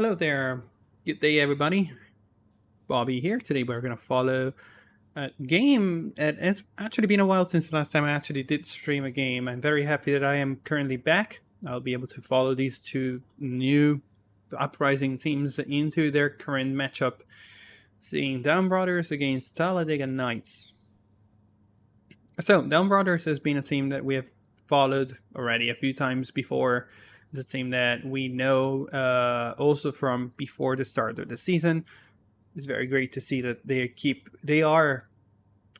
Hello there. Good day, everybody. Bobby here. Today we're going to follow a game. It's actually been a while since the last time I actually did stream a game. I'm very happy that I am currently back. I'll be able to follow these two new uprising teams into their current matchup, seeing Down Brothers against Talladega Knights. So, Down Brothers has been a team that we have followed already a few times before. It's a team that we know also from before the start of the season. It's very great to see that they are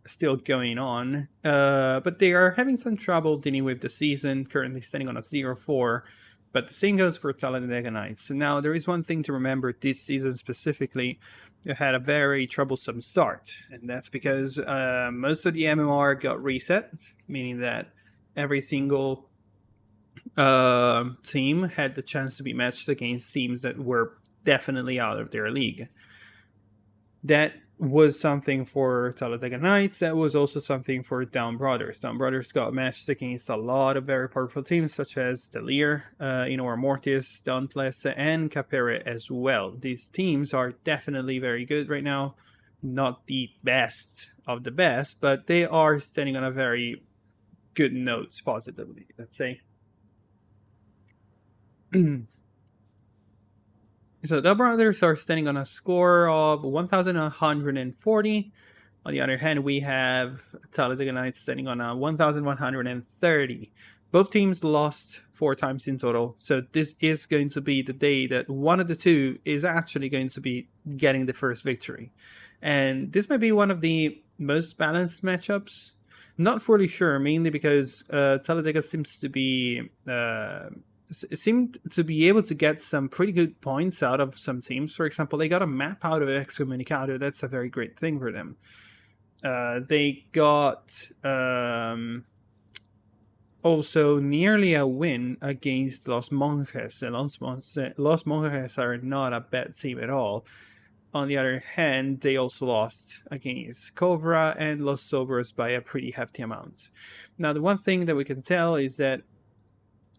still going on, but they are having some trouble dealing with the season, currently standing on a 0-4. But the same goes for Talladega Nights. And now there is one thing to remember this season specifically. They had a very troublesome start, and that's because most of the MMR got reset, meaning that every single team had the chance to be matched against teams that were definitely out of their league. That was something for Talladega Knights. That was also something for Down Brothers. Down Brothers got matched against a lot of very powerful teams, such as Delir, Inor Mortis, Dauntless, and Capere as well. These teams are definitely very good right now. Not the best of the best, but they are standing on a very good note, positively, let's say. So the Brothers are standing on a score of 1,140. On the other hand, we have Talladega Nights standing on a 1,130. Both teams lost 4 times in total, so this is going to be the day that one of the two is actually going to be getting the first victory. And this might be one of the most balanced matchups. Not fully sure, mainly because Talladega seems to be seemed to be able to get some pretty good points out of some teams. For example, they got a map out of Excommunicado. That's a very great thing for them. They got also nearly a win against Los Monjes. And Los Monjes are not a bad team at all. On the other hand, they also lost against Cobra and Los Sobros by a pretty hefty amount. Now, the one thing that we can tell is that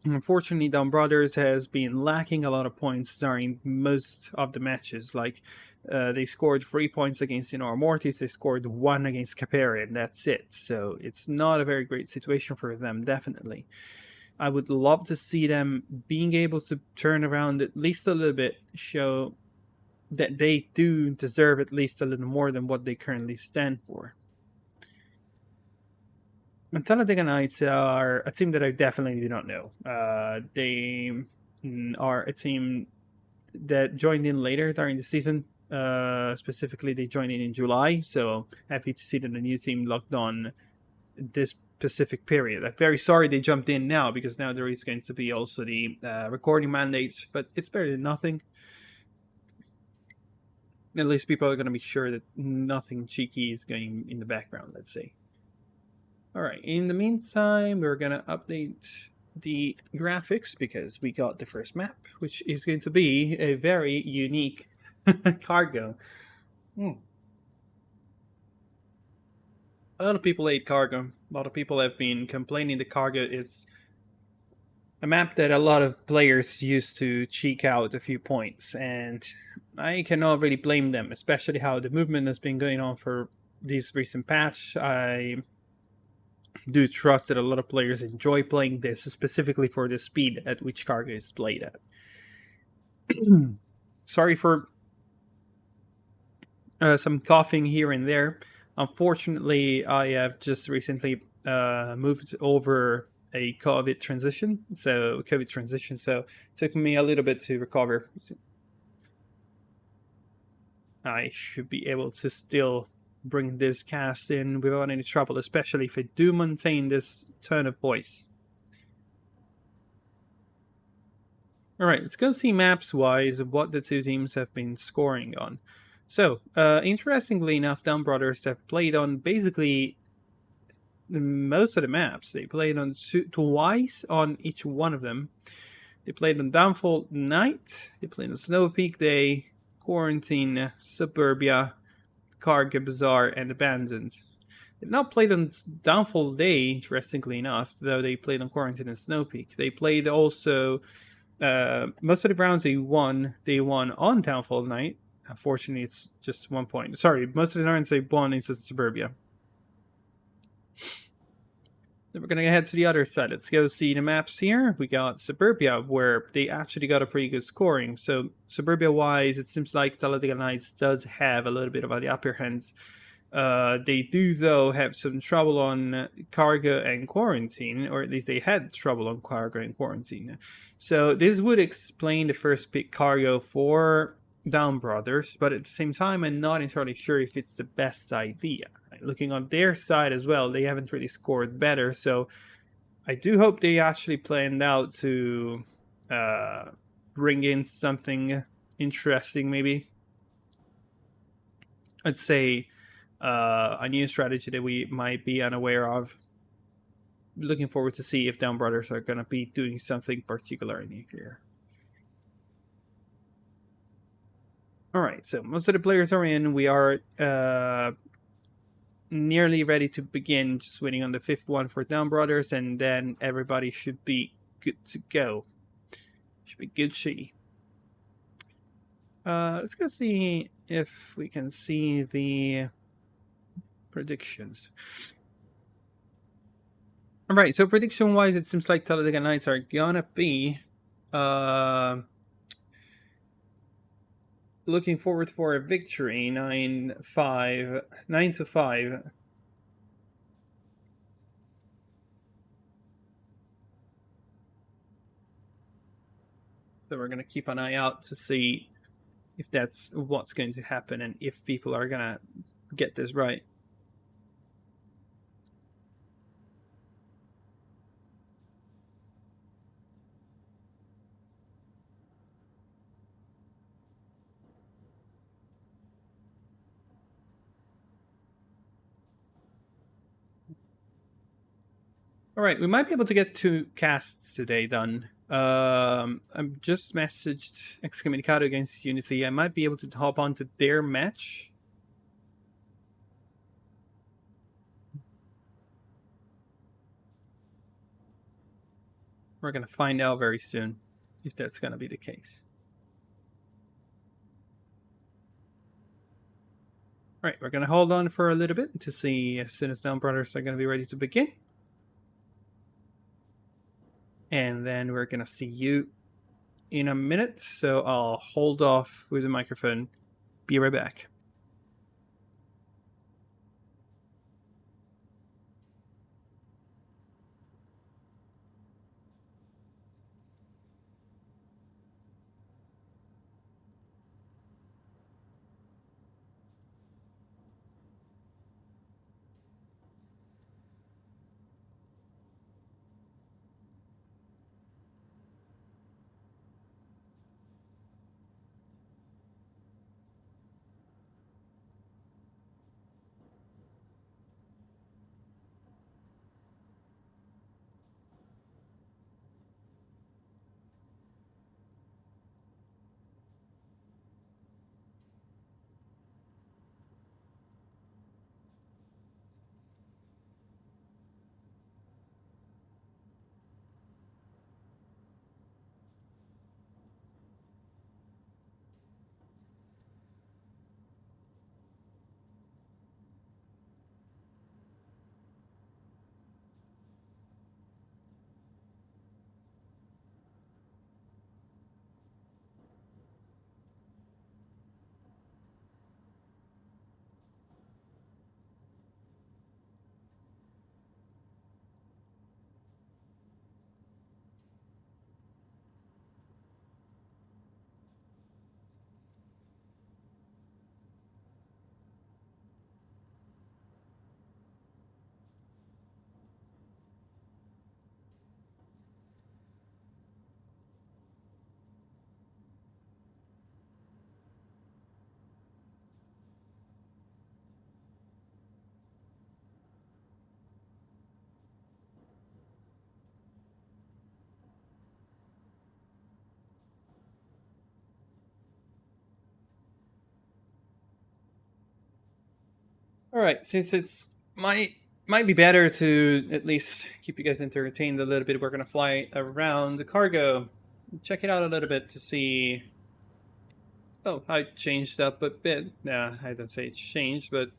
unfortunately, Down Brothers has been lacking a lot of points during most of the matches. Like, they scored 3 points against Inor Mortis, they scored 1 against Capere, and that's it. So it's not a very great situation for them, definitely. I would love to see them being able to turn around at least a little bit, show that they do deserve at least a little more than what they currently stand for. Talladega Knights are a team that I definitely do not know. They are a team that joined in later during the season. Specifically, they joined in July, so happy to see that the new team locked on this specific period. I'm very sorry they jumped in now, because now there is going to be also the recording mandates, but it's better than nothing. At least people are going to be sure that nothing cheeky is going in the background, let's say. Alright, in the meantime, we're going to update the graphics because we got the first map, which is going to be a very unique cargo. A lot of people hate cargo. A lot of people have been complaining the cargo is a map that a lot of players use to cheek out a few points, and I cannot really blame them, especially how the movement has been going on for this recent patch. I do trust that a lot of players enjoy playing this, specifically for the speed at which cargo is played at. Sorry for some coughing here and there. Unfortunately, I have just recently moved over a COVID transition, so it took me a little bit to recover. I should be able to still bring this cast in without any trouble, especially if I do maintain this tone of voice. Alright, let's go see maps-wise what the two teams have been scoring on. So, interestingly enough, Down Brothers have played on basically most of the maps. They played on twice on each one of them. They played on Downfall Night, they played on Snow Peak Day, Quarantine, Suburbia, Cargo Bazaar, and Abandoned. They've not played on Downfall Day, interestingly enough, though they played on Quarantine and Snow Peak. They played also most of the rounds they won on Downfall Night. Unfortunately, it's just 1 point. Sorry, most of the rounds they won in Suburbia. Then we're gonna head to the other side. Let's go see the maps here. We got Suburbia, where they actually got a pretty good scoring. So Suburbia-wise, it seems like Talladega Nights does have a little bit of the upper hand. They do, though, have some trouble on cargo and quarantine, or at least they had trouble on cargo and quarantine. So this would explain the first pick cargo for Down Brothers, but at the same time, I'm not entirely sure if it's the best idea. Looking on their side as well, they haven't really scored better, so I do hope they actually planned out to bring in something interesting, maybe. I'd say a new strategy that we might be unaware of. Looking forward to see if Down Brothers are going to be doing something particular in here. Alright, so most of the players are in. We are nearly ready to begin, just waiting on the fifth one for Down Brothers, and then everybody should be good to go. Should be Gucci. Let's go see if we can see the predictions. Alright, so prediction wise, it seems like Talladega Nights are gonna be looking forward for a victory, 9-5, 9-5. So we're gonna keep an eye out to see if that's what's going to happen and if people are gonna get this right. All right, we might be able to get 2 casts today done. I've just messaged Excommunicado against Unity. I might be able to hop onto their match. We're gonna find out very soon if that's gonna be the case. All right, we're gonna hold on for a little bit to see as soon as Down Brothers are gonna be ready to begin. And then we're gonna see you in a minute, so I'll hold off with the microphone. Be right back. All right, since it's might be better to at least keep you guys entertained a little bit, we're gonna fly around the cargo. check it out a little bit to see. Oh, I changed up a bit. Yeah, I don't say it's changed, but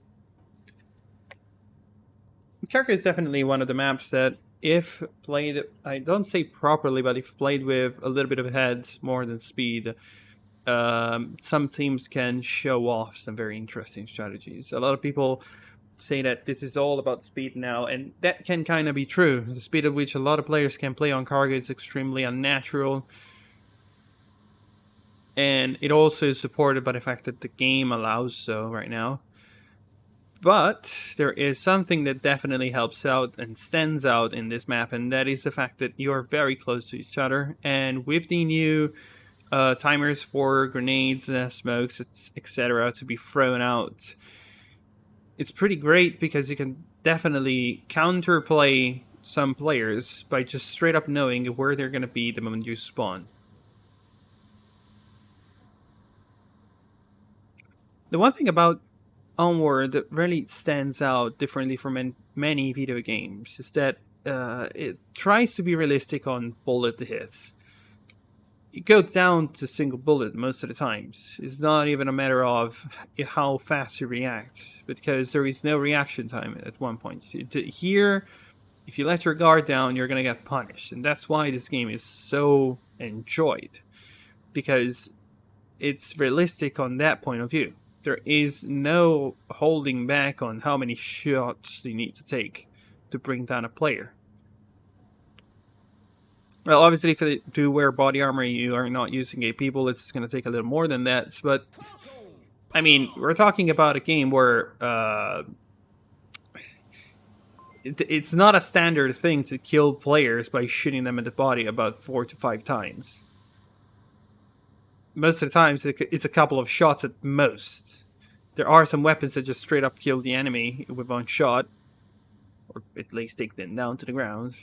Karka is definitely one of the maps that, if played, I don't say properly, but if played with a little bit of head more than speed, some teams can show off some very interesting strategies. A lot of people say that this is all about speed now, and that can kind of be true. The speed at which a lot of players can play on Karga is extremely unnatural, and it also is supported by the fact that the game allows so right now. But there is something that definitely helps out and stands out in this map, and that is the fact that you are very close to each other. And with the new timers for grenades, smokes, etc., to be thrown out, it's pretty great because you can definitely counterplay some players by just straight up knowing where they're going to be the moment you spawn. The one thing about Onward that really stands out differently from many video games is that it tries to be realistic on bullet hits. You go down to single bullet most of the times. It's not even a matter of how fast you react, because there is no reaction time at one point. Here, if you let your guard down, you're going to get punished. And that's why this game is so enjoyed, because it's realistic on that point of view. There is no holding back on how many shots you need to take to bring down a player. Well, obviously, if you do wear body armor, you are not using AP bullets, it's going to take a little more than that. But, I mean, we're talking about a game where it's not a standard thing to kill players by shooting them in the body about 4 to 5 times. Most of the times, it's a couple of shots at most. There are some weapons that just straight up kill the enemy with one shot, or at least take them down to the ground.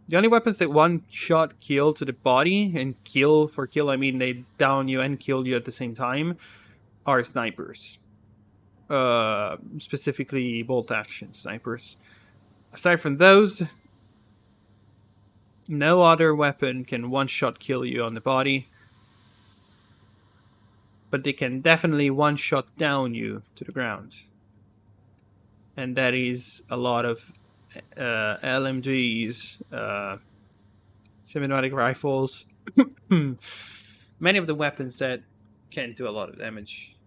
The only weapons that one shot kill to the body, and kill for kill I mean they down you and kill you at the same time, are snipers. Specifically bolt action snipers. Aside from those, no other weapon can one shot kill you on the body, but they can definitely one shot down you to the ground. And that is a lot of LMGs, semi-automatic rifles, many of the weapons that can do a lot of damage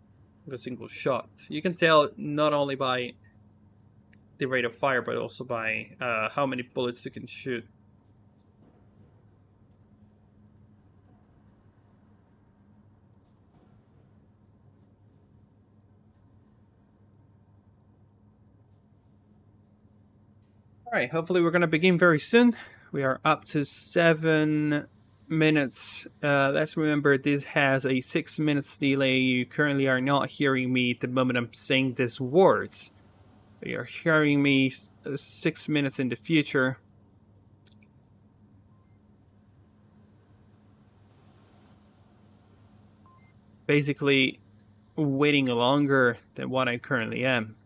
with a single shot. You can tell not only by the rate of fire, but also by how many bullets you can shoot. Alright, hopefully we're going to begin very soon. We are up to 7 minutes. Let's remember this has a 6 minutes delay. You currently are not hearing me the moment I'm saying these words. You're hearing me 6 minutes in the future. Basically, waiting longer than what I currently am.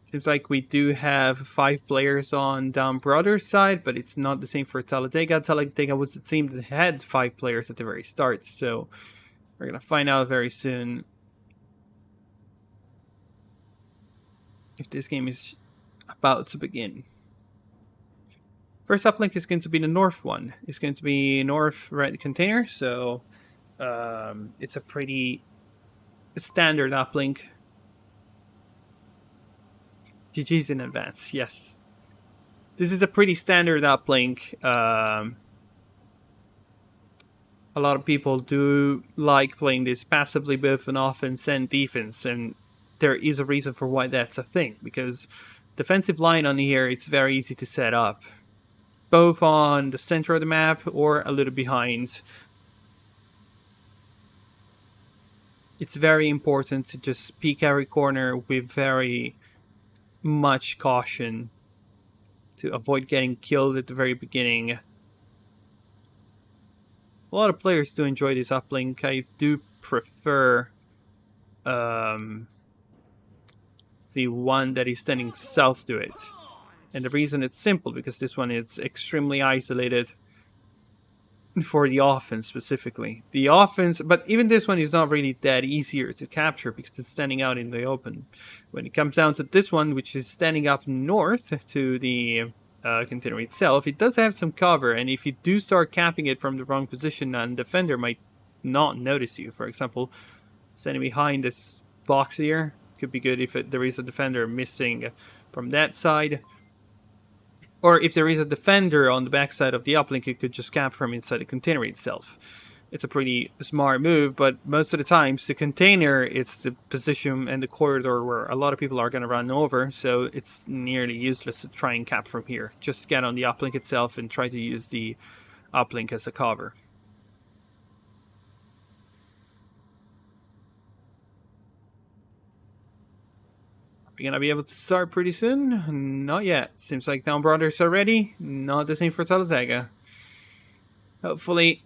Seems like we do have 5 players on Down Brothers' side, but it's not the same for Talladega. Talladega was the team that had 5 players at the very start, so we're going to find out very soon if this game is about to begin. First uplink is going to be the north one. It's going to be north red container, so it's a pretty standard uplink. GG's in advance, yes. This is a pretty standard uplink. A lot of people do like playing this passively, both on offense and defense, and there is a reason for why that's a thing, because defensive line on here, it's very easy to set up, both on the center of the map or a little behind. It's very important to just peek every corner with very much caution to avoid getting killed at the very beginning. A lot of players do enjoy this uplink. I do prefer the one that is standing south to it. And the reason it's simple, because this one is extremely isolated for the offense specifically. The offense, but even this one is not really that easier to capture because it's standing out in the open. When it comes down to this one, which is standing up north to the container itself, it does have some cover, and if you do start capping it from the wrong position, a defender might not notice you. For example, standing behind this box here could be good if there is a defender missing from that side. Or if there is a defender on the backside of the uplink, you could just cap from inside the container itself. It's a pretty smart move, but most of the times the container, it's the position and the corridor where a lot of people are going to run over, so it's nearly useless to try and cap from here. Just get on the uplink itself and try to use the uplink as a cover. Are we going to be able to start pretty soon? Not yet. Seems like Down Brothers are ready. Not the same for Talladega. Hopefully,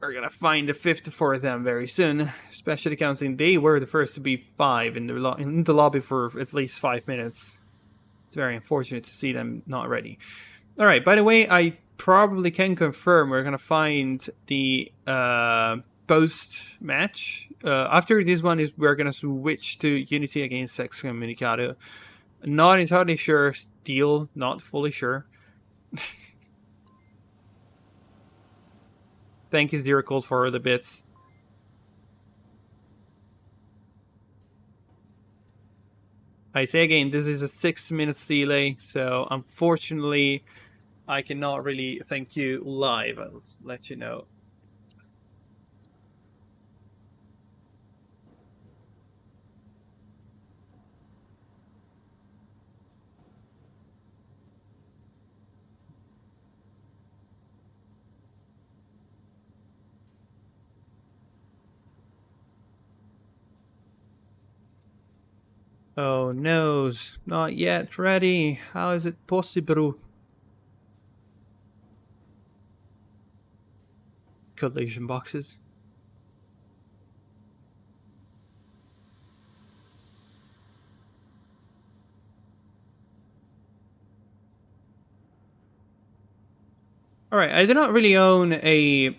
we're going to find the fifth for them very soon. Especially counting they were the first to be 5 in the lobby for at least 5 minutes. It's very unfortunate to see them not ready. Alright, by the way, I probably can confirm we're going to find the post-match. After this one, we're going to switch to Unity against Excommunicado. Not entirely sure, still not fully sure. Thank you, Zero Cold, for the bits. I say again, this is a 6 minutes delay, so unfortunately, I cannot really thank you live. I'll let you know. Oh no, not yet ready. How is it possible? Collision boxes. Alright, I do not really own a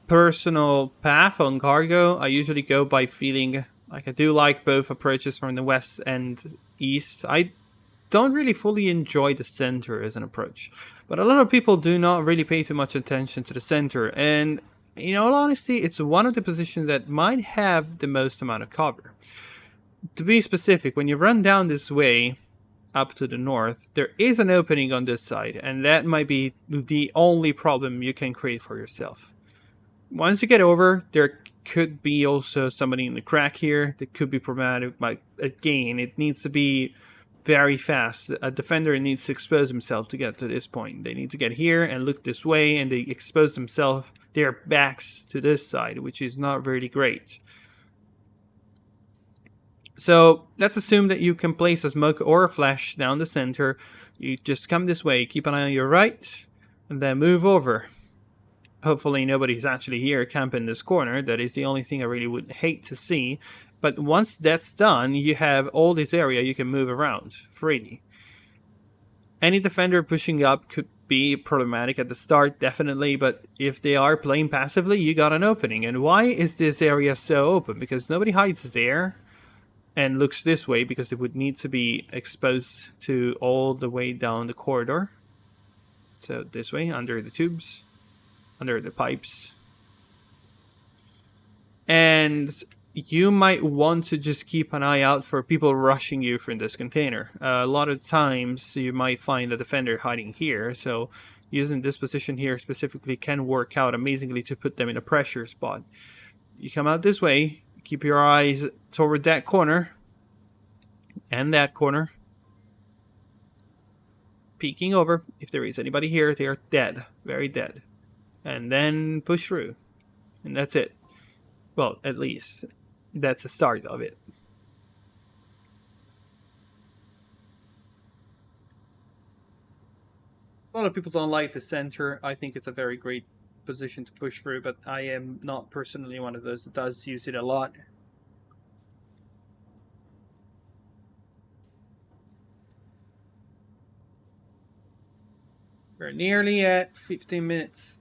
personal path on cargo. I usually go by feeling. Like, I do like both approaches from the west and east. I don't really fully enjoy the center as an approach, but a lot of people do not really pay too much attention to the center, and in all honesty, it's one of the positions that might have the most amount of cover. To be specific, when you run down this way up to the north, there is an opening on this side, and that might be the only problem you can create for yourself. Once you get over, there could be also somebody in the crack here that could be problematic, but again, it needs to be very fast. A defender needs to expose himself to get to this point. They need to get here and look this way, and they expose themselves, their backs to this side, which is not really great. So let's assume that you can place a smoke or a flash down the center. You just come this way, keep an eye on your right, and then move over. Hopefully nobody's actually here camping this corner. That is the only thing I really would hate to see. But once that's done, you have all this area you can move around freely. Any defender pushing up could be problematic at the start, definitely, but if they are playing passively, you got an opening. And why is this area so open? Because nobody hides there and looks this way, because it would need to be exposed to all the way down the corridor. So this way, under the tubes, under the pipes. And you might want to just keep an eye out for people rushing you from this container. A lot of times you might find a defender hiding here, so using this position here specifically can work out amazingly to put them in a pressure spot. You come out this way, keep your eyes toward that corner and that corner. Peeking over. If there is anybody here, they are dead. Very dead. And then push through. And that's it. Well, at least that's the start of it. A lot of people don't like the center. I think it's a very great position to push through, but I am not personally one of those that does use it a lot. We're nearly at 15 minutes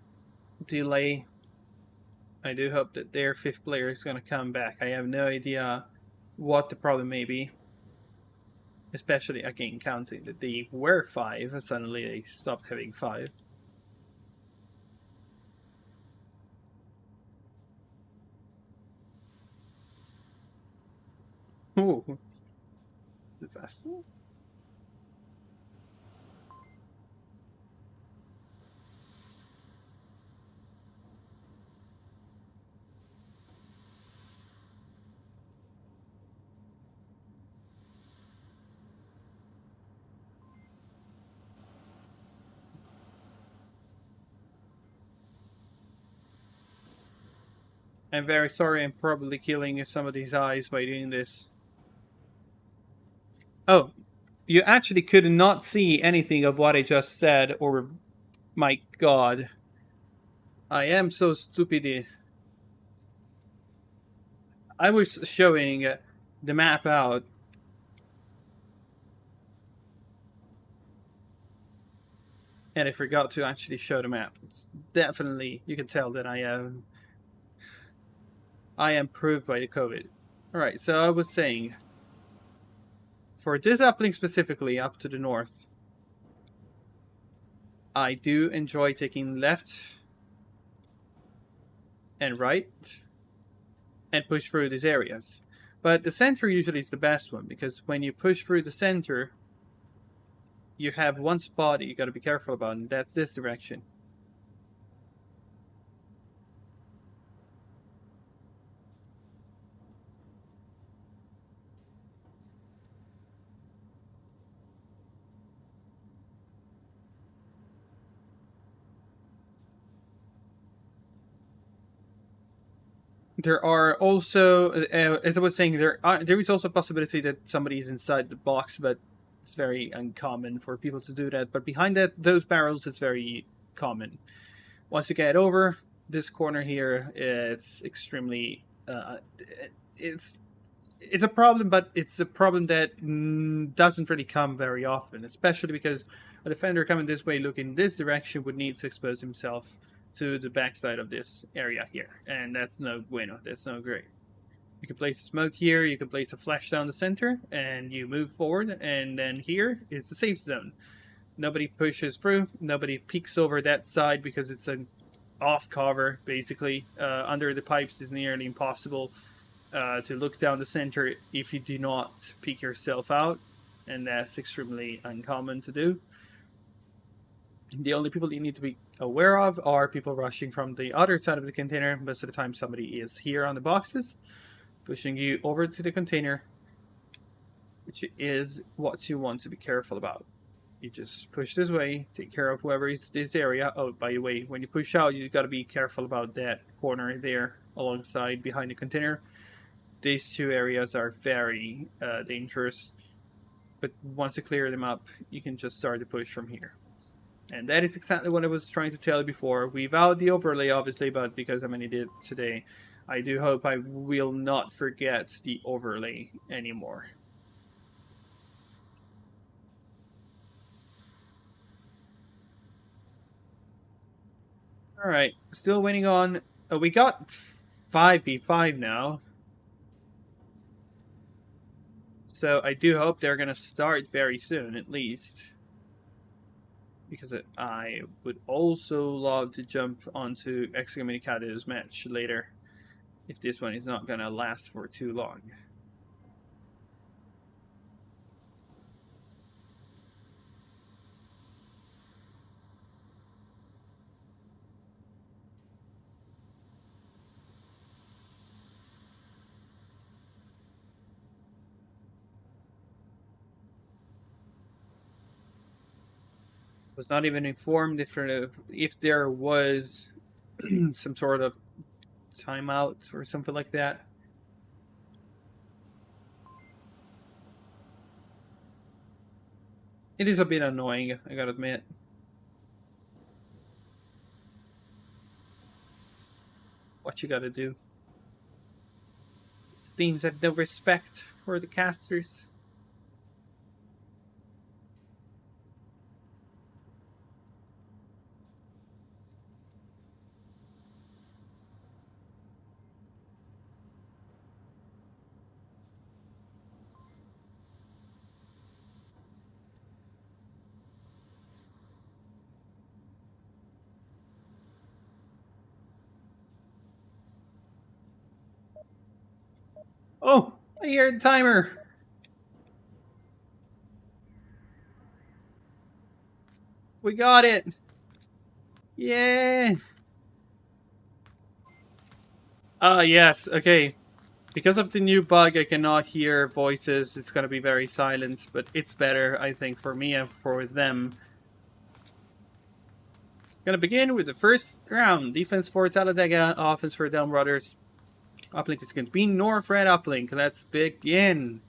delay. I do hope that their fifth player is going to come back. I have no idea what the problem may be. Especially, again, counting that they were 5 and suddenly they stopped having 5. Ooh. The festival? I'm very sorry, I'm probably killing some of these eyes by doing this. Oh, you actually could not see anything of what I just said, or my god. I am so stupid. I was showing the map out, and I forgot to actually show the map. It's definitely, you can tell that I am proved by the COVID. Alright, so I was saying, for this uplink specifically, up to the north, I do enjoy taking left and right and push through these areas. But the center usually is the best one, because when you push through the center, you have one spot that you gotta be careful about, and that's this direction. There are also, as I was saying, there is also a possibility that somebody is inside the box, but it's very uncommon for people to do that. But behind those barrels, it's very common. Once you get over this corner here, it's extremely, it's it's a problem, but it's a problem that doesn't really come very often, especially because a defender coming this way, looking this direction, would need to expose himself to the backside of this area here, and that's no bueno. That's no great. You can place a smoke here, you can place a flash down the center, and you move forward, and then here is the safe zone. Nobody pushes through, nobody peeks over that side because it's an off cover, basically. Under the pipes is nearly impossible to look down the center if you do not peek yourself out, and that's extremely uncommon to do. The only people you need to be aware of are people rushing from the other side of the container. Most of the time, somebody is here on the boxes, pushing you over to the container, which is what you want to be careful about. You just push this way, take care of whoever is this area. Oh, by the way, when you push out, you got to be careful about that corner there alongside behind the container. These two areas are very dangerous, but once you clear them up, you can just start the push from here. And that is exactly what I was trying to tell you before. Without the overlay, obviously, but because I'm an idiot today, I do hope I will not forget the overlay anymore. Alright, still waiting on... we got 5v5 now. So I do hope they're going to start very soon, at least. Because I would also love to jump onto Excommunicado's match later, if this one is not going to last for too long. Was not even informed if there was some sort of timeout or something like that. It is a bit annoying, I gotta admit. What you gotta do. Teams have no respect for the casters. Oh, I hear the timer. We got it. Yeah. Yes. Okay. Because of the new bug, I cannot hear voices. It's gonna be very silent, but it's better, I think, for me and for them. Gonna begin with the first round. Defense for Talladega, offense for Delm Brothers. Uplink is going to be North Red Uplink. Let's begin.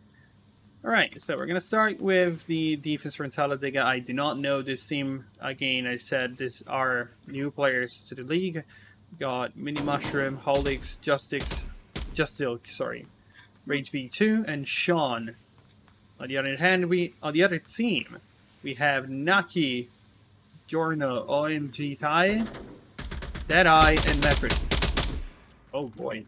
Alright, so we're going to start with the defense for Talladega. I do not know this team. Again, I said these are new players to the league. We got Mini Mushroom, Holdix, Justilk, sorry, Rage V2, and Sean. On the other hand, on the other team, we have Naki, Jorno, OMG Tai, Deadeye, and Leopard. Oh boy.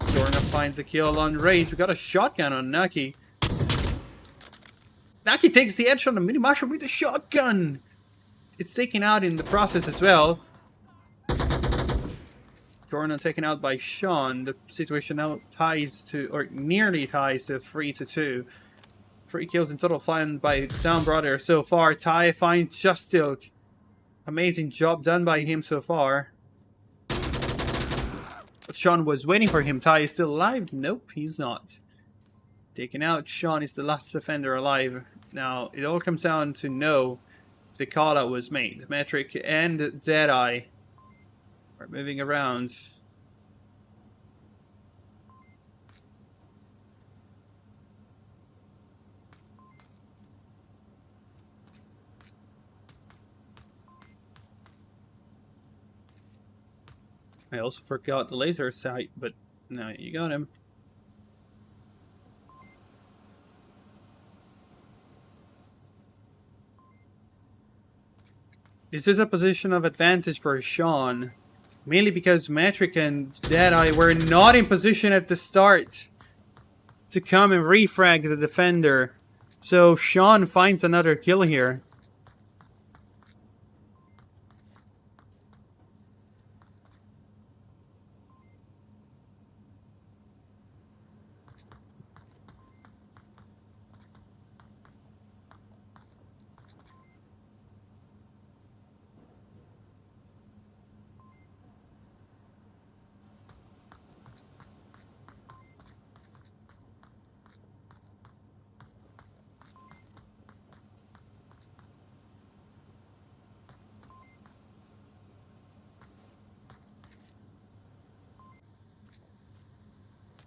Jorno finds a kill on Rage. We got a shotgun on Naki. Naki takes the edge on the Mini Mushroom with a shotgun. It's taken out in the process as well. Jorno taken out by Sean. The situation now ties to, or nearly ties to 3-2. 3 kills in total found by Down Brother so far. Ty finds Justilk. Amazing job done by him so far. But Sean was waiting for him. Ty is still alive? Nope, he's not. Taken out. Sean is the last defender alive. Now, it all comes down to know if the call out was made. Metric and Deadeye are moving around. I also forgot the laser sight, but now you got him. This is a position of advantage for Sean, mainly because Metric and Deadeye were not in position at the start to come and refrag the defender. So Sean finds another kill here.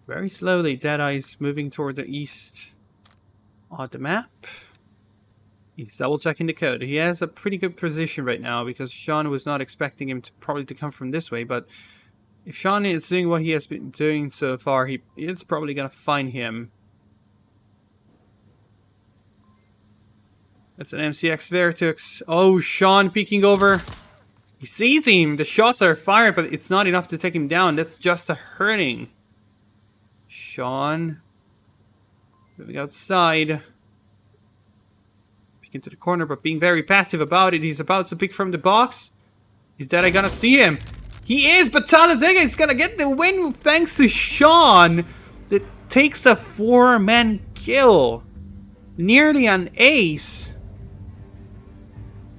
Very slowly, Deadeye's moving toward the east on the map. He's double checking the code. He has a pretty good position right now because Sean was not expecting him to probably to come from this way, but if Sean is doing what he has been doing so far, he is probably gonna find him. That's an MCX Vertux. Oh, Sean peeking over. He sees him. The shots are fired, but it's not enough to take him down. That's just a hurting. Sean moving outside. Peek into the corner, but being very passive about it. He's about to pick from the box. Is that I gonna see him? He is, but Talladega is gonna get the win thanks to Sean. That takes a 4-man kill. Nearly an ace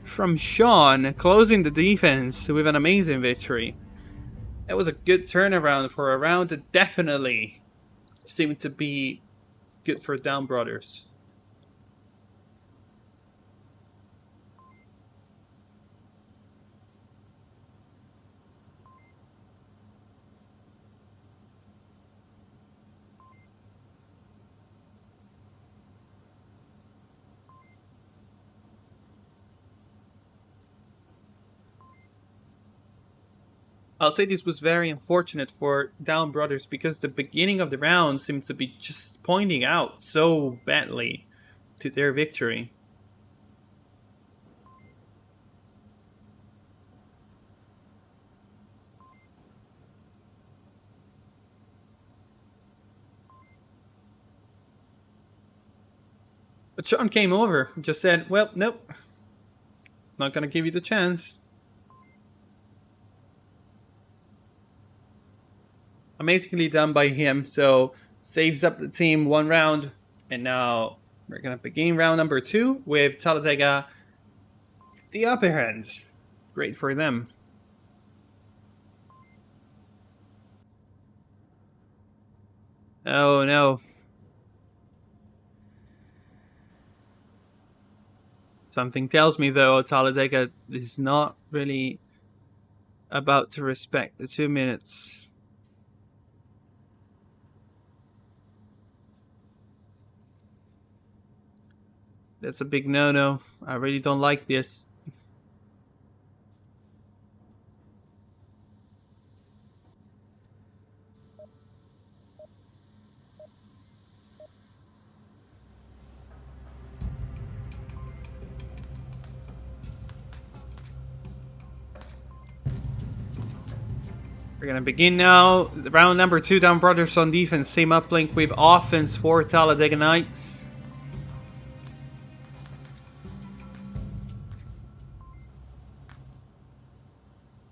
from Sean, closing the defense with an amazing victory. That was a good turnaround for a round that definitely seemed to be good for Down Brothers. I'll say this was very unfortunate for Down Brothers because the beginning of the round seemed to be just pointing out so badly to their victory. But Sean came over and just said, well, nope, not gonna give you the chance. Amazingly done by him. So saves up the team 1 round. And now we're going to begin round number 2 with Talladega the upper hand. Great for them. Oh no. Something tells me though Talladega is not really about to respect the 2 minutes. That's a big no-no. I really don't like this. We're gonna begin now. Round number 2, Down Brothers on defense. Same uplink with offense for Talladega Knights.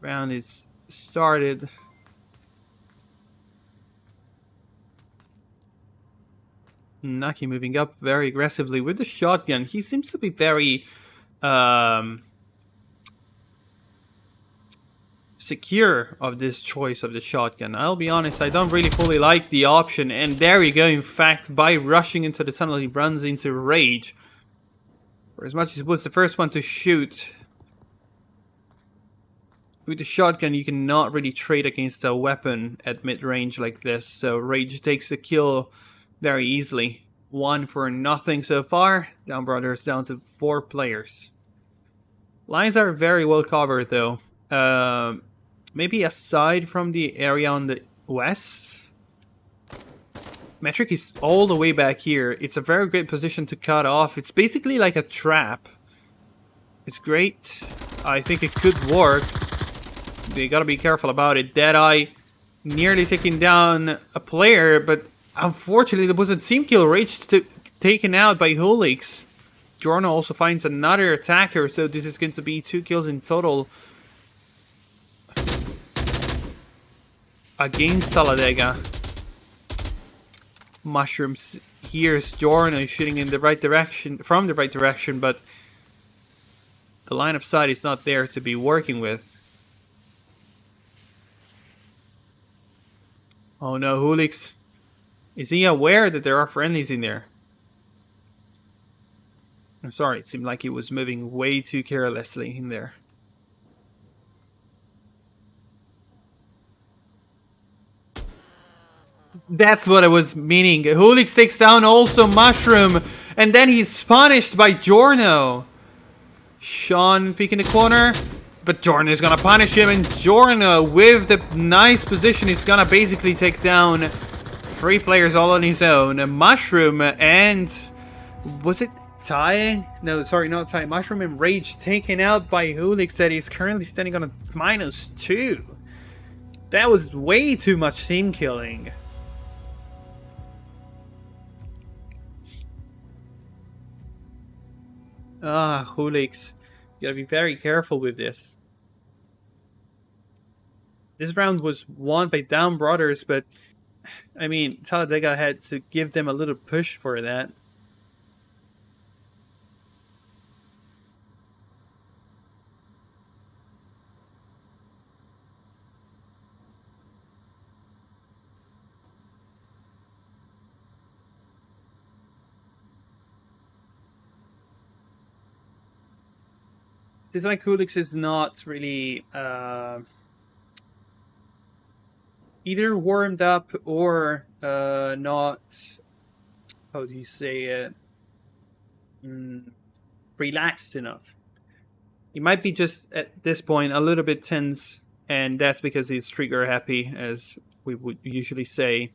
Round is started. Naki moving up very aggressively with the shotgun. He seems to be very secure of this choice of the shotgun. I'll be honest, I don't really fully like the option. And there you go. In fact, by rushing into the tunnel, he runs into rage. For as much as he was the first one to shoot, with the shotgun, you cannot really trade against a weapon at mid-range like this. So rage takes the kill very easily. 1-0 so far. Down Brothers down to 4 players. Lines are very well covered though. Maybe aside from the area on the west. Metric is all the way back here. It's a very great position to cut off. It's basically like a trap. It's great. I think it could work. They gotta be careful about it. Deadeye nearly taking down a player, but unfortunately there was a team kill. Rage taken out by Hulix. Jorno also finds another attacker, so this is going to be 2 kills in total against Talladega. Mushrooms hears Jorno shooting in the right direction, from the right direction, but the line of sight is not there to be working with. Oh no, Hulix. Is he aware that there are friendlies in there? I'm sorry, it seemed like he was moving way too carelessly in there. That's what I was meaning. Hulix takes down also Mushroom, and then he's punished by Jorno. Sean peeking the corner, but Jorno is gonna punish him, and Jorno, with the nice position, is gonna basically take down 3 players all on his own. A Mushroom and... was it Ty? No, sorry, not Ty. Mushroom and Rage taken out by Hulix that is currently standing on a -2. That was way too much team killing. Hulix. You gotta be very careful with this. This round was won by Down Brothers, but I mean, Talladega had to give them a little push for that. This like Hulix is not really either warmed up or not, how do you say it, relaxed enough. He might be just at this point a little bit tense, and that's because he's trigger happy, as we would usually say.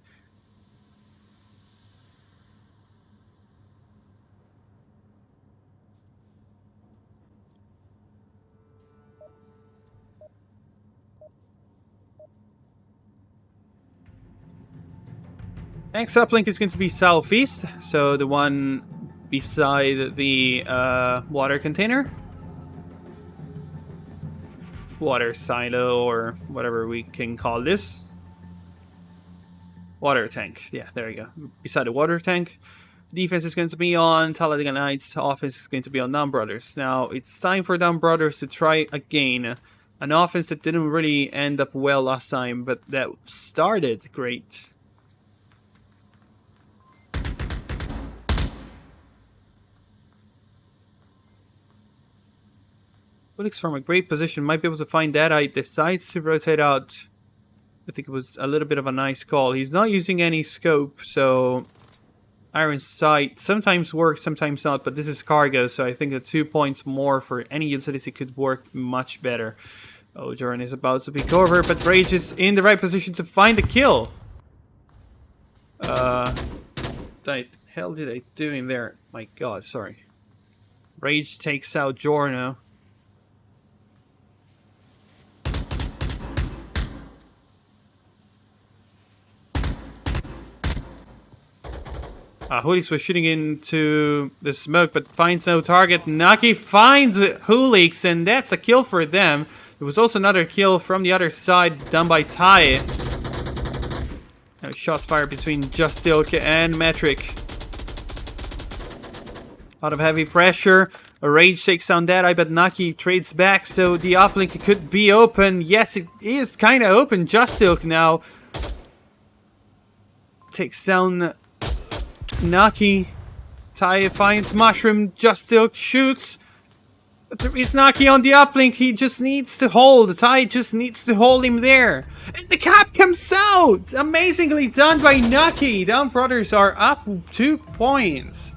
Next uplink is going to be southeast, so the one beside the water container. Water silo, or whatever we can call this. Water tank. Yeah, there you go. Beside the water tank. Defense is going to be on Talladega Nights. Offense is going to be on Down Brothers. Now, it's time for Down Brothers to try again. An offense that didn't really end up well last time, but that started great. Felix from a great position might be able to find that. I decides to rotate out. I think it was a little bit of a nice call. He's not using any scope, so Iron Sight sometimes works, sometimes not, but this is cargo, so I think the 2 points more for any utility could work much better. Oh, Jordan is about to be covered, but Rage is in the right position to find the kill. What the hell did I do in there? My god, sorry. Rage takes out Jorno. Hulix was shooting into the smoke, but finds no target. Naki finds Hulix, and that's a kill for them. There was also another kill from the other side done by Tai. Now shots fired between Justilk and Metric. A lot of heavy pressure. A Rage takes down Deadeye, but Naki trades back, so the uplink could be open. Yes, it is kind of open. Justilk now takes down Naki. Tai finds Mushroom. Justilk shoots. But there is Naki on the uplink. He just needs to hold. Tai just needs to hold him there. And the cap comes out! Amazingly done by Naki. Down Brothers are up 2 points.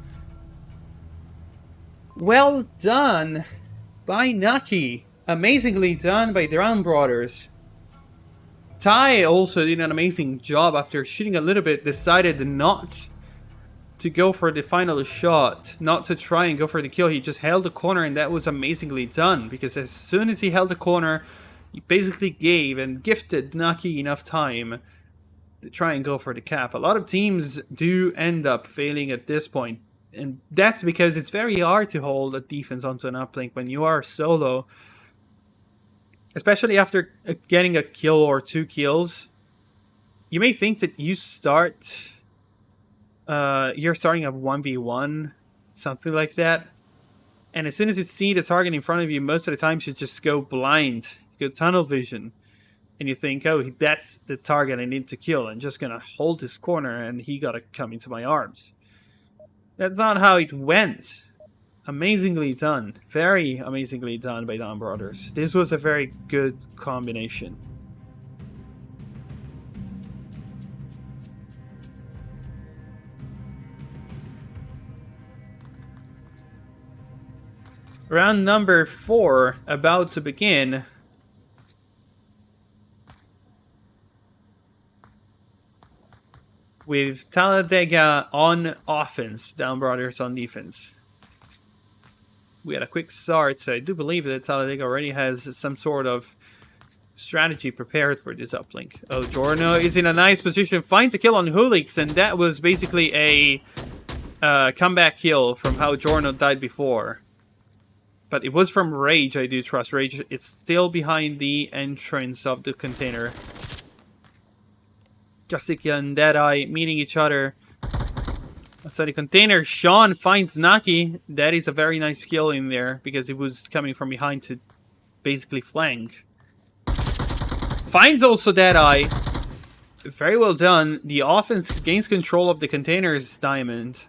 Well done by Naki. Amazingly done by Down Brothers. Tai also did an amazing job after shooting a little bit. Decided not to go for the final shot, not to try and go for the kill. He just held the corner, and that was amazingly done, because as soon as he held the corner, he basically gave and gifted Naki enough time to try and go for the cap. A lot of teams do end up failing at this point, and that's because it's very hard to hold a defense onto an uplink when you are solo, especially after getting a kill or 2 kills. You may think that you're starting a 1v1, something like that. And as soon as you see the target in front of you, most of the times you just go blind. You go tunnel vision. And you think, oh, that's the target I need to kill. I'm just going to hold this corner and he got to come into my arms. That's not how it went. Amazingly done. Very amazingly done by Down Brothers. This was a very good combination. Round number 4 about to begin. With Talladega on offense, Down Brothers on defense. We had a quick start, so I do believe that Talladega already has some sort of strategy prepared for this uplink. Oh, Jorno is in a nice position, finds a kill on Hulix, and that was basically a comeback kill from how Jorno died before. But it was from Rage, I do trust. Rage, it's still behind the entrance of the container. Justic and Deadeye meeting each other outside the container. Sean finds Naki. That is a very nice kill in there, because he was coming from behind to basically flank. Finds also Deadeye. Very well done. The offense gains control of the container's diamond.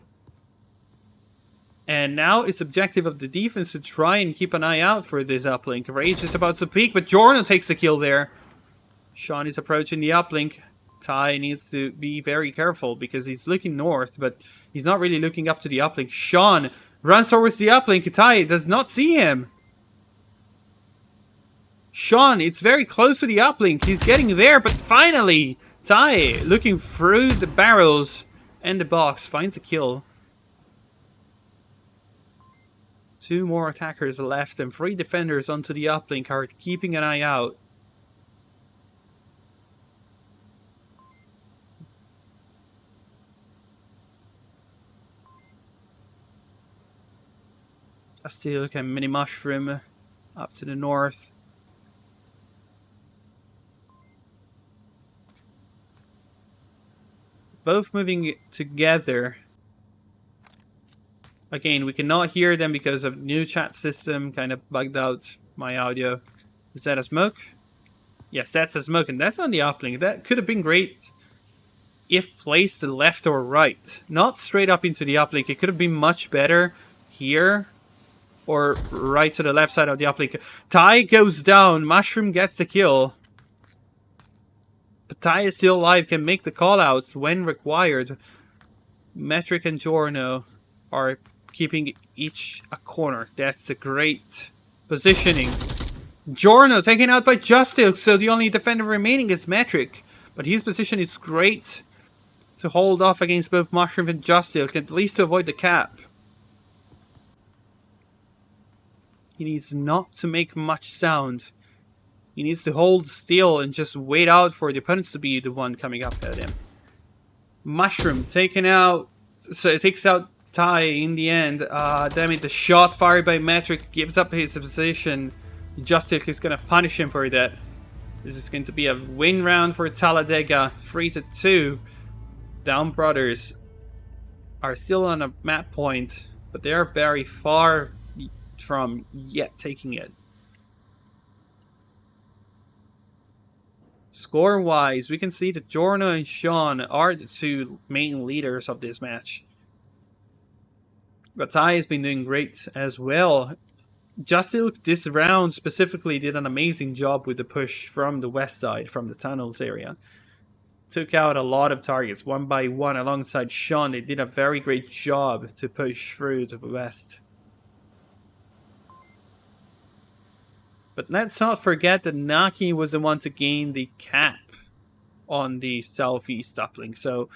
And now it's objective of the defense to try and keep an eye out for this uplink. Rage is about to peek, but Jordan takes the kill there. Sean is approaching the uplink. Tai needs to be very careful because he's looking north, but he's not really looking up to the uplink. Sean runs towards the uplink. Tai does not see him. Sean, it's very close to the uplink. He's getting there, but finally, Tai, looking through the barrels and the box, finds a kill. 2 more attackers left and 3 defenders onto the uplink are keeping an eye out. I still look at Mini Mushroom up to the north. both moving together. Again, we cannot hear them because of new chat system kind of bugged out my audio. Is that a smoke? Yes, that's a smoke, and that's on the uplink. That could have been great if placed left or right. Not straight up into the uplink. It could have been much better here or right to the left side of the uplink. Ty goes down. Mushroom gets the kill. But Ty is still alive, can make the callouts when required. Metric and Giorno are keeping each a corner. That's a great positioning. Giorno taken out by Justil, so the only defender remaining is Metric. But his position is great to hold off against both Mushroom and Justil, at least to avoid the cap. He needs not to make much sound. He needs to hold still and just wait out for the opponents to be the one coming up at him. Mushroom taken out, so it takes out Ty in the end. Damn it, the shots fired by Metric gives up his position. Justil is going to punish him for that. This is going to be a win round for Talladega, 3-2. Down Brothers are still on a map point, but they are very far from yet taking it. Score-wise, we can see that Giorno and Sean are the two main leaders of this match. But Ty has been doing great as well. Justil, this round specifically, did an amazing job with the push from the west side, from the tunnels area. Took out a lot of targets, one by one, alongside Sean. They did a very great job to push through to the west. But let's not forget that Naki was the one to gain the cap on the southeast uplink. So,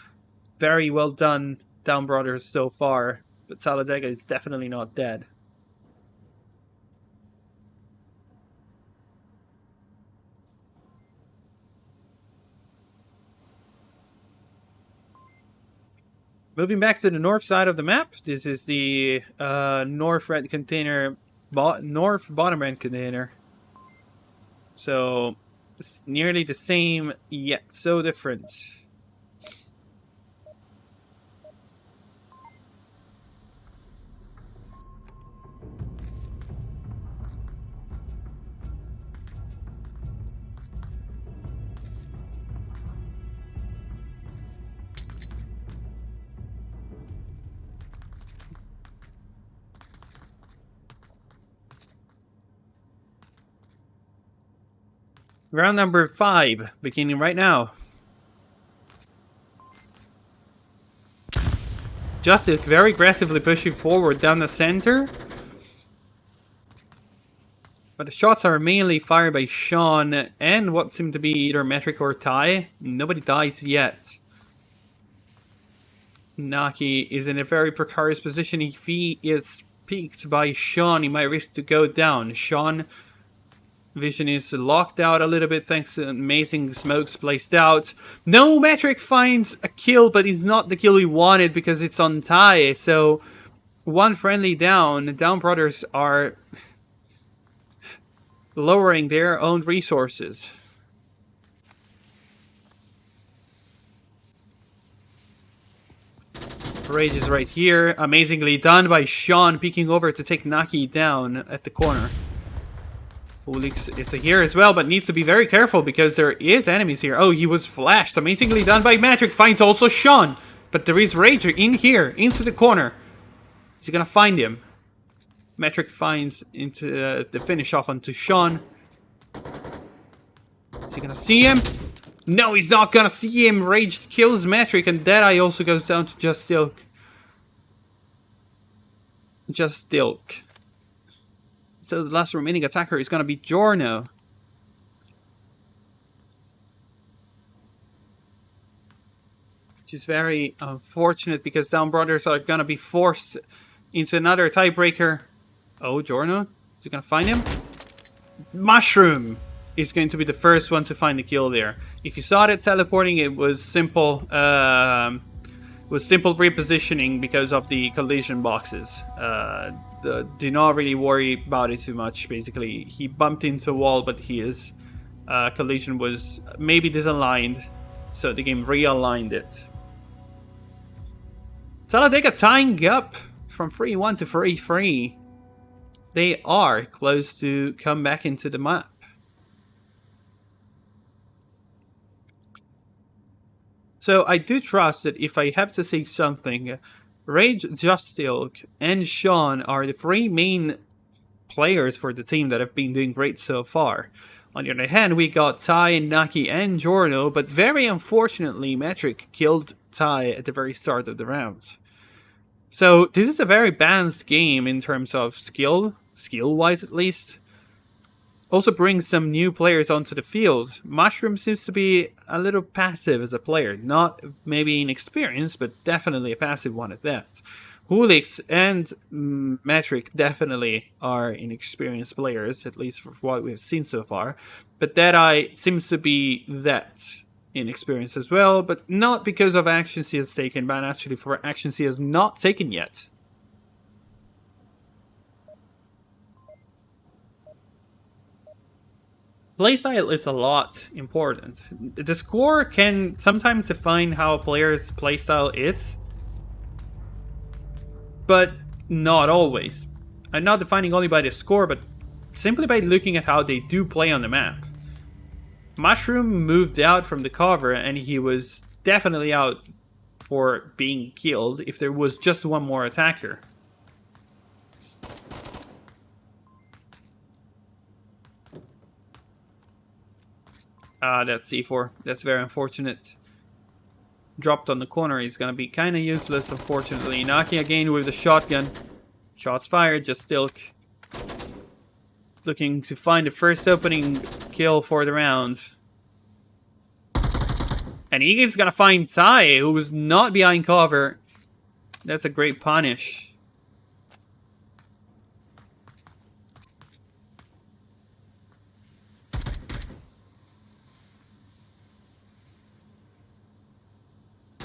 very well done, Down Brothers, so far. But Talladega is definitely not dead. Moving back to the north side of the map, this is the north red container, north bottom red container. So, it's nearly the same, yet so different. Round number 5, beginning right now. Justil very aggressively pushing forward down the center. But the shots are mainly fired by Sean and what seem to be either Metric or Ty. Nobody dies yet. Naki is in a very precarious position. If he is peeked by Sean, he might risk to go down. Sean vision is locked out a little bit thanks to amazing smokes placed out. No, Metric finds a kill, but it's not the kill he wanted because it's on Ty. So, one friendly down. Down Brothers are lowering their own resources. Rage is right here. Amazingly done by Sean, peeking over to take Naki down at the corner. Ulix is here as well, but needs to be very careful because there is enemies here. Oh, he was flashed. Amazingly done by Metric. Finds also Sean. But there is Rager in here, into the corner. Is he gonna find him? Metric finds into the finish off onto Sean. Is he gonna see him? No, he's not gonna see him. Rage kills Metric, and Deadeye also goes down to Just Stilk. Just Stilk. So the last remaining attacker is gonna be Giorno. Which is very unfortunate because Down Brothers are gonna be forced into another tiebreaker. Oh, Giorno? Is he gonna find him? Mushroom is going to be the first one to find the kill there. If you saw it teleporting, it was simple. Simple repositioning because of the collision boxes. Do not really worry about it too much. Basically, he bumped into a wall, but his collision was maybe disaligned, so the game realigned it. Talladega tying up from 3-1 to 3-3. They are close to come back into the map. So I do trust that if I have to say something, Rage, Justilk, and Sean are the three main players for the team that have been doing great so far. On the other hand, we got Ty, Naki, and Jorno, but very unfortunately, Metric killed Ty at the very start of the round. So this is a very balanced game in terms of skill-wise at least. Also brings some new players onto the field. Mushroom seems to be a little passive as a player. Not maybe inexperienced, but definitely a passive one at that. Hulix and Metric definitely are inexperienced players, at least for what we've seen so far. But Deadeye seems to be that inexperienced as well, but not because of actions he has taken, but actually for actions he has not taken yet. Playstyle is a lot important. The score can sometimes define how a player's playstyle is, but not always. I'm not defining only by the score, but simply by looking at how they do play on the map. Mushroom moved out from the cover, and he was definitely out for being killed if there was just one more attacker. That's C4. That's very unfortunate. Dropped on the corner. He's gonna be kind of useless, unfortunately. Naki again with the shotgun. Shots fired. Justilk looking to find the first opening kill for the round. And he's gonna find Ty, who was not behind cover. That's a great punish.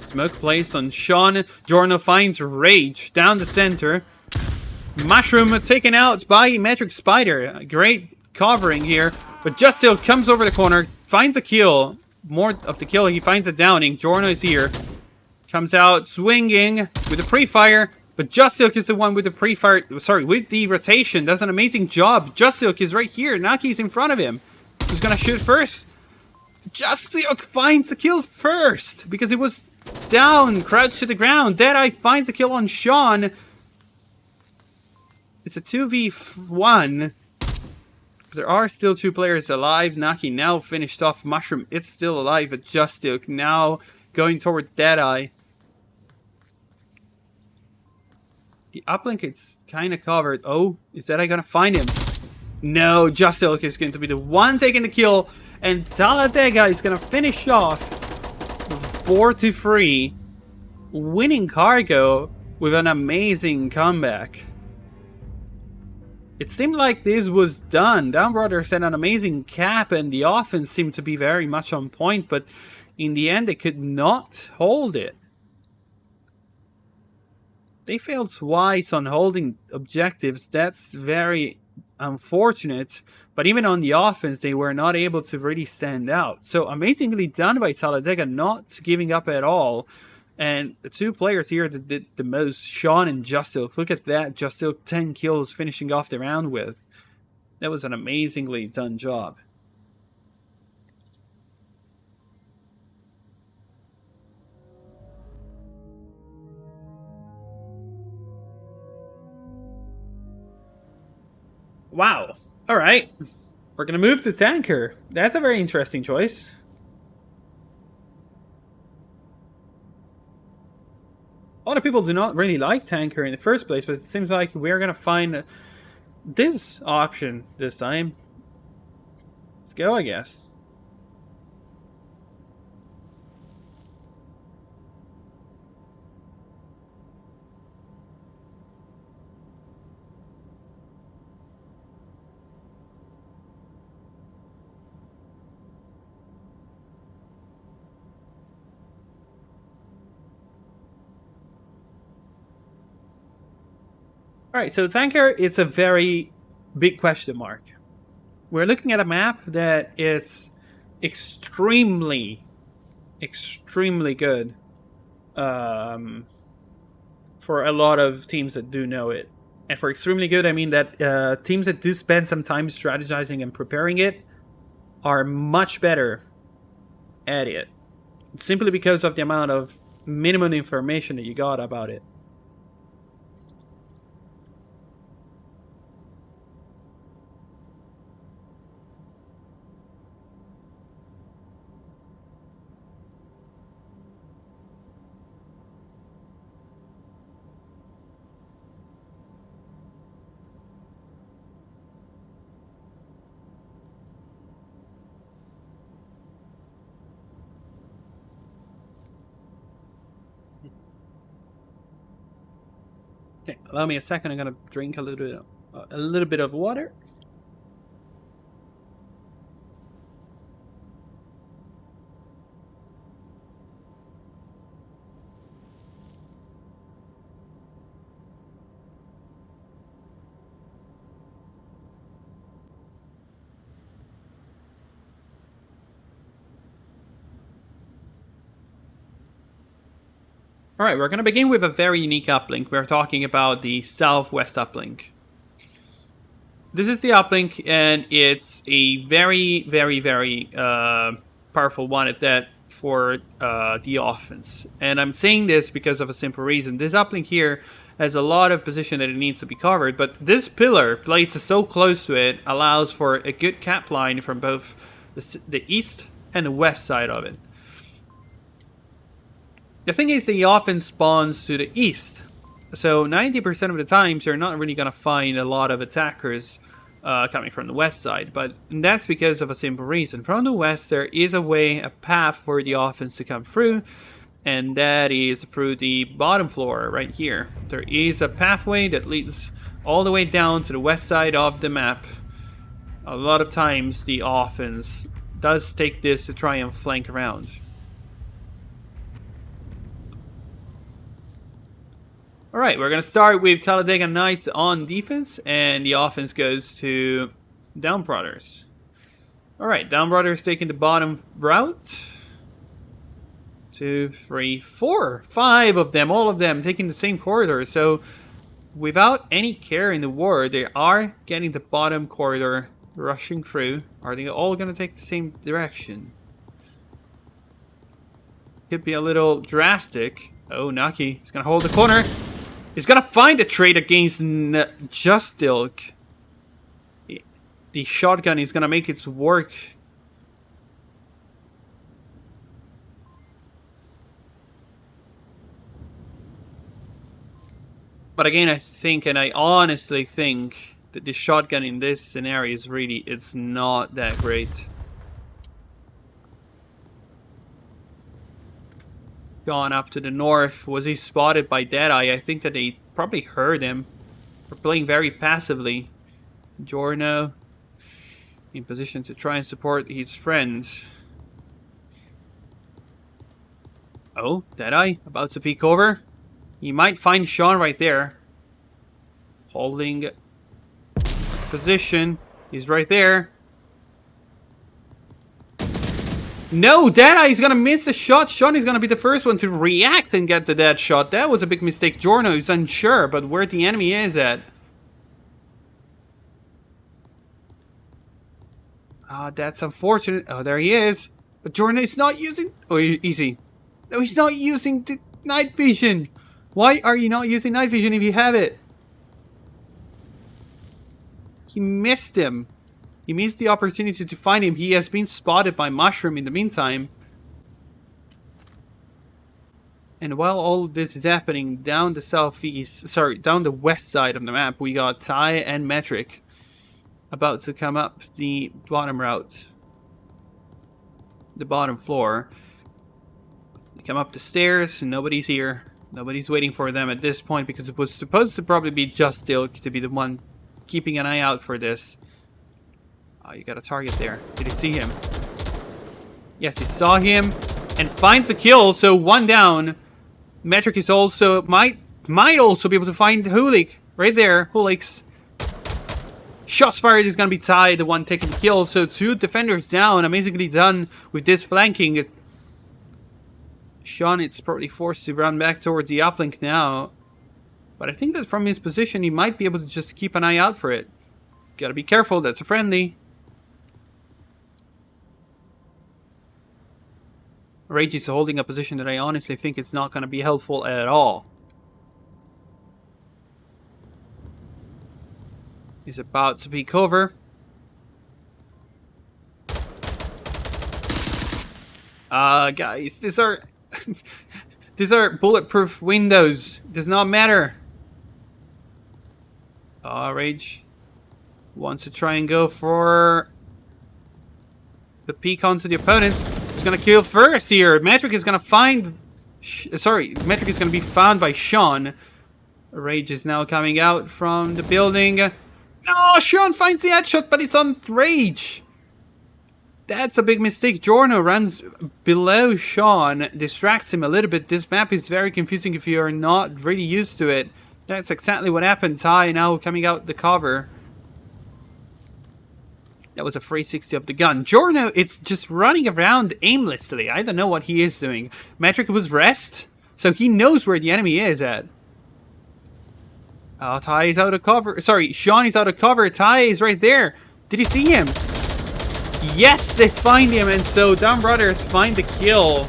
Smoke placed on Sean. Jorno finds Rage down the center. Mushroom taken out by Metric Spider. Great covering here. But Justil comes over the corner. Finds a kill. More of the kill. He finds a downing. Jorno is here. Comes out swinging with the pre-fire. But Justil is the one with the pre-fire. Sorry, with the rotation. Does an amazing job. Justil is right here. Naki's in front of him. Who's gonna shoot first? Justil finds the kill first. Because it was down, crouched to the ground. Deadeye finds a kill on Sean. It's a 2v1. There are still two players alive. Naki now finished off. Mushroom, it's still alive, but Justil now going towards Deadeye. The uplink is kind of covered. Oh, is Deadeye gonna find him? No, Justil is going to be the one taking the kill. And Talladega is gonna finish off 4-3, winning Cargo with an amazing comeback. It seemed like this was done. Down Brothers had an amazing cap and the offense seemed to be very much on point, but in the end they could not hold it. They failed twice on holding objectives. That's very unfortunate. But even on the offense, they were not able to really stand out. So amazingly done by Talladega, not giving up at all. And the two players here that did the most, Sean and Justil. Look at that, Justil 10 kills finishing off the round with. That was an amazingly done job. Wow. All right. We're going to move to Tanker. That's a very interesting choice. A lot of people do not really like Tanker in the first place, but it seems like we're going to find this option this time. Let's go, I guess. Alright, so Tanker, it's a very big question mark. We're looking at a map that is extremely good. for a lot of teams that do know it. And for extremely good, I mean that teams that do spend some time strategizing and preparing it are much better at it. Simply because of the amount of minimum information that you got about it. Okay, allow me a second. I'm gonna drink a little bit of water. All right, we're gonna begin with a very unique uplink. We're talking about the southwest uplink. This is the uplink, and it's a very, very, very powerful one at that for the offense. And I'm saying this because of a simple reason. This uplink here has a lot of position that it needs to be covered, but this pillar placed so close to it allows for a good cap line from both the east and the west side of it. The thing is, the offense spawns to the east. So 90% of the times, you're not really going to find a lot of attackers coming from the west side. But that's because of a simple reason. From the west, there is a path for the offense to come through. And that is through the bottom floor right here. There is a pathway that leads all the way down to the west side of the map. A lot of times, the offense does take this to try and flank around. Alright, we're going to start with Talladega Knights on defense, and the offense goes to Down Brothers. Alright, Down Brothers taking the bottom route. 2, 3, 4, 5 of them, all of them taking the same corridor. So, without any care in the war, they are getting the bottom corridor rushing through. Are they all going to take the same direction? Could be a little drastic. Oh, Naki, he's going to hold the corner. He's gonna find a trade against Justilk. The shotgun is gonna make its work. But again, I think, and I honestly think, that the shotgun in this scenario is really, it's not that great. Gone up to the north. Was he spotted by Deadeye? I think that they probably heard him. We're playing very passively. Giorno in position to try and support his friends. Oh, Deadeye about to peek over. He might find Sean right there. Holding position. He's right there. No, Deadeye's gonna miss the shot. Sean is gonna be the first one to react and get the dead shot. That was a big mistake. Giorno is unsure, but where the enemy is at. Ah, that's unfortunate. Oh, there he is. But Giorno is not using... Oh, easy. No, he's not using the night vision. Why are you not using night vision if you have it? He missed him. He missed the opportunity to find him. He has been spotted by Mushroom in the meantime. And while all of this is happening, down the west side of the map, we got Ty and Metric about to come up the bottom route. The bottom floor. They come up the stairs, and nobody's here. Nobody's waiting for them at this point because it was supposed to probably be Justilk to be the one keeping an eye out for this. Oh, you got a target there. Did he see him? Yes, he saw him and finds the kill. So one down. Metric is also might also be able to find Hulik right there. Hulik's shots fired is gonna be Ty, the one taking the kill. So 2 defenders down. Amazingly done with this flanking. Sean, it's probably forced to run back towards the uplink now. But I think that from his position, he might be able to just keep an eye out for it. Gotta be careful, that's a friendly. Rage is holding a position that I honestly think it's not gonna be helpful at all. He's about to peek over. Guys, these are these are bulletproof windows. Does not matter. Rage wants to try and go for the peek onto the opponents. He's gonna kill first here. Metric is gonna find. Metric is gonna be found by Sean. Rage is now coming out from the building. No, Sean finds the headshot, but it's on Rage. That's a big mistake. Giorno runs below Sean, distracts him a little bit. This map is very confusing if you are not really used to it. That's exactly what happened. Ty now coming out the cover. That was a 360 of the gun. Giorno, it's just running around aimlessly. I don't know what he is doing. Metric was rest, so he knows where the enemy is at. Ty is out of cover. Sorry, Sean is out of cover. Ty is right there. Did he see him? Yes, they find him, and so Down Brothers find the kill.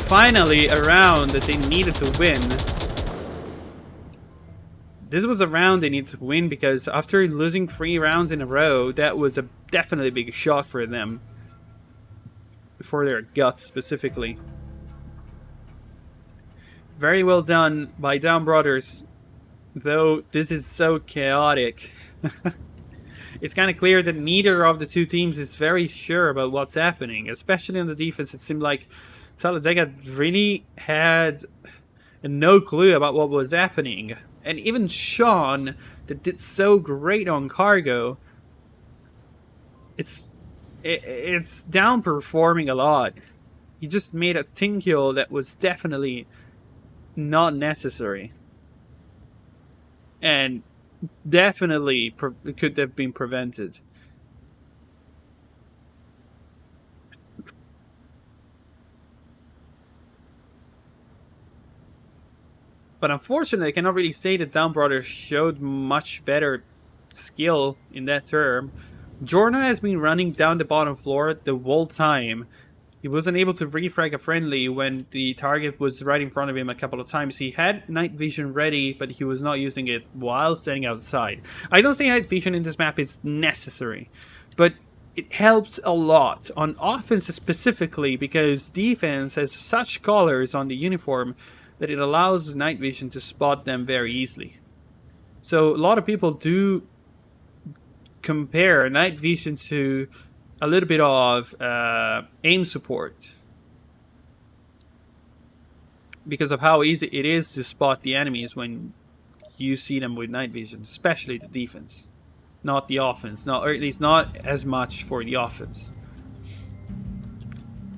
Finally, a round that they needed to win. This was a round they needed to win because after losing 3 rounds in a row, that was a definitely big shot for them. For their guts, specifically. Very well done by Down Brothers. Though this is so chaotic. It's kind of clear that neither of the two teams is very sure about what's happening. Especially on the defense, it seemed like Talladega really had no clue about what was happening. And even Sean, that did so great on cargo, it's down-performing a lot. He just made a team kill that was definitely not necessary. And definitely could have been prevented. But unfortunately, I cannot really say that Down Brothers showed much better skill in that term. Giorno has been running down the bottom floor the whole time. He wasn't able to refrag a friendly when the target was right in front of him a couple of times. He had night vision ready, but he was not using it while standing outside. I don't think night vision in this map is necessary, but it helps a lot on offense specifically because defense has such colors on the uniform that it allows night vision to spot them very easily. So a lot of people do compare night vision to a little bit of aim support because of how easy it is to spot the enemies when you see them with night vision, especially the defense, not the offense, or at least not as much for the offense.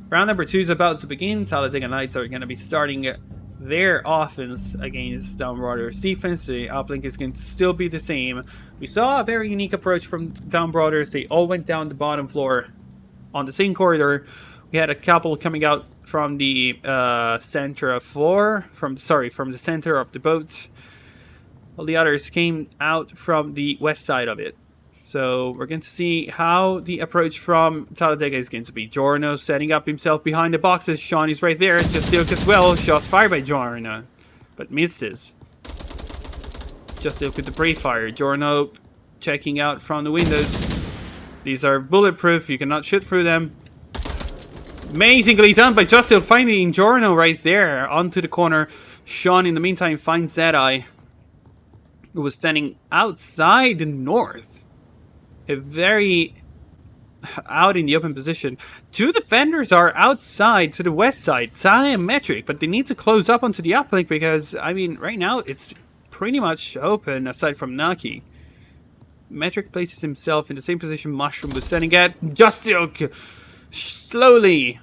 Round number 2 is about to begin. Talladega Knights are going to be starting their offense against Down Brothers' defense. The uplink is going to still be the same. We saw a very unique approach from Down Brothers. They all went down the bottom floor on the same corridor. We had a couple coming out from the center of floor, from the center of the boat. All the others came out from the west side of it. So we're going to see how the approach from Talladega is going to be. Giorno setting up himself behind the boxes. Sean is right there. Justilk as well. Shots fired by Giorno, but misses. Justilk with the break fire. Giorno checking out from the windows. These are bulletproof. You cannot shoot through them. Amazingly done by Justilk, finding Giorno right there onto the corner. Sean, in the meantime, finds Zedai, who was standing outside the north. A very out in the open position. 2 defenders are outside to the west side, Ty and Metric, but they need to close up onto the uplink because, I mean, right now it's pretty much open aside from Naki. Metric places himself in the same position Mushroom was standing at. Justilk slowly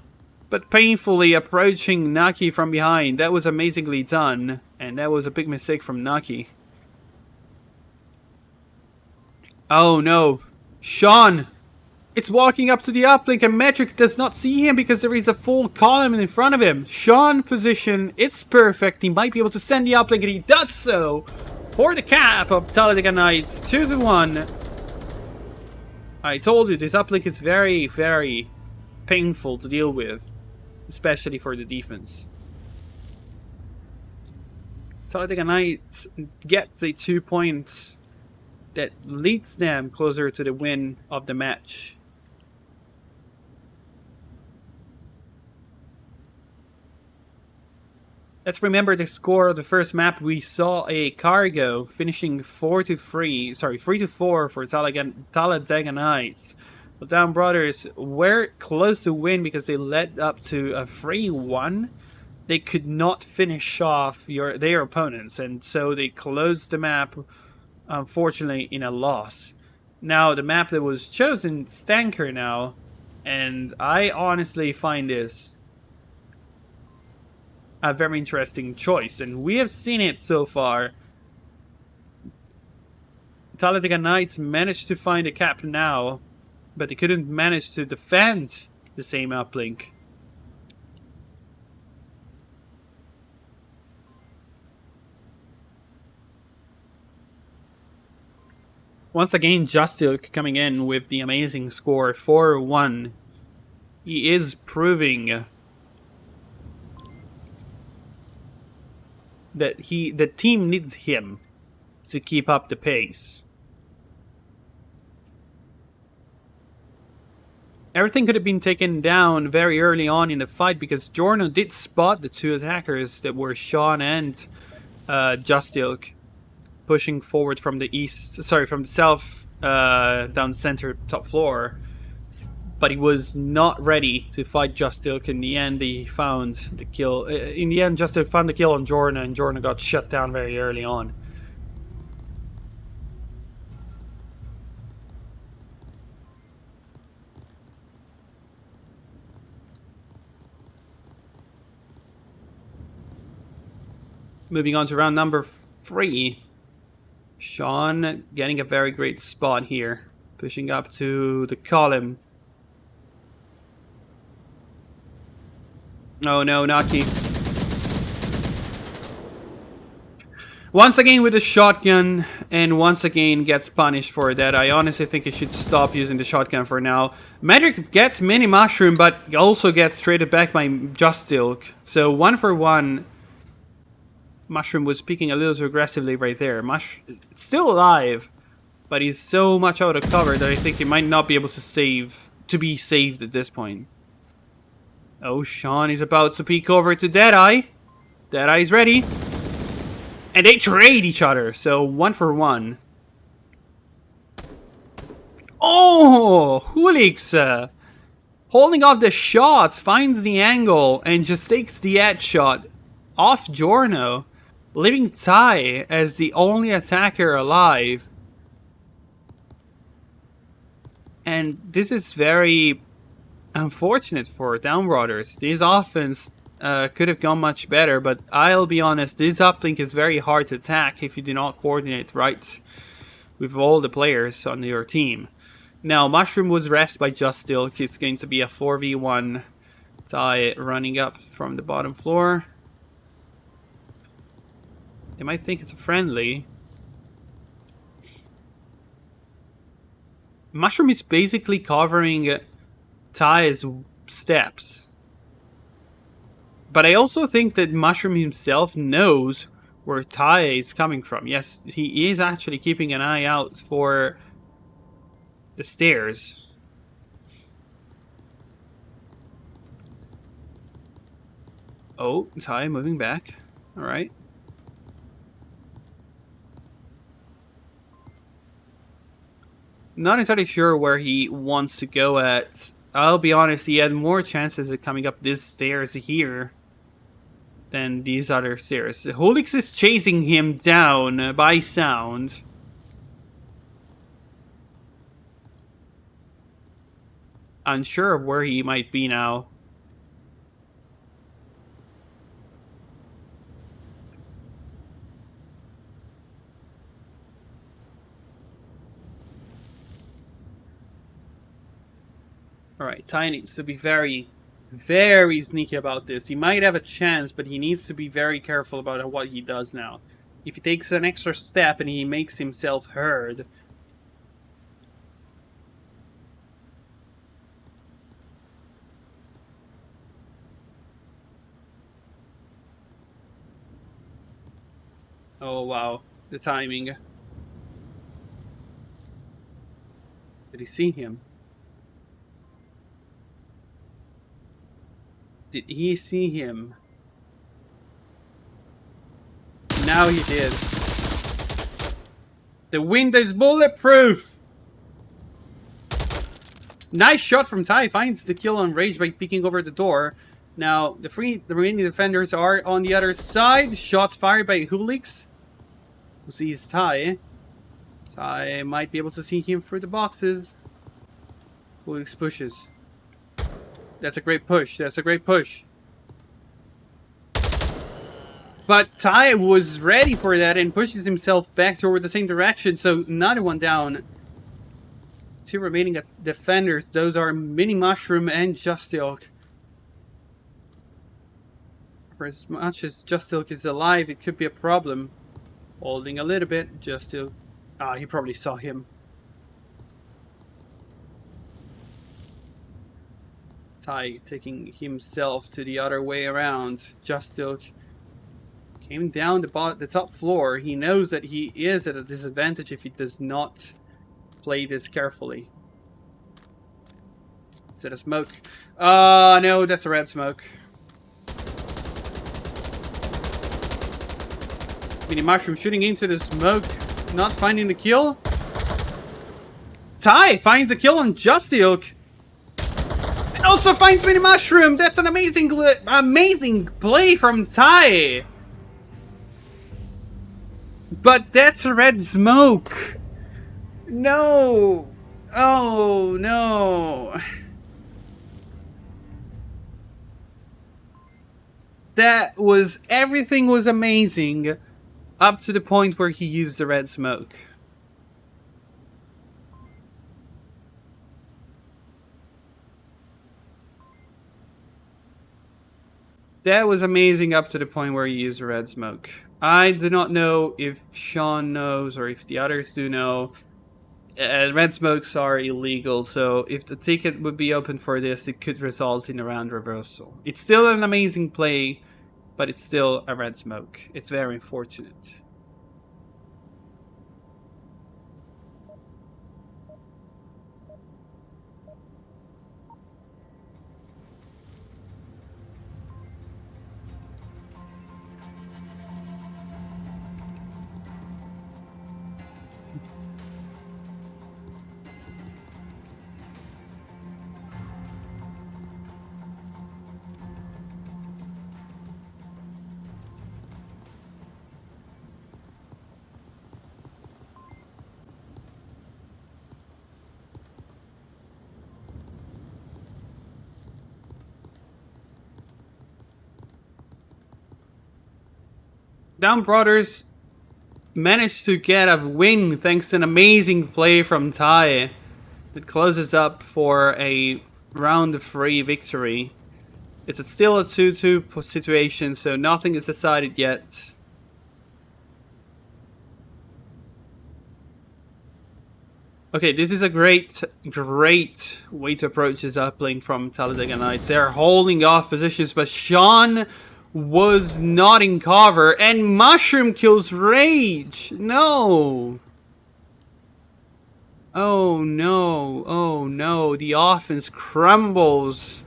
but painfully approaching Naki from behind. That was amazingly done, and that was a big mistake from Naki. Oh no. Sean It's walking up to the uplink, and Metric does not see him because there is a full column in front of him. Sean position, it's perfect. He might be able to send the uplink, and he does so for the cap of Talladega Knights. 2-1. I told you, this uplink is very, very painful to deal with, especially for the defense. Talladega Knights gets a 2-point that leads them closer to the win of the match. Let's remember the score of the first map. We saw a cargo finishing 3-4 for Talladega Knights. The Down Brothers were close to win because they led up to a 3-1. They could not finish off their opponents, and so they closed the map, unfortunately, in a loss. Now, the map that was chosen, Stanker now, and I honestly find this a very interesting choice, and we have seen it so far. Talladega Knights managed to find a cap now, but they couldn't manage to defend the same uplink. Once again, Justil coming in with the amazing score, 4-1. He is proving that the team needs him to keep up the pace. Everything could have been taken down very early on in the fight because Jorno did spot the two attackers that were Sean and Justilk pushing forward from the south down the center top floor. But he was not ready to fight Justilk. In the end, he found the kill. In the end, Justilk found the kill on Jorno, and Jorno got shut down very early on. Moving on to round number 3. Sean getting a very great spot here. Pushing up to the column. Oh no, not he. Once again with the shotgun, and once again gets punished for that. I honestly think he should stop using the shotgun for now. Medric gets mini mushroom, but also gets traded back by Justilk. So 1-for-1. Mushroom was speaking a little too aggressively right there. It's still alive, but he's so much out of cover that I think he might not be able to be saved at this point. Oh, Sean is about to peek over to Deadeye. Deadeye's ready. And they trade each other, so 1-for-1. Oh, Hulix holding off the shots, finds the angle, and just takes the headshot off Jorno, leaving Ty as the only attacker alive. And this is very unfortunate for Down Brothers. This offense could have gone much better, but I'll be honest, this uplink is very hard to attack if you do not coordinate right with all the players on your team. Now, Mushroom was rest by Justil. It's going to be a 4v1. Ty running up from the bottom floor. They might think it's a friendly. Mushroom is basically covering Ty's steps. But I also think that Mushroom himself knows where Ty is coming from. Yes, he is actually keeping an eye out for the stairs. Oh, Ty moving back. Alright. Not entirely sure where he wants to go at. I'll be honest, he had more chances of coming up this stairs here than these other stairs. Holix is chasing him down by sound. Unsure of where he might be now. Alright, Ty needs to be very, very sneaky about this. He might have a chance, but he needs to be very careful about what he does now. If he takes an extra step and he makes himself heard... Oh wow, the timing. Did he see him? Did he see him? Now he did. The window is bulletproof! Nice shot from Ty. Finds the kill on Rage by peeking over the door. Now, the remaining defenders are on the other side. Shots fired by Hulix, who sees Ty. Ty might be able to see him through the boxes. Hulix pushes. That's a great push. That's a great push. But Ty was ready for that and pushes himself back toward the same direction. So another one down. Two remaining defenders. Those are Mini Mushroom and Justilk. For as much as Justilk is alive, it could be a problem. Holding a little bit. Justilk. Ah, he probably saw him. Ty taking himself to the other way around. Justilk came down the top floor. He knows that he is at a disadvantage if he does not play this carefully. Is that a smoke? No, that's a red smoke. Mini Mushroom shooting into the smoke, not finding the kill. Ty finds the kill on Justilk. And also finds Mini Mushroom. That's an amazing play from Ty. But that's a red smoke. No. Oh, no. That was... Everything was amazing. Up to the point where he used the red smoke. That was amazing up to the point where he used the red smoke. I do not know if Sean knows or if the others do know. Red smokes are illegal, so if the ticket would be open for this, it could result in a round reversal. It's still an amazing play, but it's still a red smoke. It's very unfortunate. Down Brothers managed to get a win thanks to an amazing play from Ty that closes up for a round 3 victory. It's still a 2-2 situation, so nothing is decided yet. Okay, this is a great way to approach this uplink from Talladega Knights. They're holding off positions, but Sean was not in cover, and Mushroom kills Rage. No. Oh no. Oh no. The offense crumbles.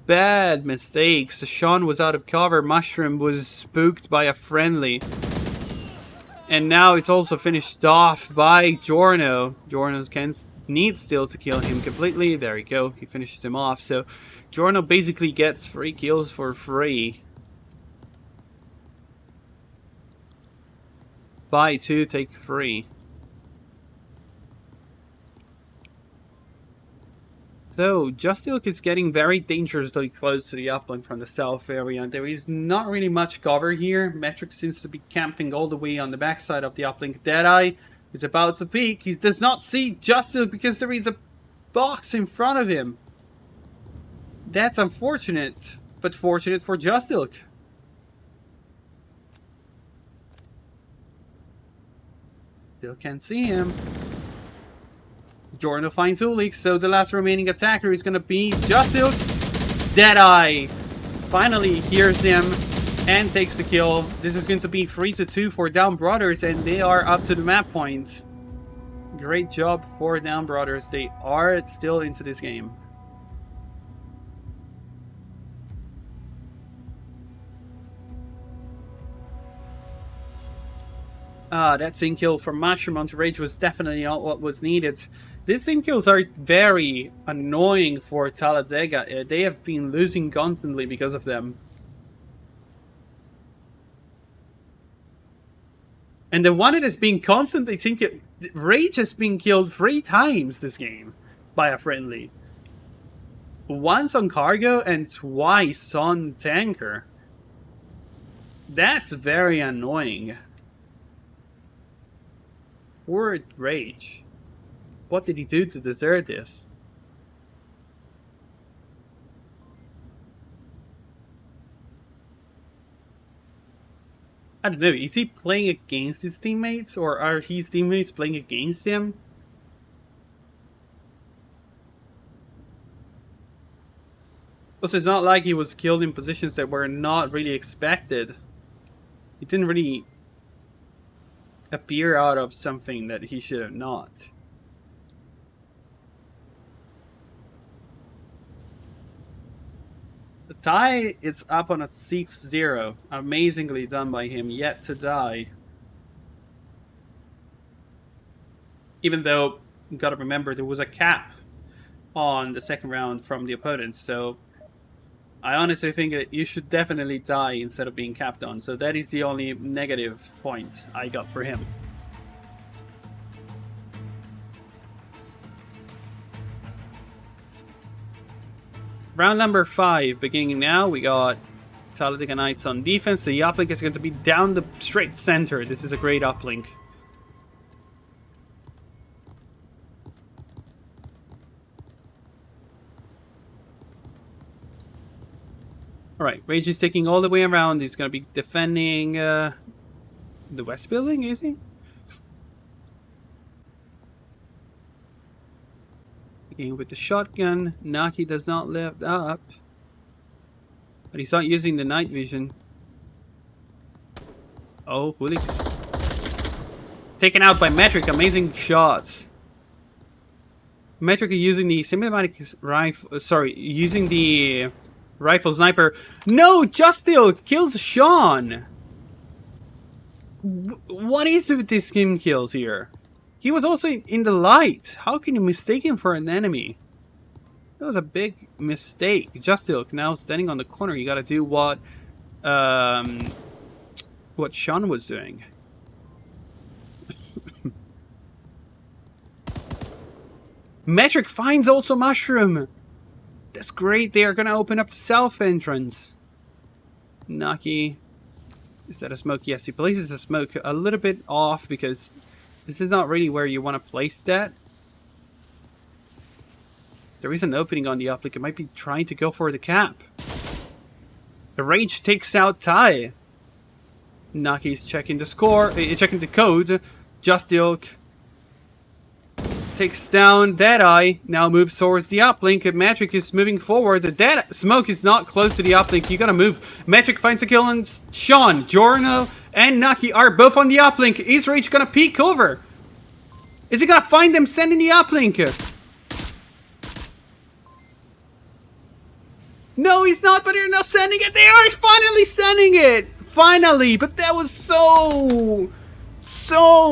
Bad mistakes. Sean was out of cover. Mushroom was spooked by a friendly. And now it's also finished off by Giorno. Giorno needs still to kill him completely. There we go. He finishes him off. So Giorno basically gets 3 kills for free. Buy 2, take 3. Though, Justilk is getting very dangerously close to the uplink from the south area. There is not really much cover here. Metric seems to be camping all the way on the backside of the uplink. Deadeye is about to peek. He does not see Justilk because there is a box in front of him. That's unfortunate, but fortunate for Justilk. Still can't see him. Jorno finds Ulik, so the last remaining attacker is gonna be Justilk. Deadeye finally hears him and takes the kill. This is going to be 3-2 for Down Brothers, and they are up to the map point. Great job for Down Brothers. They are still into this game. That sync kill from Mushroom onto Rage was definitely not what was needed. These sync kills are very annoying for Talladega. They have been losing constantly because of them. And the one that is being constantly sync killed, Rage has been killed 3 times this game by a friendly. Once on Cargo and twice on Tanker. That's very annoying. Poor Rage. What did he do to deserve this? I don't know, is he playing against his teammates, or are his teammates playing against him? Also, it's not like he was killed in positions that were not really expected. He didn't really appear out of something that he should have not. The tie is up on a 6-0. Amazingly done by him, yet to die. Even though, you gotta remember, there was a cap on the second round from the opponents, so I honestly think that you should definitely die instead of being capped on. So that is the only negative point I got for him. Round number 5 beginning now. We got Talladega Knights on defense. The uplink is going to be down the straight center. This is a great uplink. Alright, Rage is taking all the way around. He's going to be defending the west building, is he? Beginning with the shotgun. Naki does not lift up. But he's not using the night vision. Oh, Hulix. Taken out by Metric. Amazing shots. Metric is using the semi-automatic rifle. Sorry, using the rifle sniper. No, Justil kills Sean. What is with these skin kills here? He was also in the light. How can you mistake him for an enemy? That was a big mistake. Justil now standing on the corner. You gotta do what Sean was doing. Metric finds also Mushroom. That's great. They are gonna open up the south entrance. Naki. Is that a smoke? Yes, he places a smoke a little bit off because this is not really where you want to place that. There is an opening on the uplink. It might be trying to go for the cap. The Rage takes out Tai. Naki's checking the score, checking the code. Justil takes down Deadeye. Now moves towards the uplink. Metric is moving forward. The smoke is not close to the uplink. You gotta move. Metric finds the kill on Sean. Jorno and Naki are both on the uplink. Is Rage gonna peek over? Is he gonna find them sending the uplink? No, he's not, but they're not sending it. They are finally sending it. Finally, but that was so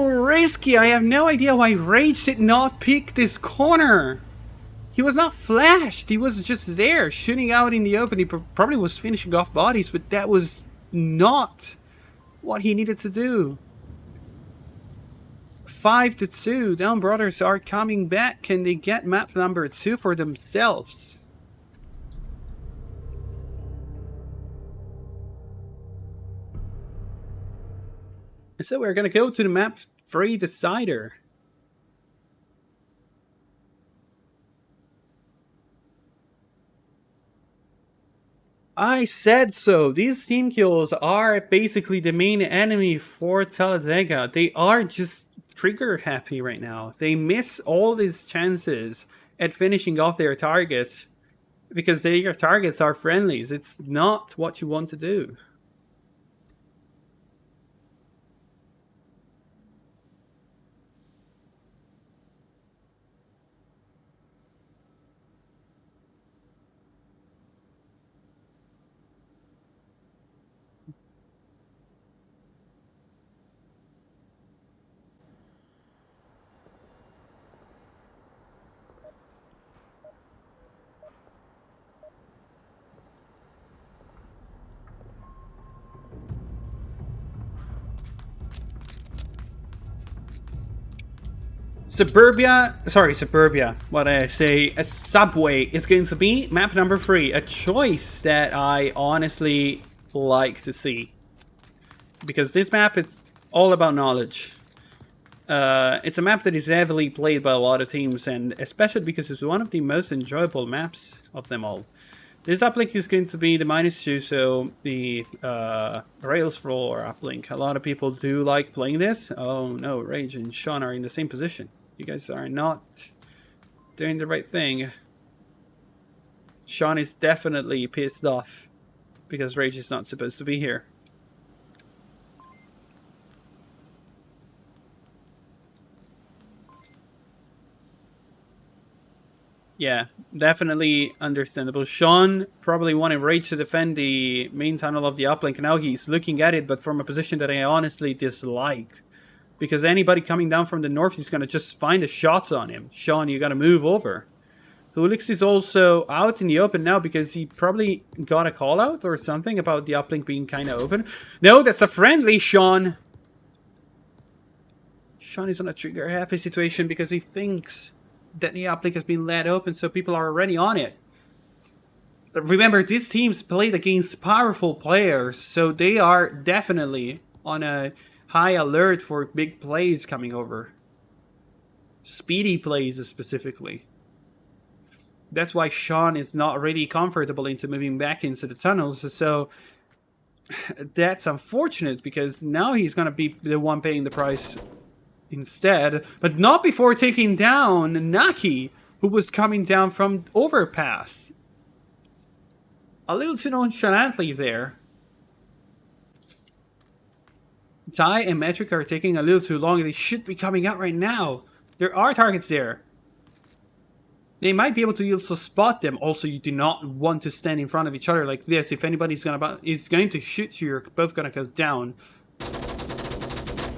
risky. I have no idea why Rage did not pick this corner. He was not flashed. He was just there, shooting out in the open. He probably was finishing off bodies, but that was not what he needed to do. 5-2. Down Brothers are coming back. Can they get map number 2 for themselves? And so we're going to go to the map 3 decider. I said so. These team kills are basically the main enemy for Talladega. They are just trigger happy right now. They miss all these chances at finishing off their targets because their targets are friendlies. It's not what you want to do. Suburbia, what I say, a subway is going to be map number 3, a choice that I honestly like to see. Because this map, it's all about knowledge. It's a map that is heavily played by a lot of teams, and especially because it's one of the most enjoyable maps of them all. This uplink is going to be the -2, so the rails floor uplink. A lot of people do like playing this. Oh no, Rage and Sean are in the same position. You guys are not doing the right thing. Sean is definitely pissed off because Rage is not supposed to be here. Yeah, definitely understandable. Sean probably wanted Rage to defend the main tunnel of the uplink. Now he's looking at it, but from a position that I honestly dislike. Because anybody coming down from the north is going to just find the shots on him. Sean, you got to move over. Hulix is also out in the open now because he probably got a call out or something about the uplink being kind of open. No, that's a friendly Sean. Sean is on a trigger happy situation because he thinks that the uplink has been let open, so people are already on it. But remember, these teams played against powerful players, so they are definitely on a high alert for big plays coming over. Speedy plays specifically. That's why Sean is not really comfortable into moving back into the tunnels, so that's unfortunate because now he's going to be the one paying the price instead, but not before taking down Naki, who was coming down from overpass. A little too nonchalantly there. Ty and Metric are taking a little too long. They should be coming out right now. There are targets there. They might be able to also spot them. Also, you do not want to stand in front of each other like this. If anybody's going to shoot you, you're both gonna go down.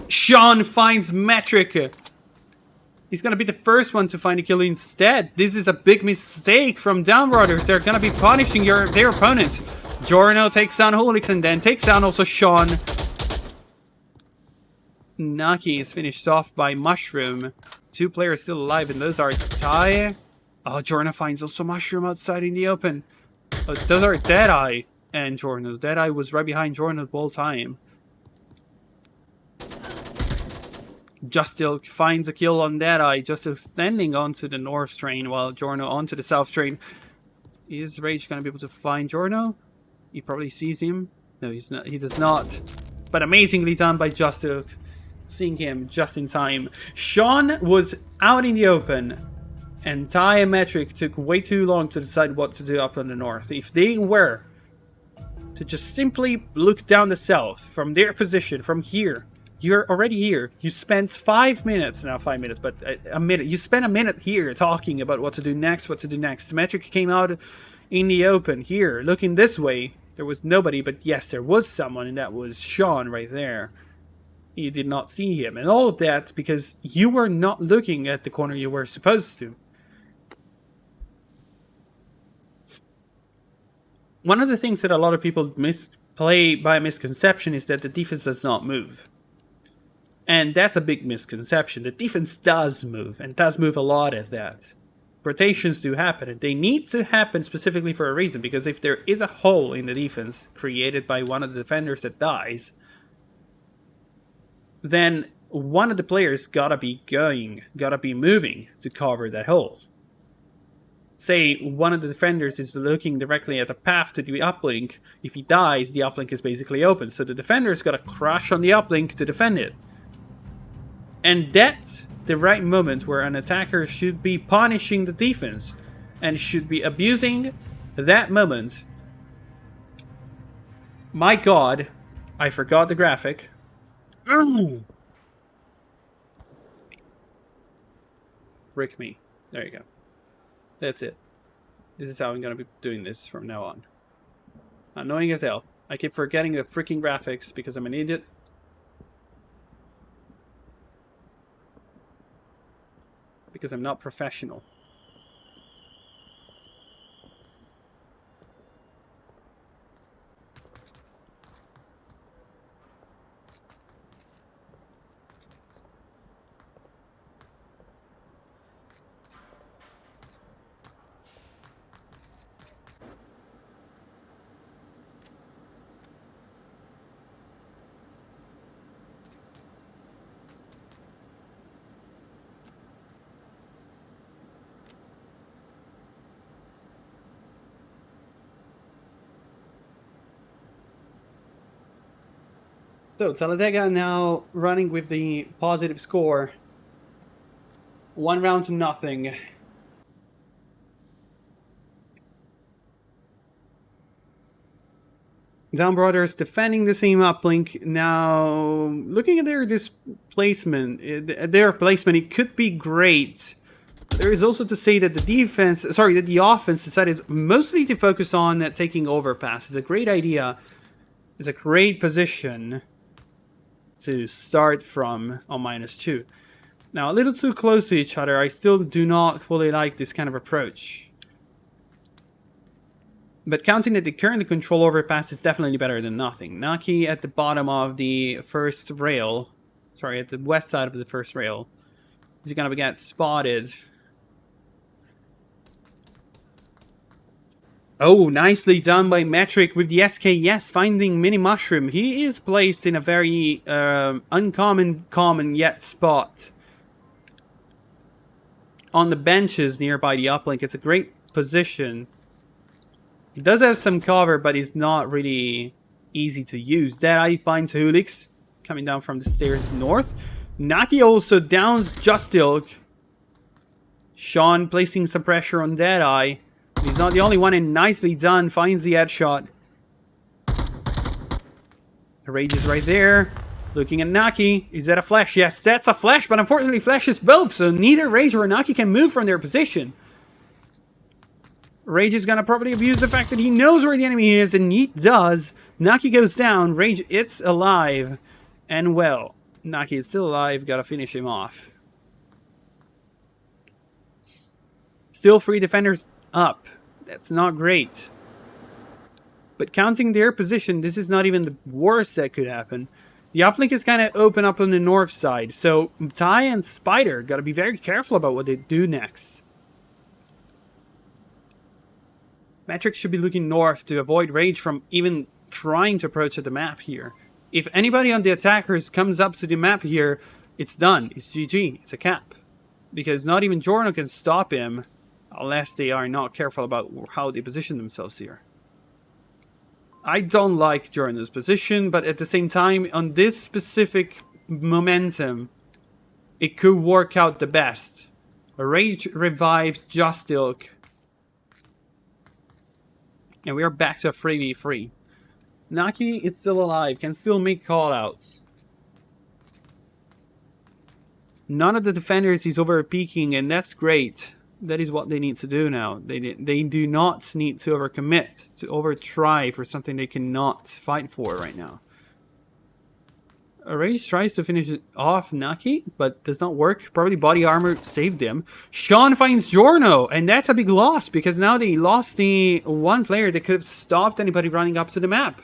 Sean finds Metric. He's gonna be the first one to find a kill instead. This is a big mistake from Downriders. They're gonna be punishing their opponent. Giorno takes down Holix and then takes down also Sean. Naki is finished off by Mushroom. 2 players still alive, and those are Ty. Oh, Giorno finds also Mushroom outside in the open. Oh, those are Deadeye and Giorno. Deadeye was right behind Giorno the whole time. Justil finds a kill on Deadeye. Justil standing onto the north train while Giorno onto the south train. Is Rage going to be able to find Giorno? He probably sees him. No, he's not. He does not. But amazingly done by Justil. Seeing him just in time. Sean was out in the open. And Ty and Metric took way too long to decide what to do up on the north. If they were to just simply look down the south from their position, from here, you're already here. You spent 5 minutes, not 5 minutes, but a minute. You spent a minute here talking about what to do next, Metric came out in the open here, looking this way. There was nobody, but yes, there was someone, and that was Sean right there. You did not see him, and all of that because you were not looking at the corner you were supposed to. One of the things that a lot of people misplay by misconception is that the defense does not move. And that's a big misconception. The defense does move, and does move a lot at that. Rotations do happen, and they need to happen specifically for a reason, because if there is a hole in the defense created by one of the defenders that dies, then one of the players gotta be moving to cover that hole. say one of the defenders is looking directly at the path to the uplink, if he dies, the uplink is basically open. So the defender's got to crash on the uplink to defend it. And that's the right moment where an attacker should be punishing the defense and should be abusing that moment. My god, I forgot the graphic. Brick me. There you go. That's it. This is how I'm going to be doing this from now on. Annoying as hell. I keep forgetting the freaking graphics because I'm an idiot. Because I'm not professional. So, Talladega now running with the positive score. 1 round to nothing. Down Brothers defending the same uplink. Now, looking at their placement, it could be great. There is also to say that the offense decided mostly to focus on taking overpass. It's a great idea. It's a great position to start from on -2. Now, a little too close to each other. I still do not fully like this kind of approach. But counting that they currently control overpass is definitely better than nothing. Naki at the bottom of the first rail. Sorry, at the west side of the first rail. Is he gonna get spotted? Oh, nicely done by Metric with the SKS finding Mini Mushroom. He is placed in a very common yet spot. On the benches nearby the uplink. It's a great position. He does have some cover, but he's not really easy to use. Deadeye finds Hulix coming down from the stairs north. Naki also downs Justilk. Sean placing some pressure on Deadeye. He's not the only one, and nicely done. Finds the headshot. Rage is right there. Looking at Naki. Is that a flash? Yes, that's a flash, but unfortunately flashes both, so neither Rage or Naki can move from their position. Rage is gonna probably abuse the fact that he knows where the enemy is, and he does. Naki goes down. Rage, it's alive. And well, Naki is still alive. Gotta finish him off. Still 3 defenders up. That's not great. But counting their position, this is not even the worst that could happen. The uplink is kind of open up on the north side, so Ty and Spider gotta be very careful about what they do next. Metric should be looking north to avoid Rage from even trying to approach the map here. If anybody on the attackers comes up to the map here, it's done. It's GG. It's a cap. Because not even Jorno can stop him unless they are not careful about how they position themselves here. I don't like Jorno's position, but at the same time, on this specific momentum, it could work out the best. Rage revives Justilk. And we are back to a 3v3. Naki is still alive, can still make callouts. None of the defenders is over peaking, and that's great. That is what they need to do now. They do not need to overcommit, to overtry for something they cannot fight for right now. Rage tries to finish it off Naki, but does not work. Probably body armor saved him. Sean finds Jorno, and that's a big loss, because now they lost the one player that could have stopped anybody running up to the map.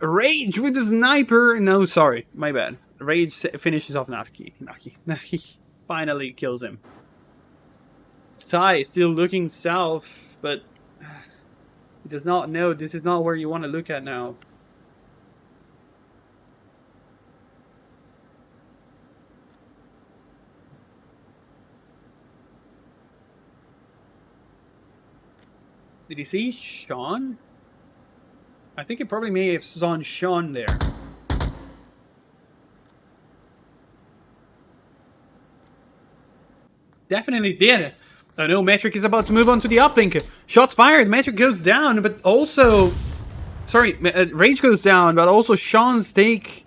Rage with the sniper. No, sorry, my bad. Rage finishes off Naki. Naki finally kills him. Ty is still looking south, but he does not know this is not where you want to look at now. Did he see Sean? I think he probably may have saw Sean there. Definitely did. I know Metric is about to move on to the uplink. Shots fired. Metric goes down, but also... Sorry, Rage goes down, but also Sean's takes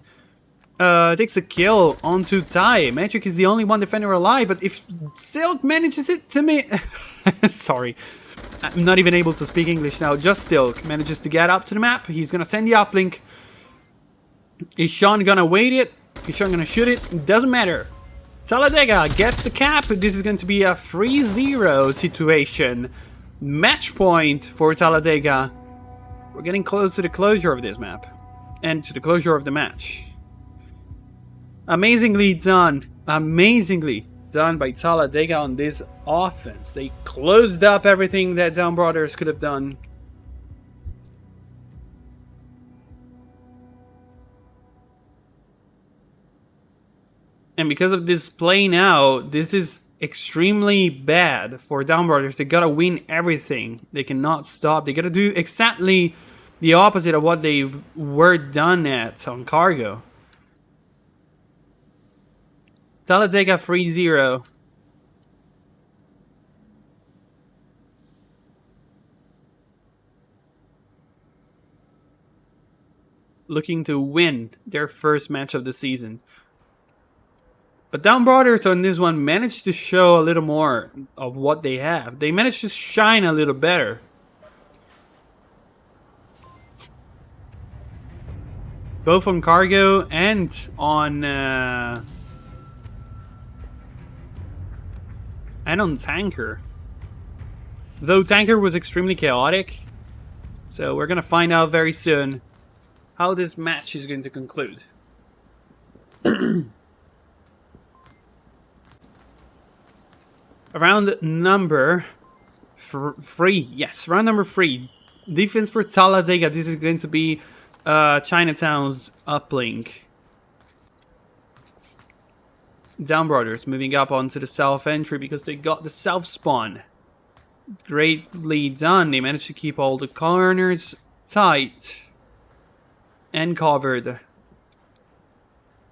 a kill onto Tai. Metric is the only one defender alive, but if Silk manages it to me... Sorry. I'm not even able to speak English now. Just Silk manages to get up to the map. He's going to send the uplink. Is Sean going to wait it? Is Sean going to shoot it? It doesn't matter. Talladega gets the cap. This is going to be a 3-0 situation. Match point for Talladega. We're getting close to the closure of this map. And to the closure of the match. Amazingly done. Amazingly done by Talladega on this offense. They closed up everything that Down Brothers could have done. And because of this play now, this is extremely bad for Down Brothers. They gotta win everything. They cannot stop. They gotta do exactly the opposite of what they were done at on Cargo. Talladega 3-0. Looking to win their first match of the season. But Down Brothers on this one managed to show a little more of what they have. They managed to shine a little better. Both on Cargo and on Tanker. Though Tanker was extremely chaotic. So we're gonna find out very soon how this match is going to conclude. Round number 3. Yes, round number 3. Defense for Talladega. This is going to be Chinatown's uplink. Down Brothers moving up onto the south entry because they got the south spawn. Greatly done. They managed to keep all the corners tight and covered.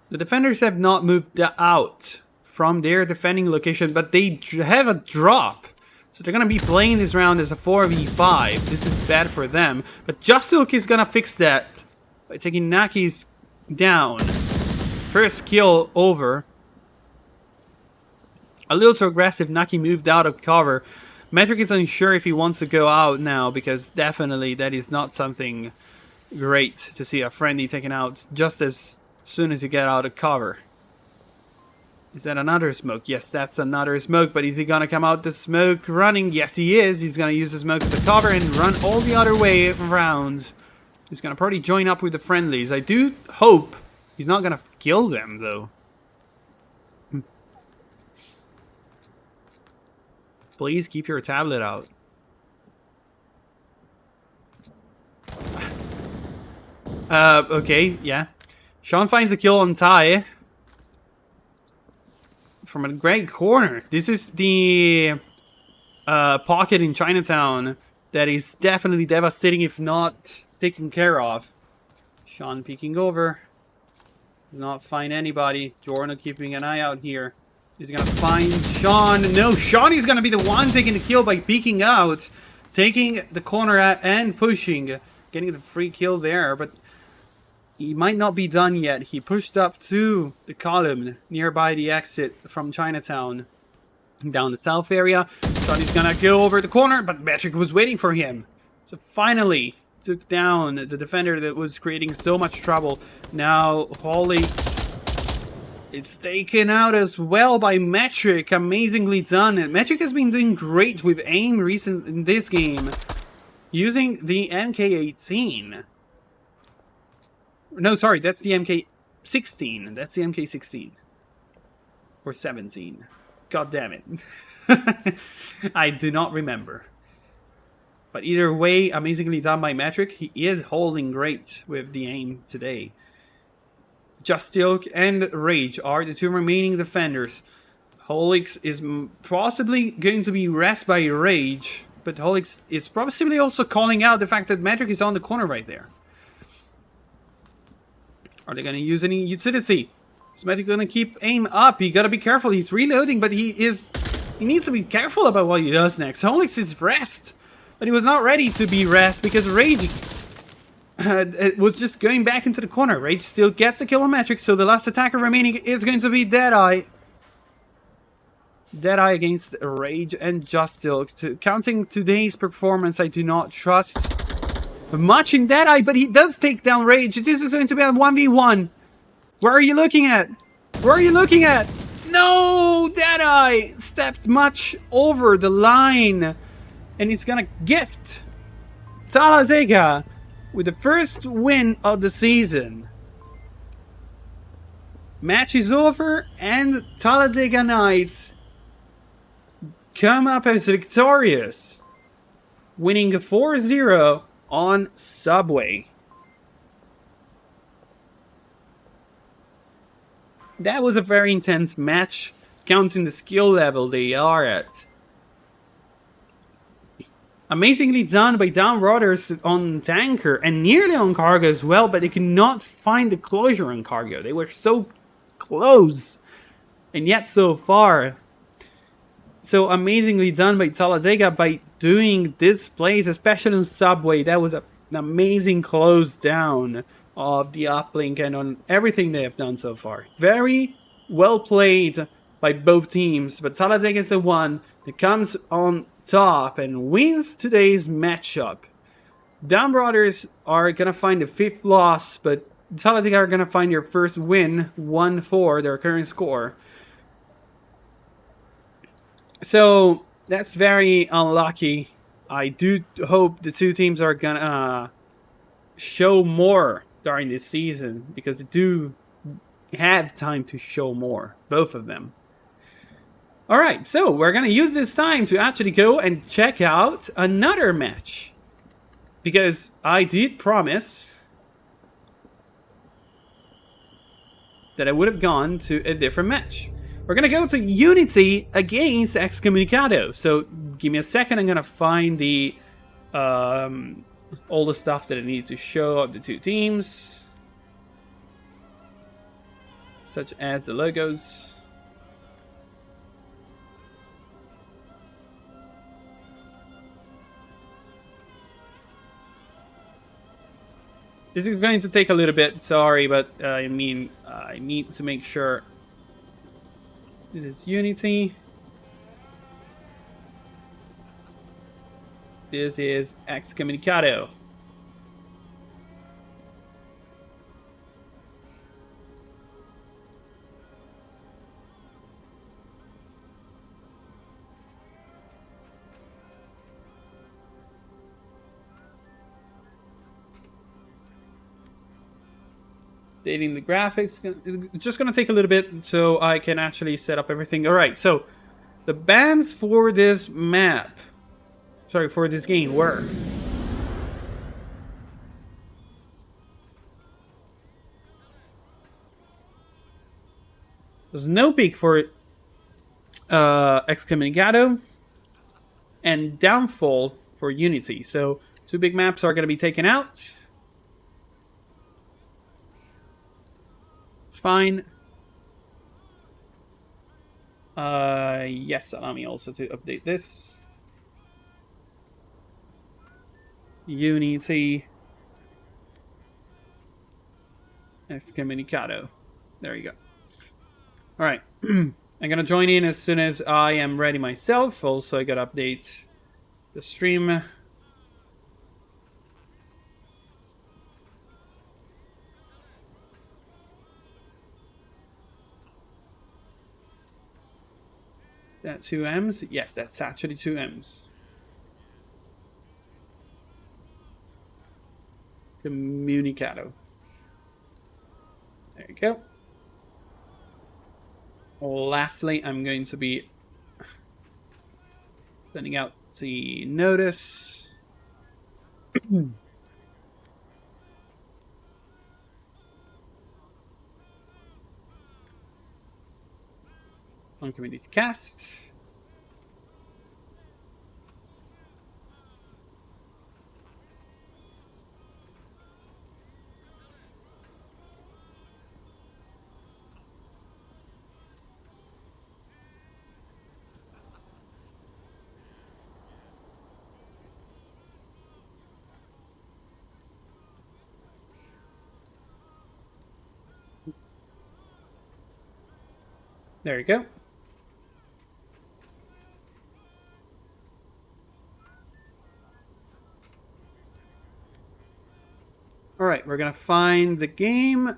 The defenders have not moved out from their defending location, but they have a drop. So they're going to be playing this round as a 4v5. This is bad for them. But Justilk is going to fix that by taking Naki's down. First kill over. A little too aggressive. Naki moved out of cover. Metric is unsure if he wants to go out now, because definitely that is not something great to see a friendly taken out just as soon as you get out of cover. Is that another smoke? Yes, that's another smoke, but is he gonna come out the smoke running? Yes, he is. He's gonna use the smoke as a cover and run all the other way around. He's gonna probably join up with the friendlies. I do hope he's not gonna kill them, though. Please keep your tablet out. Okay, yeah. Sean finds a kill on Tai. From a great corner. This is the pocket in Chinatown that is definitely devastating if not taken care of. Sean peeking over. Does not find anybody. Jordan keeping an eye out here. He's gonna find Sean. No, Sean is gonna be the one taking the kill by peeking out. Taking the corner and pushing. Getting the free kill there, but he might not be done yet. He pushed up to the column nearby the exit from Chinatown. Down the south area. Thought he's gonna go over the corner, but Metric was waiting for him. So finally took down the defender that was creating so much trouble. Now Holly, it's taken out as well by Metric. Amazingly done. And Metric has been doing great with aim recent in this game. Using the MK18. No, sorry, that's the MK16. That's the MK16. Or 17. God damn it. I do not remember. But either way, amazingly done by Metric. He is holding great with the aim today. Justilk and Rage are the two remaining defenders. Holix is possibly going to be rest by Rage. but Holix is possibly also calling out the fact that Magic is on the corner right there. Are they going to use any utility? Is Magic going to keep aim up? You got to be careful. He's reloading, but he needs to be careful about what he does next. Holix is rest, but he was not ready to be rest because Rage was just going back into the corner. Rage still gets the kill on Magic, so the last attacker remaining is going to be Deadeye. Deadeye against Rage and Justil. Counting today's performance, I do not trust much in Deadeye, but he does take down Rage. This is going to be a 1v1. Where are you looking at? Where are you looking at? No! Deadeye stepped much over the line. And he's gonna gift Talladega with the first win of the season. Match is over and Talladega Knights come up as victorious, winning 4-0 on Subway. That was a very intense match, counting the skill level they are at. Amazingly done by Downrodders on Tanker and nearly on Cargo as well, but they could not find the closure on Cargo. They were so close, and yet so far. So amazingly done by Talladega by doing this plays, especially on Subway. That was an amazing close down of the uplink and on everything they have done so far. Very well played by both teams, but Talladega is the one that comes on top and wins today's matchup. Downrodders are gonna find the 5th loss, but Talladega are gonna find their first win, 1-4, their current score. So that's very unlucky. I do hope the two teams are gonna show more during this season, because they do have time to show more, both of them. Alright, so we're gonna use this time to actually go and check out another match, because I did promise that I would have gone to a different match. We're gonna go to Unity against Excommunicado. So give me a second, I'm gonna find the all the stuff that I need to show of the two teams, such as the logos. This is going to take a little bit, sorry, but I mean, I need to make sure. This is Unity. This is Excommunicado. Updating the graphics. It's just gonna take a little bit so I can actually set up everything. Alright, so the bans for this map, sorry, for this game were there's no peak for Excommunicado and Downfall for Unity. So two big maps are gonna be taken out. It's fine. Yes, allow me also to update this. Unity. Excommunicado. There you go. Alright. I'm gonna join in as soon as I am ready myself. Also, I gotta update the stream. That 2 M's? Yes, that's actually 2 M's. Comunicado. There you go. Lastly, I'm going to be sending out the notice. On community cast. There you go. All right, we're gonna find the game.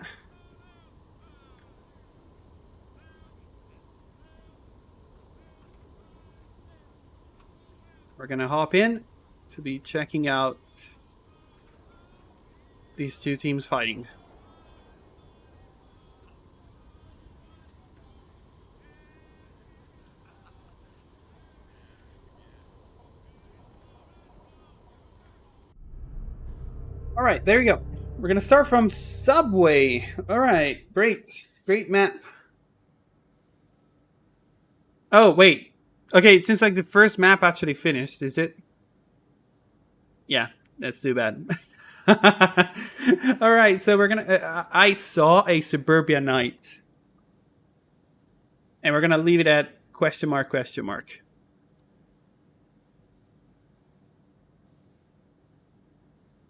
We're gonna hop in to be checking out these two teams fighting. All right, there you go. We're gonna start from Subway. All right, great map. Oh wait, okay. It seems like the first map actually finished. Is it? Yeah, that's too bad. All right, so we're gonna. I saw a suburbia night, and we're gonna leave it at question mark question mark.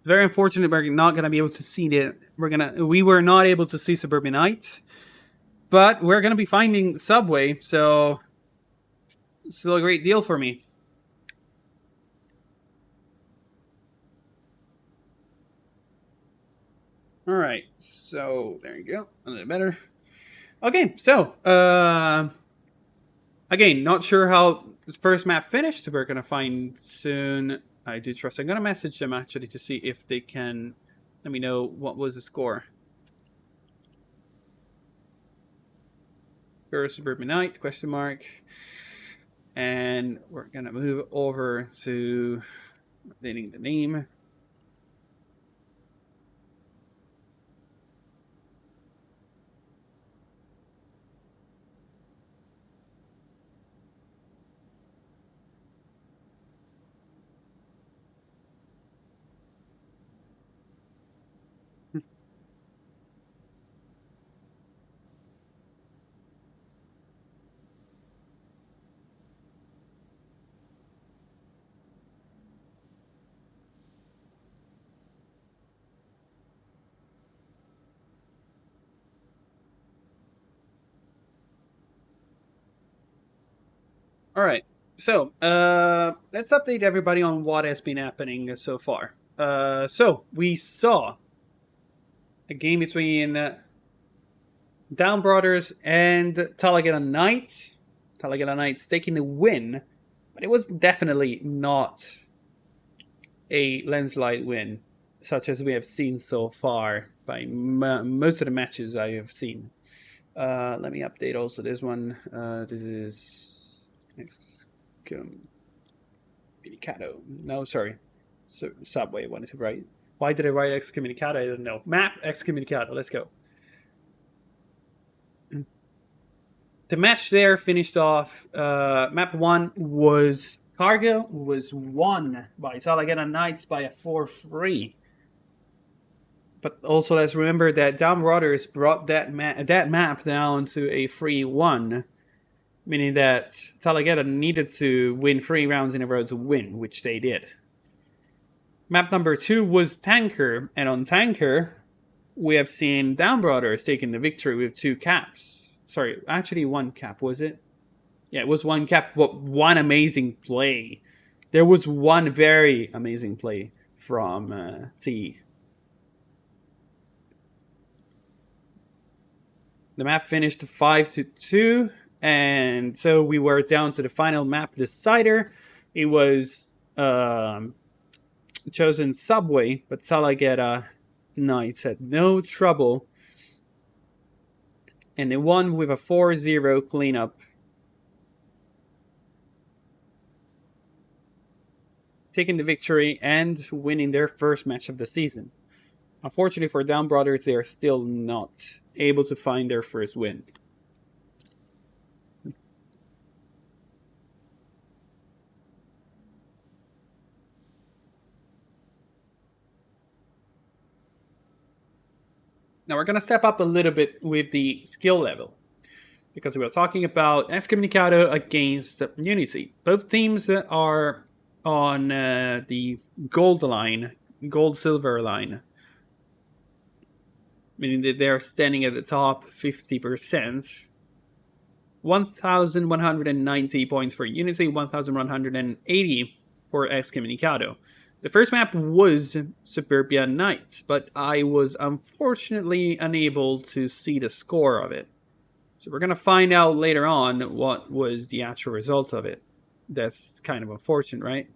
Very unfortunate we're not gonna be able to see it. We were not able to see suburbia night, but we're gonna be finding Subway, so it's still a great deal for me. All right, so there you go, a little better. Okay, so again, not sure how the first map finished. We're gonna find soon. I do trust. I'm gonna message them actually to see if they can let me know what was the score. First suburban night question mark, and we're gonna move over to updating the name. All right. So, let's update everybody on what has been happening so far. So we saw a game between Down Brothers and Talladega Knights. Talladega Knights taking the win, but it was definitely not a landslide win, such as we have seen so far by most of the matches I have seen. Let me update also this one. This is Excommunicado. No, sorry. Subway I wanted to write. Why did I write Excommunicado? I don't know. Map Excommunicado. Let's go. The match there finished off. Map 1 was Cargo was won by Talladega Knights by a 4-3. But also let's remember that Down Brothers brought that map down to a 3-1, meaning that Talladega needed to win 3 rounds in a row to win, which they did. Map number 2 was Tanker, and on Tanker, we have seen Down Brothers taking the victory with 2 caps. Sorry, actually 1 cap, was it? Yeah, it was 1 cap, but one amazing play. There was one very amazing play from T. The map finished 5-2, and so we were down to the final map decider. It was chosen Subway, but Talladega Knights had no trouble, and they won with a 4-0 cleanup, taking the victory and winning their first match of the season. Unfortunately for Down Brothers, they are still not able to find their first win. Now we're going to step up a little bit with the skill level, because we are talking about Excommunicado against Unity. Both teams are on the gold line, gold-silver line, meaning that they're standing at the top 50%. 1,190 points for Unity, 1,180 for Excommunicado. The first map was Suburbia Nights, but I was unfortunately unable to see the score of it. So we're going to find out later on what was the actual result of it. That's kind of unfortunate, right?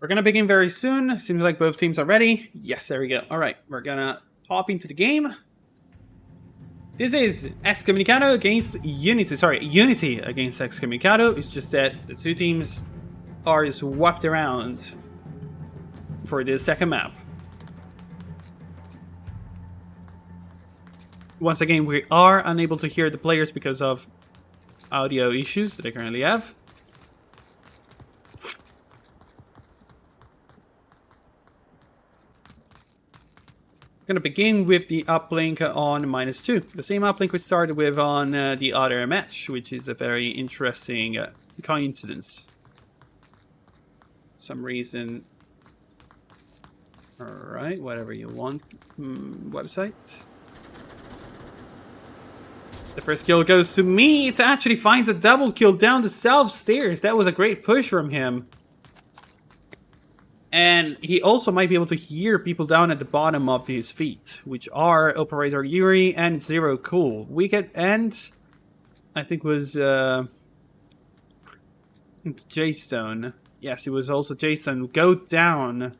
We're going to begin very soon. Seems like both teams are ready. Yes, there we go. All right, we're going to hop into the game. This is Excommunicado against Unity. Sorry, Unity against Excommunicado. It's just that the two teams are swapped around for the second map. Once again, we are unable to hear the players because of audio issues that I currently have. Going to begin with the uplink on -2. The same uplink we started with on the other match, which is a very interesting coincidence. For some reason. Alright, whatever you want. Website. The first kill goes to me. It actually finds a double kill down the south stairs. That was a great push from him. And he also might be able to hear people down at the bottom of his feet, which are Operator Yuri and Zero Cool. Wicked and I think was J-Stone. Yes, it was also J-Stone. Go down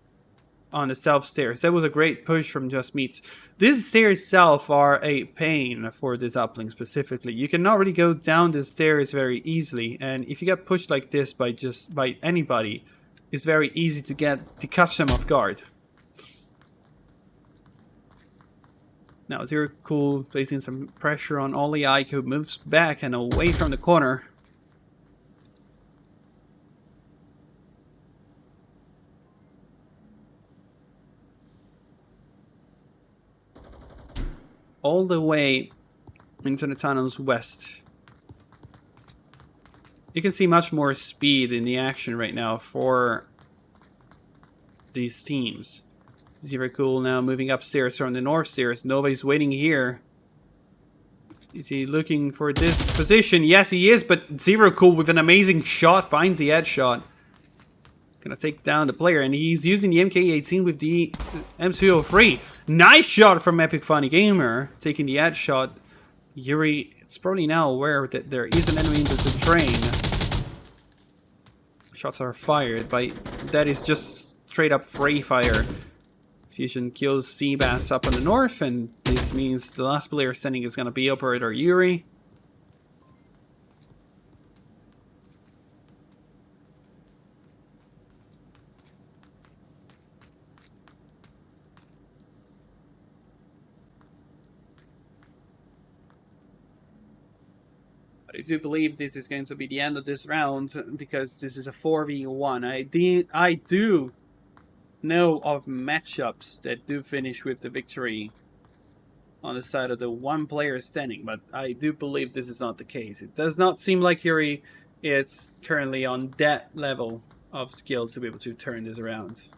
on the south stairs. That was a great push from Just Meat. These stairs itself are a pain for this uplink specifically. You cannot really go down the stairs very easily, and if you get pushed like this by anybody, it's very easy to catch them off guard. Now Zero Cool placing some pressure on Ollie Ike, who moves back and away from the corner. All the way into the tunnels west. You can see much more speed in the action right now for these teams. Zero Cool now moving upstairs from the north stairs. Nova's waiting here. Is he looking for this position? Yes, he is, but Zero Cool with an amazing shot finds the headshot. Gonna take down the player, and he's using the MK18 with the M203. Nice shot from Epic Funny Gamer, taking the headshot. Yuri, it's probably now aware that there is an enemy into the train. Shots are fired, but that is just straight up free fire. Fusion kills Seabass up on the north, and this means the last player standing is gonna be Operator Yuri. I do believe this is going to be the end of this round, because this is a 4v1. I do know of matchups that do finish with the victory on the side of the one player standing, but I do believe this is not the case. It does not seem like Yuri is currently on that level of skill to be able to turn this around.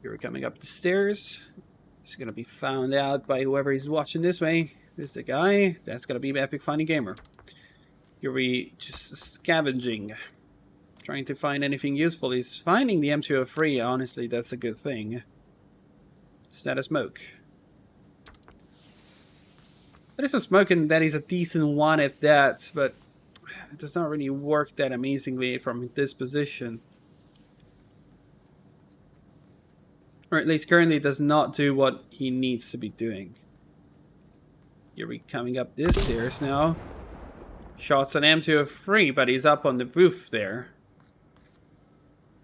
Yuri coming up the stairs. He's gonna be found out by whoever is watching this way. This is the guy. That's gonna be Epic Funny Gamer. Yuri just scavenging, trying to find anything useful. He's finding the M203. Honestly, that's a good thing. Is that a smoke? There is some smoke, and that is a decent one at that, but it does not really work that amazingly from this position. Or at least currently does not do what he needs to be doing. Yuri coming up this stairs now. Shots on M203, but he's up on the roof there.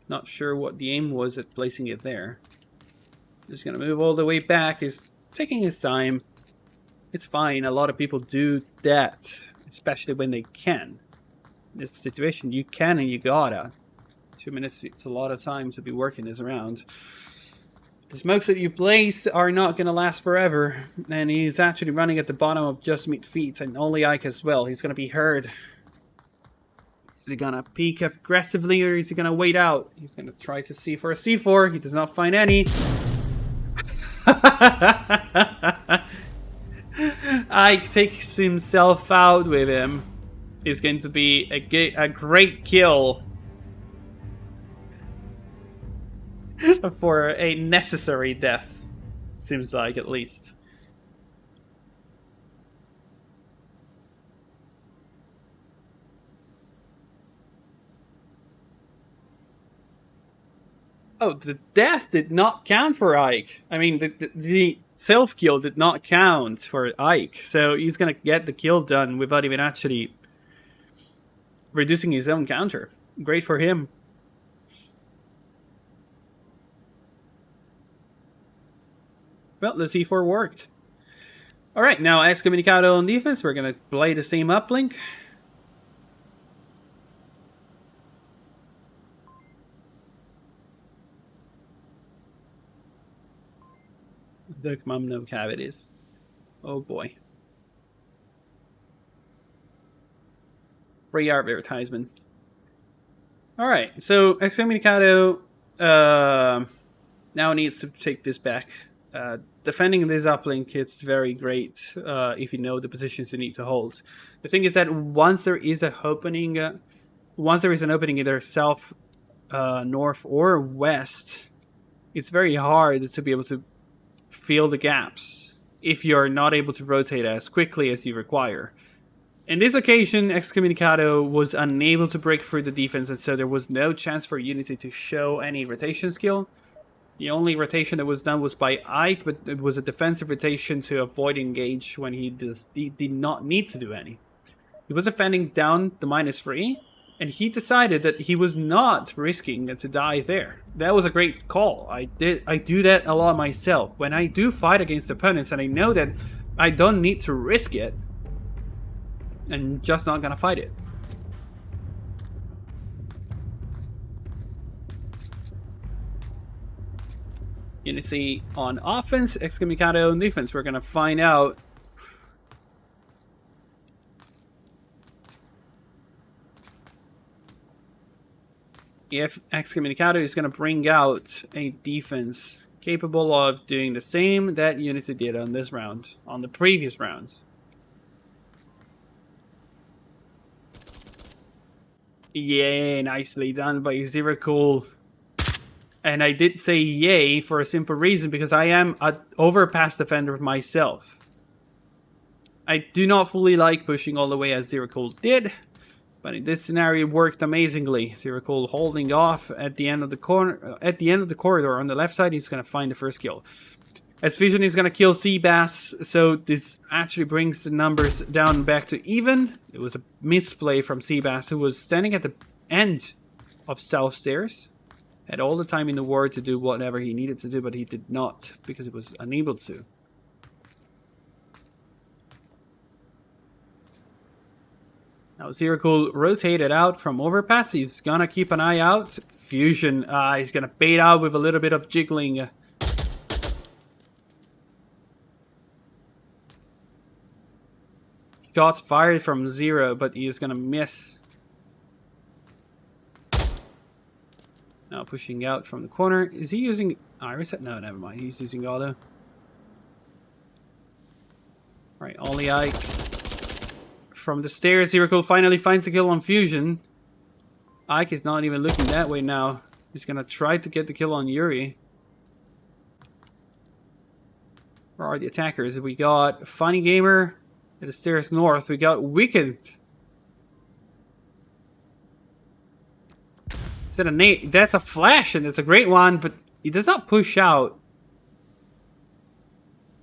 Not sure what the aim was at placing it there. Just gonna move all the way back. He's taking his time. It's fine. A lot of people do that, especially when they can. In this situation, you can and you gotta. 2 minutes, it's a lot of time to be working this around. The smokes that you place are not going to last forever, and he's actually running at the bottom of just meat feet, and only Ike as well. He's going to be heard. Is he going to peek aggressively, or is he going to wait out? He's going to try to see for a C4. He does not find any. Ike takes himself out with him. It's going to be a great kill. For a necessary death. Seems like, at least. Oh, the death did not count for Ike. I mean, the self-kill did not count for Ike. So he's gonna get the kill done without even actually reducing his own counter. Great for him. Well, the C4 worked. Alright, now Excommunicado on defense. We're going to play the same uplink. The mum no cavities. Oh boy. Free advertisement. Alright, so Excommunicado now needs to take this back. Defending this uplink, it's very great if you know the positions you need to hold. The thing is that once there is an opening either south, north, or west, it's very hard to be able to fill the gaps if you're not able to rotate as quickly as you require. In this occasion, Excommunicado was unable to break through the defense, and so there was no chance for Unity to show any rotation skill. The only rotation that was done was by Ike, but it was a defensive rotation to avoid engage when he did not need to do any. He was defending down the -3, and he decided that he was not risking to die there. That was a great call. I do that a lot myself. When I do fight against opponents and I know that I don't need to risk it, I'm just not gonna fight it. Unity on offense, Excommunicado on defense. We're gonna find out if Excommunicado is gonna bring out a defense capable of doing the same that Unity did on this round, on the previous rounds. Yay, nicely done by Zero Cool. And I did say yay for a simple reason, because I am an overpass defender myself. I do not fully like pushing all the way as Zero Cool did, but in this scenario it worked amazingly. Zero Cool holding off at the end of the corridor on the left side. He's gonna find the first kill. As Vision is gonna kill Seabass, so this actually brings the numbers down back to even. It was a misplay from Seabass, who was standing at the end of South Stairs. Had all the time in the world to do whatever he needed to do, but he did not, because he was unable to. Now Zero Cool rotated out from overpass. He's gonna keep an eye out. Fusion, he's gonna bait out with a little bit of jiggling. Shots fired from Zero, but he is gonna miss. Now pushing out from the corner. Is he using Iris? No, never mind. He's using auto. Right, only Ike. From the stairs, Zero Cool finally finds the kill on Fusion. Ike is not even looking that way now. He's gonna try to get the kill on Yuri. Where are the attackers? We got Funny Gamer at the stairs north. We got Wicked. Is that a nade? That's a flash, and it's a great one, but he does not push out.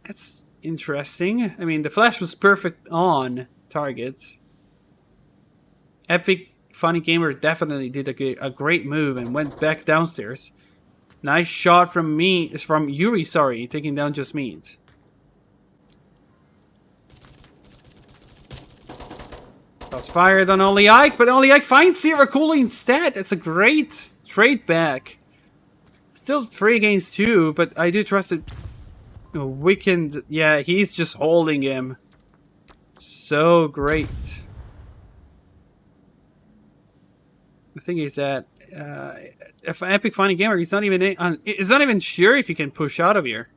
That's interesting. I mean, the flash was perfect on target. Epic Funny Gamer definitely did a great move and went back downstairs. Nice shot from Yuri, sorry, taking down Just Meat. Shots fired on Only Ike, but Only Ike finds Zero Cool instead. That's a great trade back. Still 3 against 2, but I do trust it. Weekend, yeah, he's just holding him. So great. The thing is that if Epic Finding Gamer, he's not even sure if he can push out of here.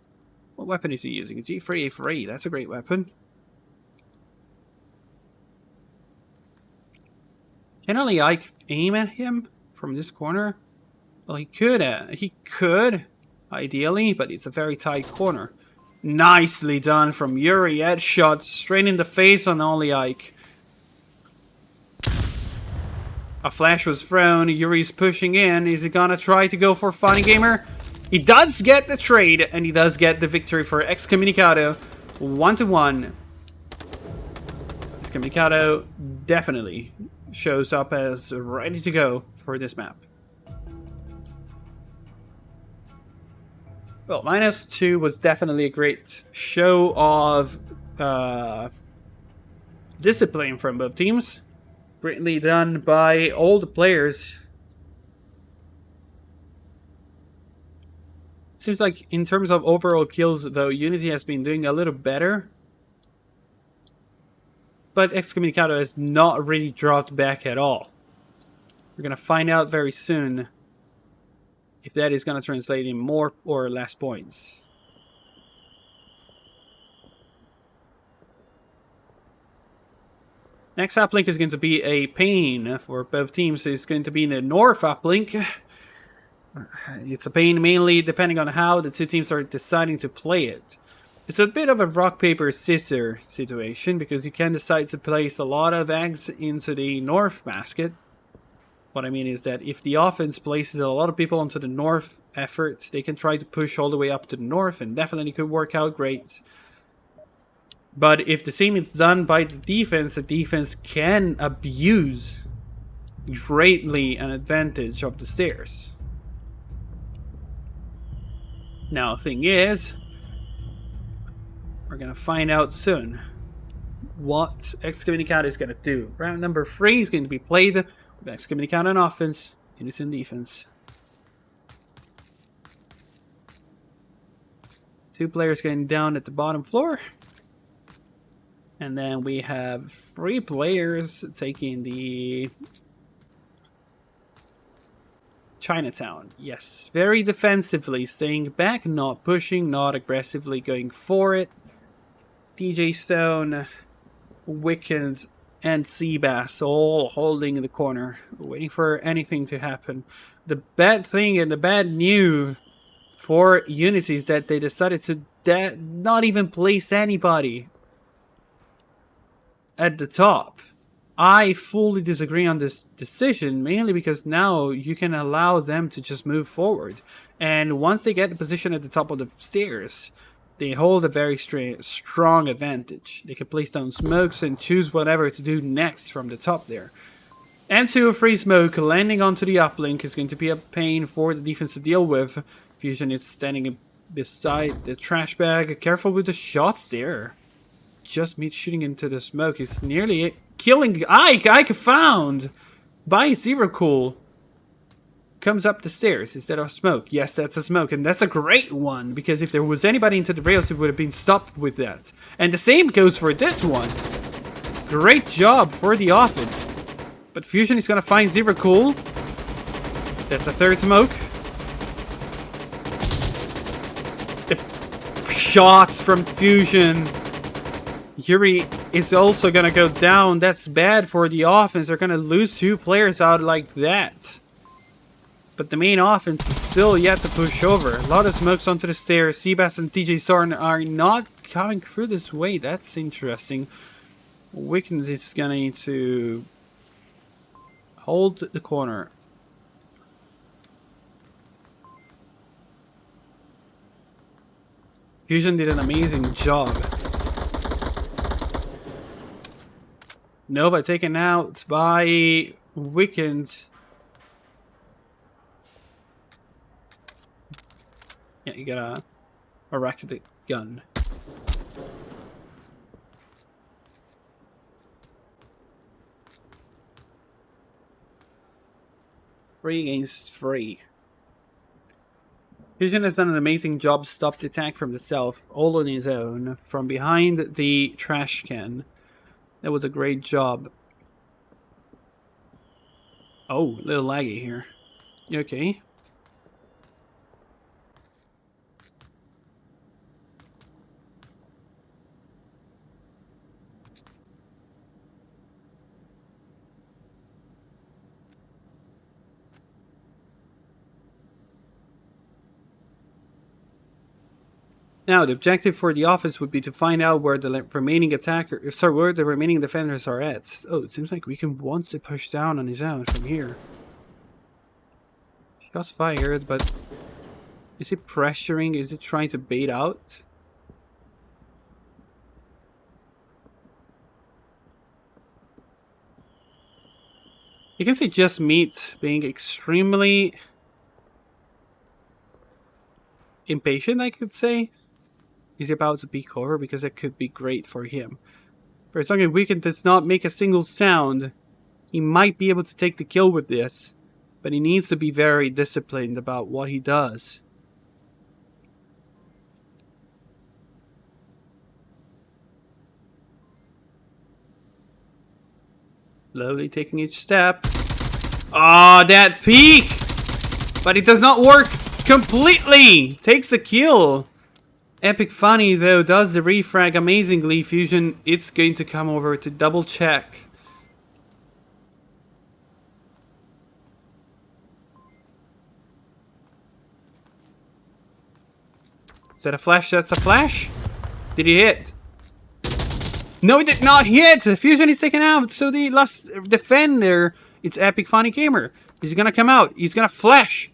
What weapon is he using? A G3A3. That's a great weapon. Can only Ike aim at him from this corner? Well, he could, ideally, but it's a very tight corner. Nicely done from Yuri. Headshot straight in the face on Only Ike. A flash was thrown. Yuri's pushing in. Is he gonna try to go for Funny Gamer? He does get the trade, and he does get the victory for Excommunicado. 1-1. Excommunicado definitely shows up as ready to go for this map. Well, -2 was definitely a great show of discipline from both teams. Greatly done by all the players. Seems like in terms of overall kills, though, Unity has been doing a little better. But Excommunicado has not really dropped back at all. We're going to find out very soon if that is going to translate in more or less points. Next uplink is going to be a pain for both teams. It's going to be in the north uplink. It's a pain mainly depending on how the two teams are deciding to play it. It's a bit of a rock, paper, scissors situation because you can decide to place a lot of eggs into the north basket. What I mean is that if the offense places a lot of people onto the north effort, they can try to push all the way up to the north and definitely could work out great. But if the same is done by the defense can abuse greatly an advantage of the stairs. Now, thing is, we're going to find out soon what Excommunicado is going to do. Round number 3 is going to be played with Excommunicado on offense, Unity on defense. 2 players getting down at the bottom floor. And then we have 3 players taking the Chinatown. Yes, very defensively, staying back, not pushing, not aggressively going for it. DJ Stone, Wicked, and Seabass all holding in the corner, waiting for anything to happen. The bad thing and the bad news for Unity is that they decided to not even place anybody at the top. I fully disagree on this decision, mainly because now you can allow them to just move forward. And once they get the position at the top of the stairs, they hold a very strong advantage. They can place down smokes and choose whatever to do next from the top there. And 2 free smoke landing onto the uplink is going to be a pain for the defense to deal with. Fusion is standing beside the trash bag. Careful with the shots there. Just me shooting into the smoke. He's nearly killing Ike. Ike found by Zero Cool. Comes up the stairs instead of smoke. Yes, that's a smoke, and that's a great one, because if there was anybody into the rails, it would have been stopped with that. And the same goes for this one. Great job for the offense. But Fusion is gonna find Zero Cool. That's a 3rd smoke. The shots from Fusion. Yuri is also gonna go down. That's bad for the offense. They're gonna lose 2 players out like that. But the main offense is still yet to push over. A lot of smokes onto the stairs. Seabass and TJ Sorn are not coming through this way. That's interesting. Wickens is gonna need to hold the corner. Fusion did an amazing job. Nova taken out by Wickens. Yeah, you gotta erect the gun. 3 against 3. Fusion has done an amazing job stopped the attack from the south, all on his own, from behind the trash can. That was a great job. Oh, a little laggy here. You okay? Now, the objective for the office would be to find out where the remaining where the remaining defenders are at. Oh, it seems like Weekend wants to push down on his own from here. Shots fired, but is it pressuring? Is it trying to bait out? You can see Just Meat being extremely impatient, I could say. He's about to peek over because it could be great for him. For as long as Weekend does not make a single sound, he might be able to take the kill with this. But he needs to be very disciplined about what he does. Slowly taking each step. Ah, that peek! But it does not work completely! Takes the kill. Epic Funny, though, does the refrag amazingly. Fusion, it's going to come over to double check. Is that a flash? That's a flash? Did he hit? No, he did not hit! Fusion is taken out, so the last defender, it's Epic Funny Gamer. He's gonna come out. He's gonna flash.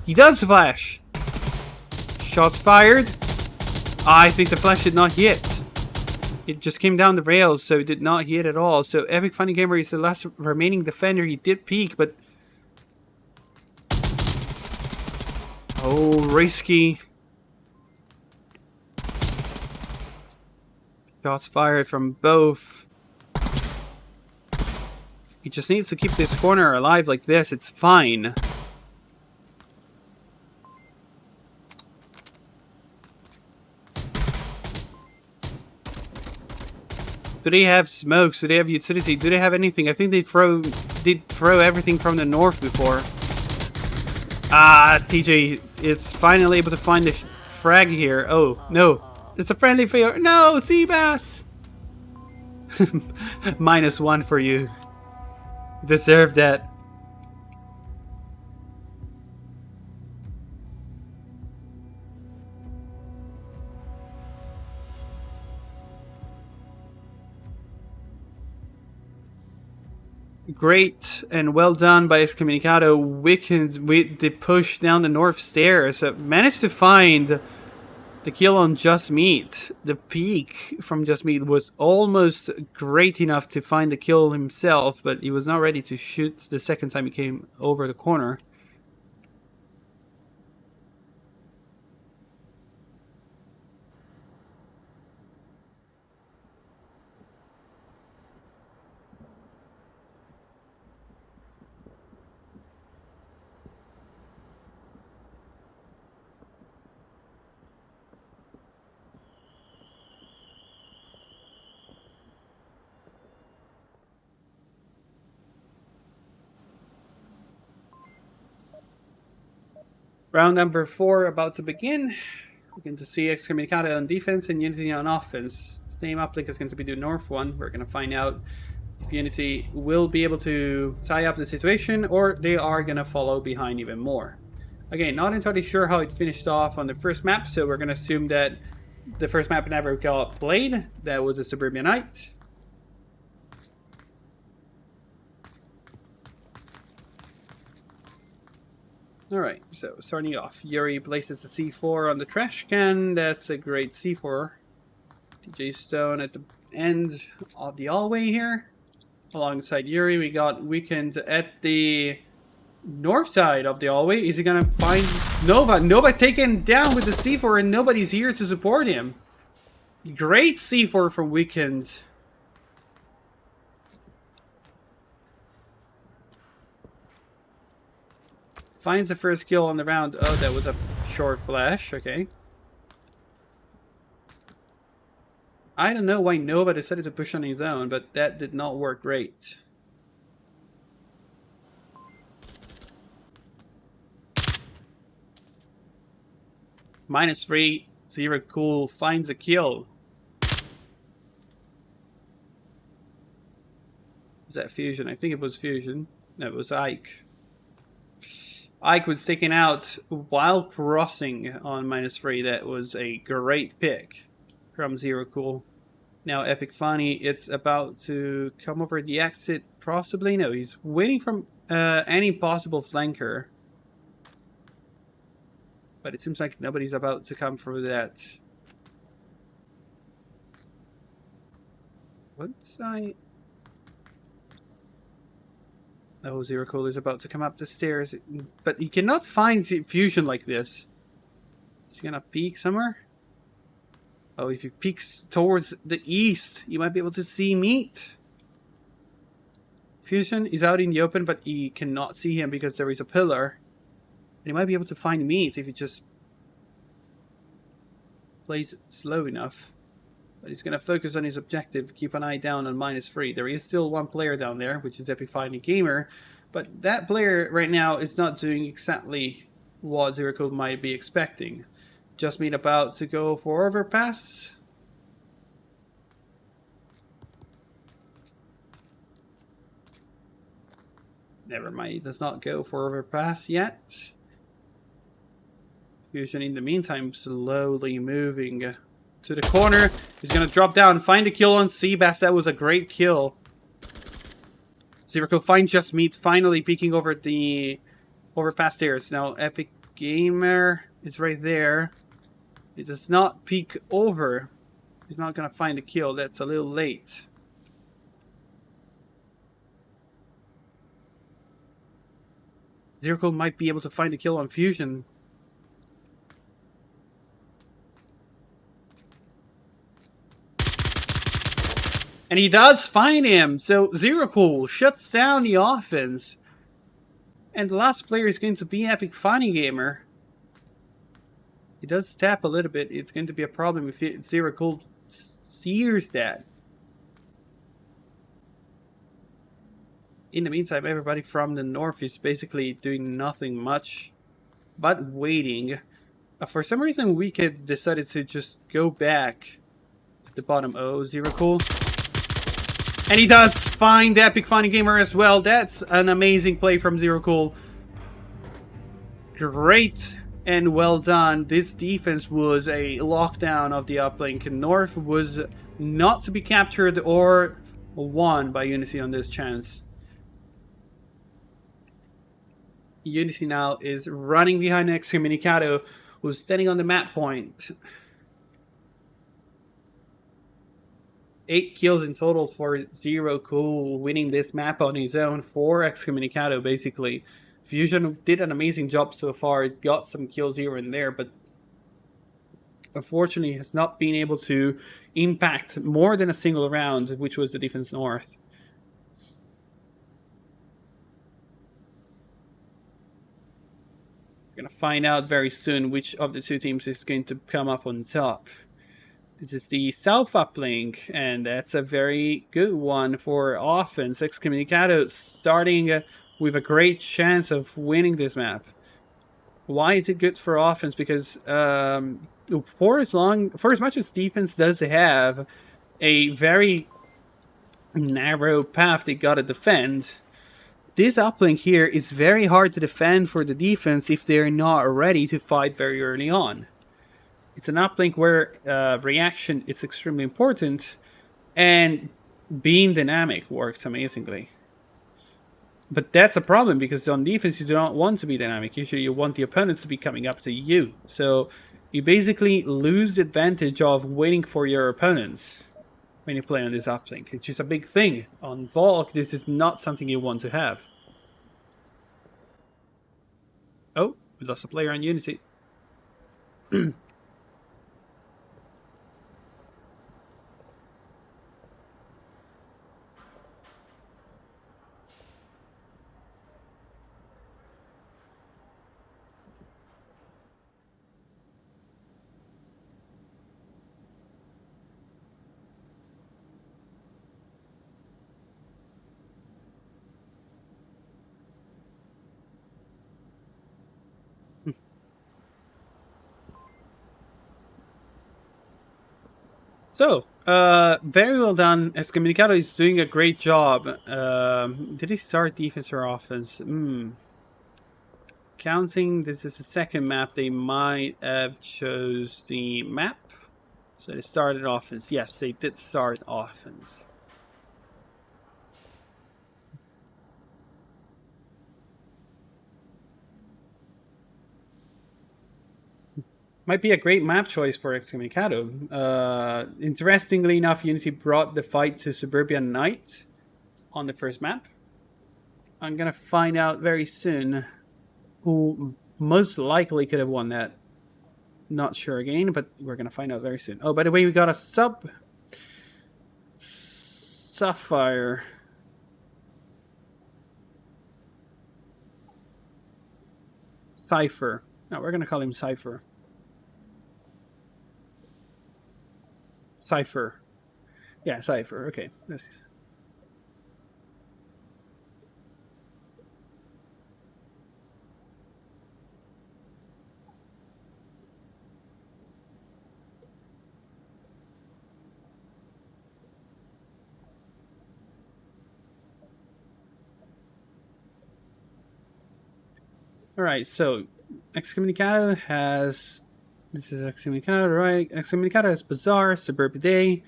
He does flash. Shots fired. I think the flash did not hit. It just came down the rails, so it did not hit at all. So Epic Funny Gamer is the last remaining defender. He did peek, but... oh, risky. Shots fired from both. He just needs to keep this corner alive like this. It's fine. Do they have smokes? Do they have utility? Do they have anything? I think they did throw everything from the north before. Ah, TJ is finally able to find the frag here. Oh, no. It's a friendly fire. No, Seabass! -1 for you. Deserve that. Great and well done by Excommunicado. Wicked with the push down the north stairs. Managed to find the kill on Just Meat. The peek from Just Meat was almost great enough to find the kill himself, but he was not ready to shoot the second time he came over the corner. Round number 4 about to begin. We're going to see Excommunicado on defense and Unity on offense. Same uplink is going to be the north one. We're going to find out if Unity will be able to tie up the situation or they are going to follow behind even more. Again, not entirely sure how it finished off on the first map, so we're going to assume that the first map never got played. That was a Suburbanite. Alright, so starting off, Yuri places a C4 on the trash can. That's a great C4. TJ Stone at the end of the hallway here. Alongside Yuri, we got Weekend at the North side of the hallway. Is he gonna find Nova? Nova taken down with the C4 and nobody's here to support him. Great C4 from Weekend. Finds the first kill on the round. Oh, that was a short flash. Okay. I don't know why Nova decided to push on his own, but that did not work great. -3, Zero Cool finds a kill. Was that Fusion? I think it was Fusion. No, it was Ike. Ike was taken out while crossing on -3. That was a great pick from Zero Cool. Now Epic Funny, it's about to come over the exit. Possibly. No, he's waiting from any possible flanker. But it seems like nobody's about to come through that. What side? Oh, Zero Cool is about to come up the stairs. But he cannot find Fusion like this. Is he gonna peek somewhere? Oh, if he peeks towards the east, you might be able to see Meat. Fusion is out in the open, but he cannot see him because there is a pillar. And he might be able to find Meat if he just plays slow enough. But he's going to focus on his objective, keep an eye down on -3. There is still one player down there, which is Epic Fighting Gamer. But that player right now is not doing exactly what Zero Cool might be expecting. Just Meat about to go for overpass. Never mind, he does not go for overpass yet. Fusion in the meantime slowly moving to the corner. He's gonna drop down, find a kill on Seabass. That was a great kill. Zero Cool finds Just Meat, finally peeking over the overpass stairs. Now Epic Gamer is right there. He does not peek over. He's not gonna find a kill. That's a little late. Zero Cool might be able to find a kill on Fusion. And he does find him. So Zero Cool shuts down the offense. And the last player is going to be Epic Funny Gamer. He does tap a little bit. It's going to be a problem if Zero Cool sears that. In the meantime, everybody from the north is basically doing nothing much but waiting. For some reason, Wicked decided to just go back at the bottom. Oh, Zero Cool. And he does find Epic Funny Gamer as well. That's an amazing play from Zero Cool. Great and well done. This defense was a lockdown of the uplink. North was not to be captured or won by Unity on this chance. Unity now is running behind Excommunicado, who's standing on the map point. 8 kills in total for Zero Cool, winning this map on his own for Excommunicado, basically. Fusion did an amazing job so far, got some kills here and there, but unfortunately has not been able to impact more than a single round, which was the defense north. We're going to find out very soon which of the two teams is going to come up on top. This is the South uplink, and that's a very good one for offense. Excommunicado starting with a great chance of winning this map. Why is it good for offense? Because for as much as defense does have a very narrow path they gotta defend, this uplink here is very hard to defend for the defense if they're not ready to fight very early on. It's an uplink where reaction is extremely important, and being dynamic works amazingly. But that's a problem, because on defense you do not want to be dynamic. Usually you want the opponents to be coming up to you. So you basically lose the advantage of waiting for your opponents when you play on this uplink, which is a big thing. On Volk, this is not something you want to have. Oh, we lost a player on Unity. So, very well done. Excommunicado is doing a great job. Did he start defense or offense? Counting, this is the second map. They might have chose the map. So they started offense. Yes, they did start offense. Might be a great map choice for Excommunicado. Interestingly enough, Unity brought the fight to Suburban Knight on the first map. I'm gonna find out very soon who most likely could have won that. Not sure again, but we're gonna find out very soon. Oh, by the way, we got a Sapphire. Cypher. No, we're gonna call him Cypher. Cypher. Yeah, Cypher. Okay. Alright, so Excommunicado has... This is Excommunicado, right? Excommunicado has Bazaar, Suburbia Day,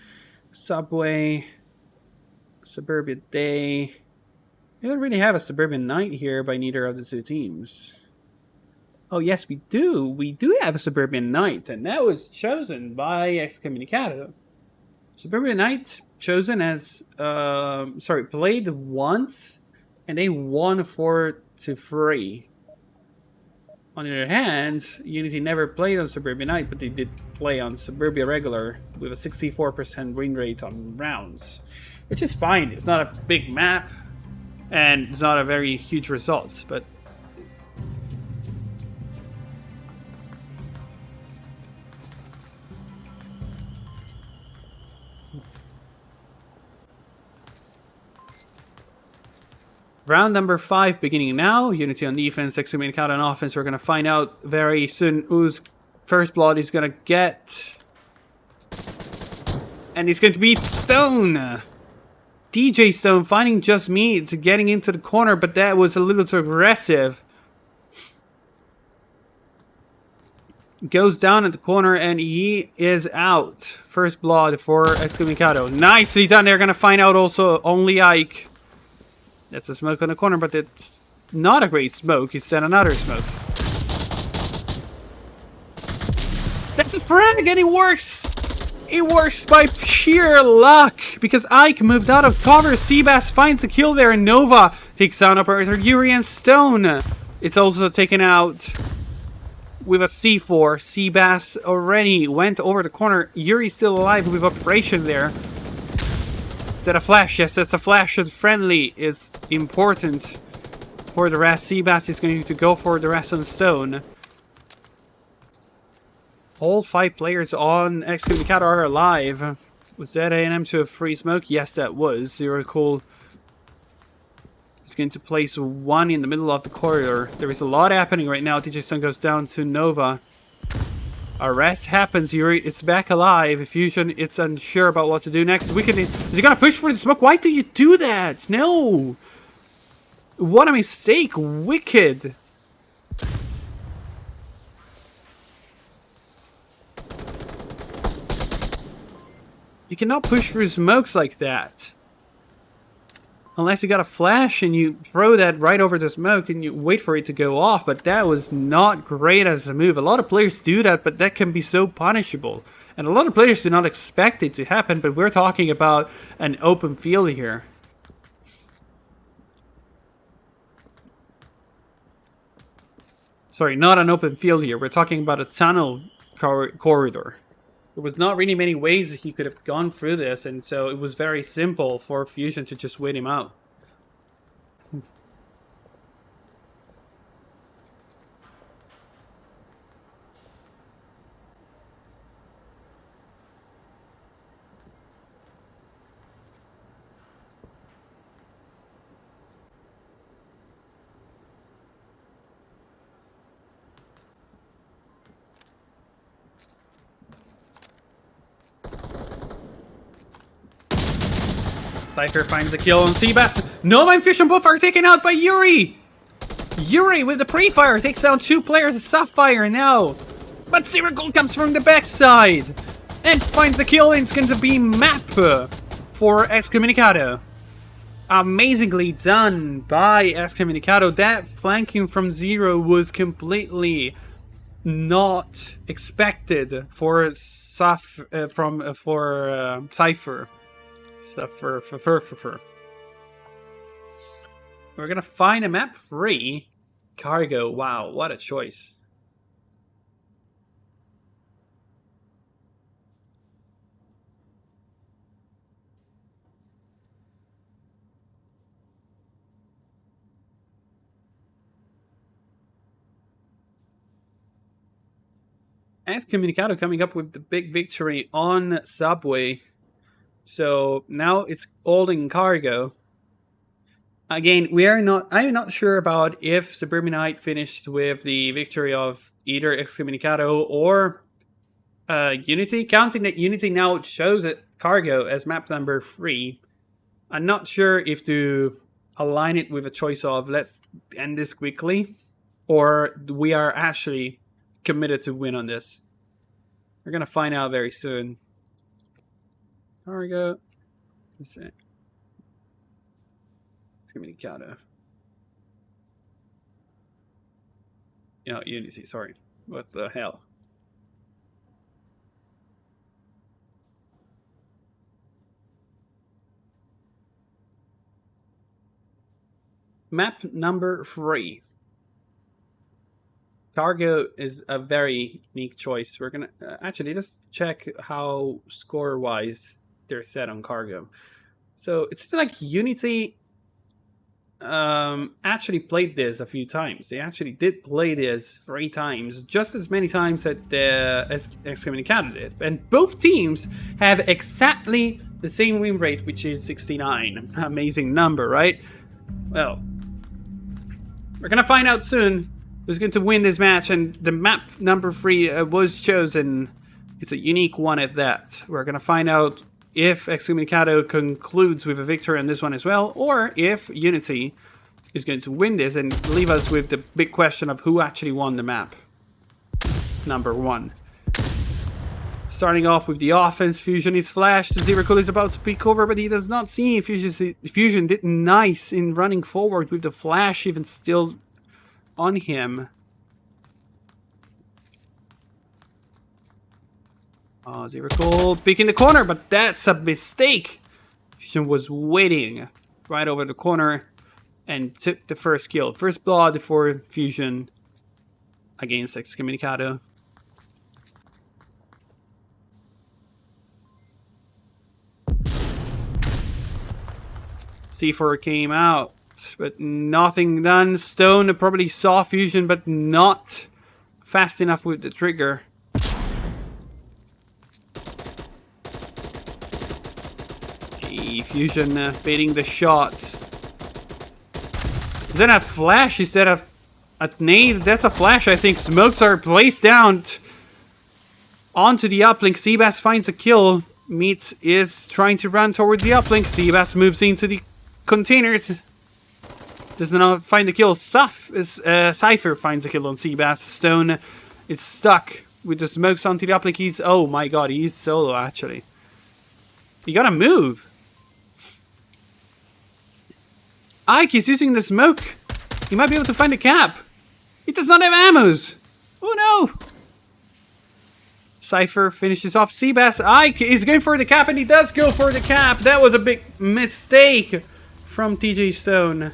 Subway, Suburbia Day. We don't really have a Suburban Knight here by neither of the two teams. Oh, yes, we do. We do have a Suburban Knight, and that was chosen by Excommunicado. Suburban Knight chosen as... played once, and they won 4-3. On the other hand, Unity never played on Suburbia Knight, but they did play on Suburbia Regular with a 64% win rate on rounds. Which is fine. It's not a big map, and it's not a very huge result, but... Round number 5 beginning now. Unity on defense, Excommunicado on offense. We're going to find out very soon whose first blood is going to get. And it's going to be Stone. DJ Stone finding just me to getting into the corner, but that was a little too aggressive. Goes down at the corner and he is out. First blood for Excommunicado. Nicely done. They're going to find out also only Ike. That's a smoke on the corner, but it's not a great smoke. It's then another smoke. That's a frag, and it works! It works by sheer luck, because Ike moved out of cover. Seabass finds the kill there, and Nova takes down operator Yuri and Stone. It's also taken out with a C4. Seabass already went over the corner. Yuri's still alive with operation there. Is that a flash? Yes, that's a flash. Friendly is important for the rest. Seabass is going to go for the rest on Stone. All 5 players on Excommunicado are alive. Was that A&M to a free smoke? Yes, that was. Zero Cool is going to place one in the middle of the corridor. There is a lot happening right now. DJ Stone goes down to Nova. Arrest happens. Yuri is back alive. Fusion, it's unsure about what to do next. Wicked, is he gonna push for the smoke? Why do you do that? No! What a mistake. Wicked. You cannot push through smokes like that. Unless you got a flash and you throw that right over the smoke and you wait for it to go off. But that was not great as a move. A lot of players do that, but that can be so punishable. And a lot of players do not expect it to happen, but we're talking about an open field here. Sorry, not an open field here. We're talking about a tunnel corridor. There was not really many ways that he could have gone through this, and so it was very simple for Fusion to just wait him out. Cypher finds the kill on Seabass. No, and Fusion both are taken out by Yuri! Yuri with the pre-fire takes down 2 players of Sapphire now. But Zero Gold comes from the backside and finds the kill, and it's going to be map for Excommunicado. Amazingly done by Excommunicado. That flanking from Zero was completely not expected for Cypher. We're gonna find a map free. Cargo. Wow, what a choice. Excommunicado coming up with the big victory on Subway. So now it's all in cargo. Again, I'm not sure about if Suburbanite finished with the victory of either Excommunicado or Unity. Counting that Unity now shows it cargo as map number 3. I'm not sure if to align it with a choice of let's end this quickly, or we are actually committed to win on this. We're gonna find out very soon. Cargo. Let's see. Excommunicado. Yeah, Unity, sorry. What the hell? Map number 3. Cargo is a very unique choice. We're gonna actually let's check how score-wise they're set on cargo. So it's like Unity actually played this a few times. They actually did play this 3 times, just as many times that the Excommunicado did. And both teams have exactly the same win rate, which is 69. Amazing number, right? Well, we're gonna find out soon who's going to win this match, and the map number 3 was chosen. It's a unique one at that. We're gonna find out if Excommunicado concludes with a victory on this one as well, or if Unity is going to win this and leave us with the big question of who actually won the map. Number 1. Starting off with the offense, Fusion is flashed. Zero Cool is about to peek over, but he does not see. Fusion did nice in running forward with the flash even still on him. Oh, Zero Cool peeking the corner, but that's a mistake. Fusion was waiting right over the corner and took the first kill. First blood for Fusion against Excommunicado. C4 came out, but nothing done. Stone probably saw Fusion, but not fast enough with the trigger. Fusion baiting the shots. Is that a flash? Is that a nade? That's a flash, I think. Smokes are placed down onto the uplink. Seabass finds a kill. Meat is trying to run towards the uplink. Seabass moves into the containers. Does not find the kill. Cypher finds a kill on Seabass. Stone is stuck with the smokes onto the uplink. He's, oh my god, he's solo actually. You gotta move. Ike is using the smoke. He might be able to find a cap. He does not have ammos. Oh no. Cypher finishes off Seabass. Ike is going for the cap, and he does go for the cap. That was a big mistake from TJ Stone.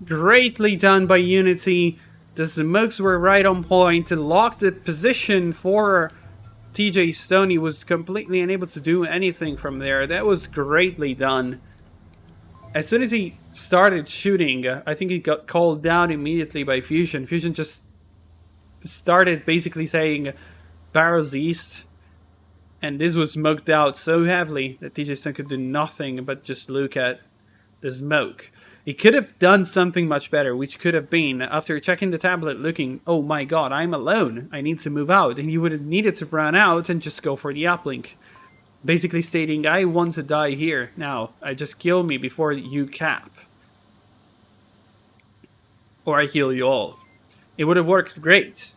greatly done by Unity. The smokes were right on point to lock the position for TJ Stone. He was completely unable to do anything from there. That was greatly done. As soon as he started shooting, I think he got called down immediately by Fusion. Fusion just started basically saying barrels east. And this was smoked out so heavily that TJ Stone could do nothing but just look at the smoke. He could have done something much better, which could have been, after checking the tablet, looking, oh my god, I'm alone, I need to move out. And he would have needed to run out and just go for the uplink. Basically stating, I want to die here. Now, just kill me before you cap. Or I kill you all. It would have worked great.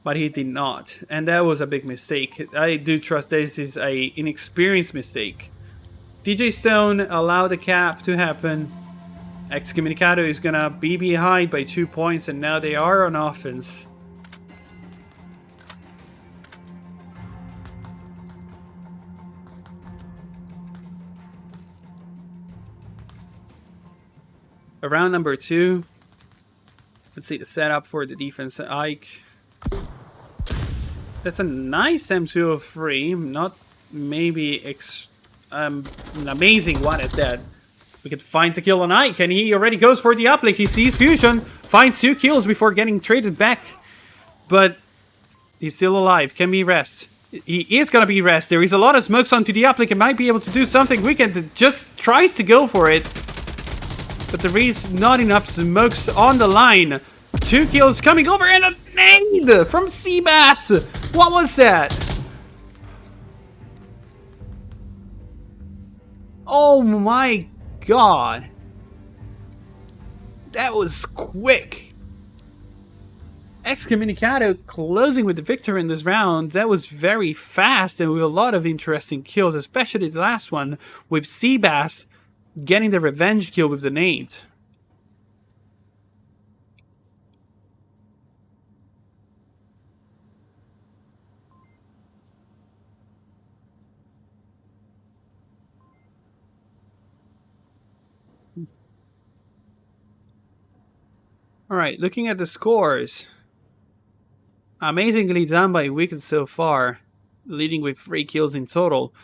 But he did not. And that was a big mistake. I do trust this is an inexperienced mistake. DJ Stone allowed the cap to happen. Excommunicado is gonna be behind by 2 points, and now they are on offense. Around number 2. Let's see the setup for the defense. Ike. That's a nice M203. Not maybe an amazing one at that. We could find a kill on Ike, and he already goes for the uplink. He sees Fusion, finds 2 kills before getting traded back. But he's still alive. Can be rest. He is gonna be rest. There is a lot of smokes onto the uplink and might be able to do something. Weekend just tries to go for it. But there is not enough smokes on the line. 2 kills coming over, and a nade from Seabass. What was that? Oh my god. That was quick. Excommunicado closing with the victory in this round. That was very fast and with a lot of interesting kills, especially the last one with Seabass getting the revenge kill with the nade. Alright, looking at the scores. Amazingly done by Wicked so far, leading with 3 kills in total.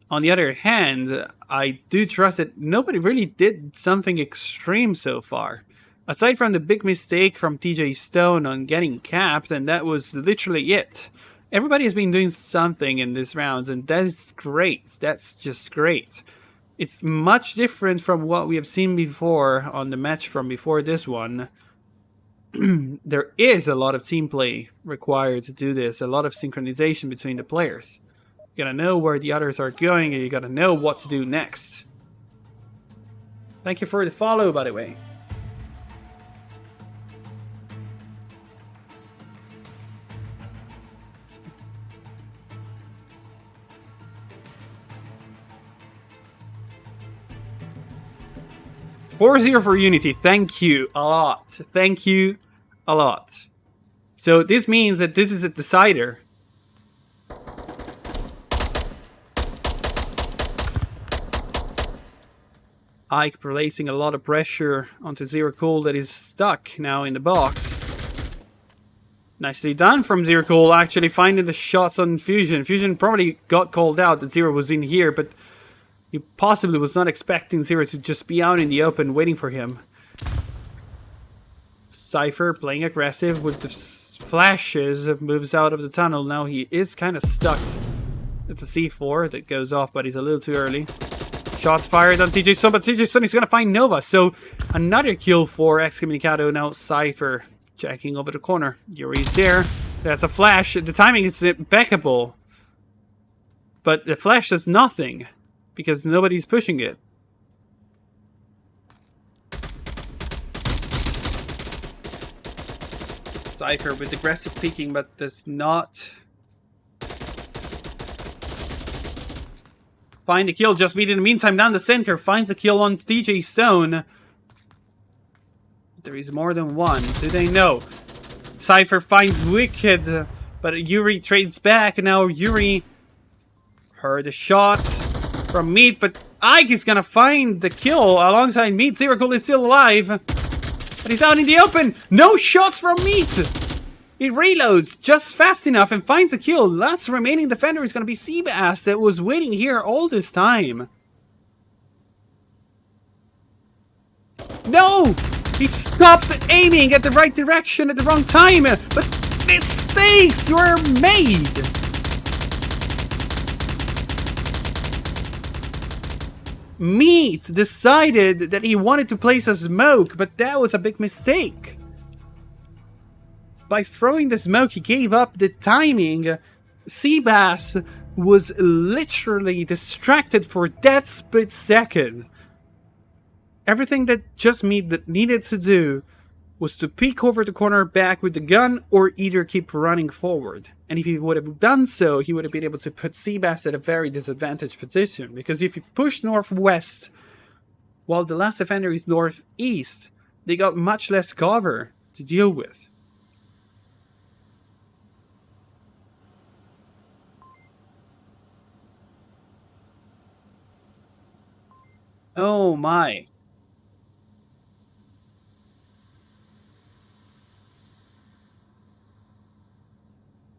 On the other hand, I do trust that nobody really did something extreme so far. Aside from the big mistake from TJ Stone on getting capped, and that was literally it. Everybody has been doing something in this round, and that's great. That's just great. It's much different from what we have seen before on the match from before this one. There is a lot of team play required to do this, a lot of synchronization between the players. You gotta know where the others are going, and you gotta know what to do next. Thank you for the follow, by the way. $4-0 for Unity. Thank you a lot. Thank you a lot. So this means that this is a decider. Ike placing a lot of pressure onto Zero Cool that is stuck now in the box. Nicely done from Zero Cool, actually finding the shots on Fusion. Fusion probably got called out that Zero was in here, but he possibly was not expecting Zero to just be out in the open waiting for him. Cypher playing aggressive with the flashes, moves out of the tunnel. Now he is kind of stuck. It's a C4 that goes off, but he's a little too early. Shots fired on TJ Stone, but TJ Stone is going to find Nova. So another kill for Excommunicado. Now Cypher checking over the corner. Yuri's there. That's a flash. The timing is impeccable. But the flash does nothing because nobody's pushing it. Cypher with aggressive peeking, but does not find the kill. Just beat in the meantime down the center. Finds the kill on TJ Stone. There is more than one. Do they know? Cypher finds Wicked, but Yuri trades back. Now Yuri heard the shots from Meat, but Ike is gonna find the kill alongside Meat. Zero Cool is still alive. But he's out in the open. No shots from Meat. He reloads just fast enough and finds a kill. Last remaining defender is gonna be Seabass that was waiting here all this time. No! He stopped aiming at the right direction at the wrong time. But mistakes were made. Meat decided that he wanted to place a smoke, but that was a big mistake. By throwing the smoke, he gave up the timing. Seabass was literally distracted for that split second. Everything that just Meat needed to do was to peek over the corner back with the gun or either keep running forward. And if he would have done so, he would have been able to put Seabass at a very disadvantaged position. Because if he pushed northwest, while the last defender is northeast, they got much less cover to deal with. Oh my.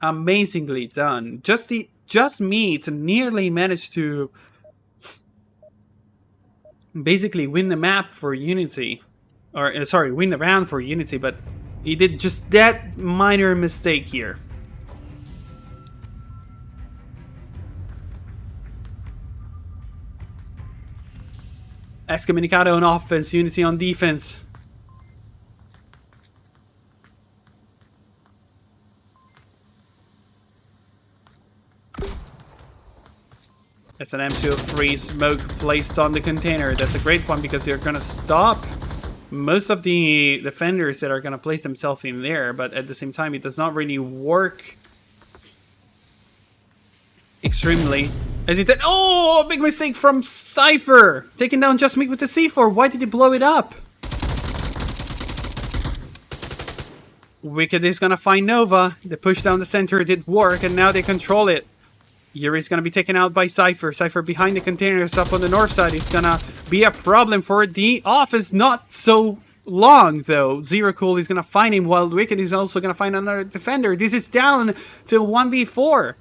Amazingly done. Just Meat nearly managed to basically win the map for Unity. Or, sorry, win the round for Unity, but he did just that minor mistake here. Excommunicado on offense, Unity on defense. That's an M203 smoke placed on the container. That's a great one because you're gonna stop most of the defenders that are gonna place themselves in there, but at the same time it does not really work extremely as it did. Oh, big mistake from Cypher! Taking down Just Meat with the C4. Why did he blow it up? Wicked is gonna find Nova. The push down the center did work, and now they control it. Yuri's gonna be taken out by Cypher. Cypher behind the containers up on the north side. It's gonna be a problem for the office. Not so long, though. Zero Cool is gonna find him, while Wicked is also gonna find another defender. This is down to 1v4.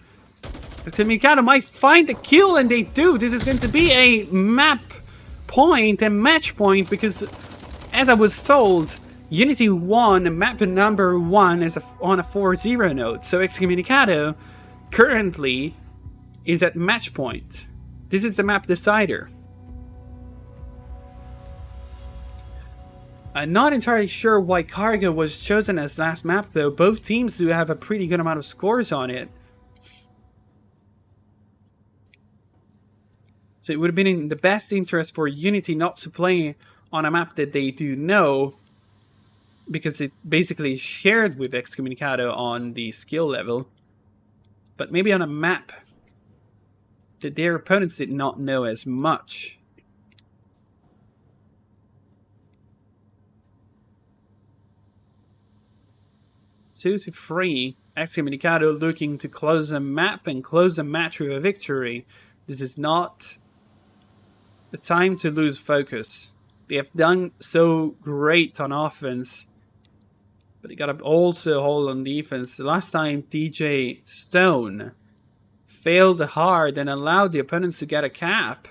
Mikado might find the kill, and they do. This is going to be a map point, a match point, because as I was told, Unity won map number 1 as on a 4-0 note. So Excommunicado currently is at match point. This is the map decider. I'm not entirely sure why Cargo was chosen as last map, though. Both teams do have a pretty good amount of scores on it. So it would have been in the best interest for Unity not to play on a map that they do know, because it basically shared with Excommunicado on the skill level. But maybe on a map that their opponents did not know as much. Two to three. Excommunicado looking to close the map and close the match with a victory. This is not the time to lose focus. They have done so great on offense, but they gotta also hold on defense. The last time DJ Stone failed hard and allowed the opponents to get a cap,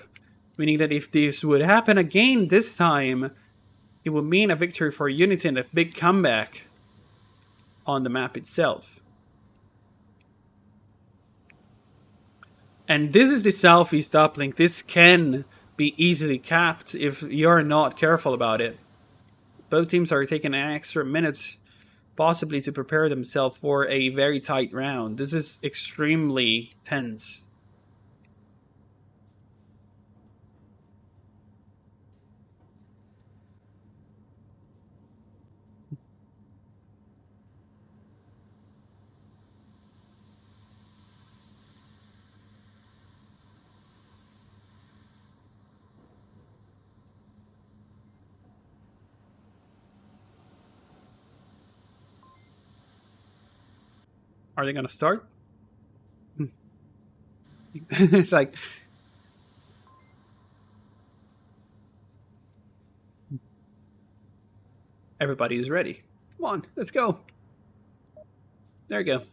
meaning that if this would happen again this time, it would mean a victory for Unity and a big comeback on the map itself. And this is the southeast uplink. This can be easily capped if you're not careful about it. Both teams are taking an extra minute possibly to prepare themselves for a very tight round. This is extremely tense. Are they gonna start? It's like, Everybody is ready. Come on, let's go. There you go.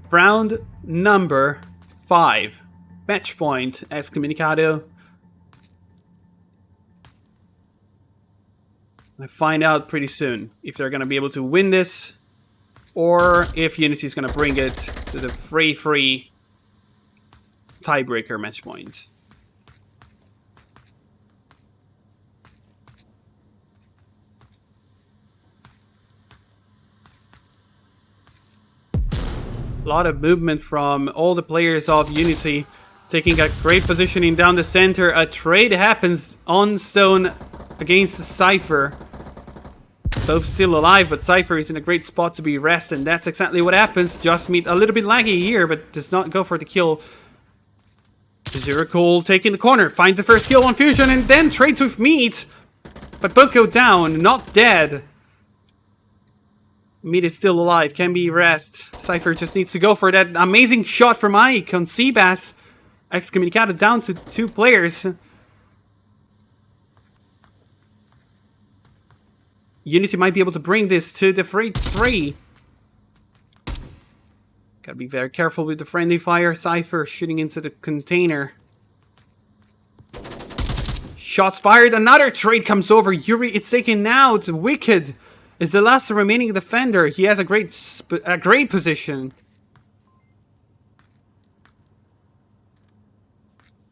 Round number 5. Match point, Excommunicado. I find out pretty soon if they're going to be able to win this or if Unity is going to bring it to the free tiebreaker match point. A lot of movement from all the players of Unity, taking a great positioning down the center. A trade happens on Stone against Cypher. Both still alive, but Cypher is in a great spot to be rest, and that's exactly what happens. Just Meat a little bit laggy here, but does not go for the kill. Zero Cool taking the corner, finds the first kill on Fusion, and then trades with Meat. But both go down, not dead. Meat is still alive, can be rest. Cypher just needs to go for that amazing shot from Ike on Seabass. Excommunicado down to 2 players. Unity might be able to bring this to the freight 3. Gotta be very careful with the friendly fire. Cypher shooting into the container. Shots fired. Another trade comes over. Yuri, it's taken out. Wicked is the last remaining defender. He has a great position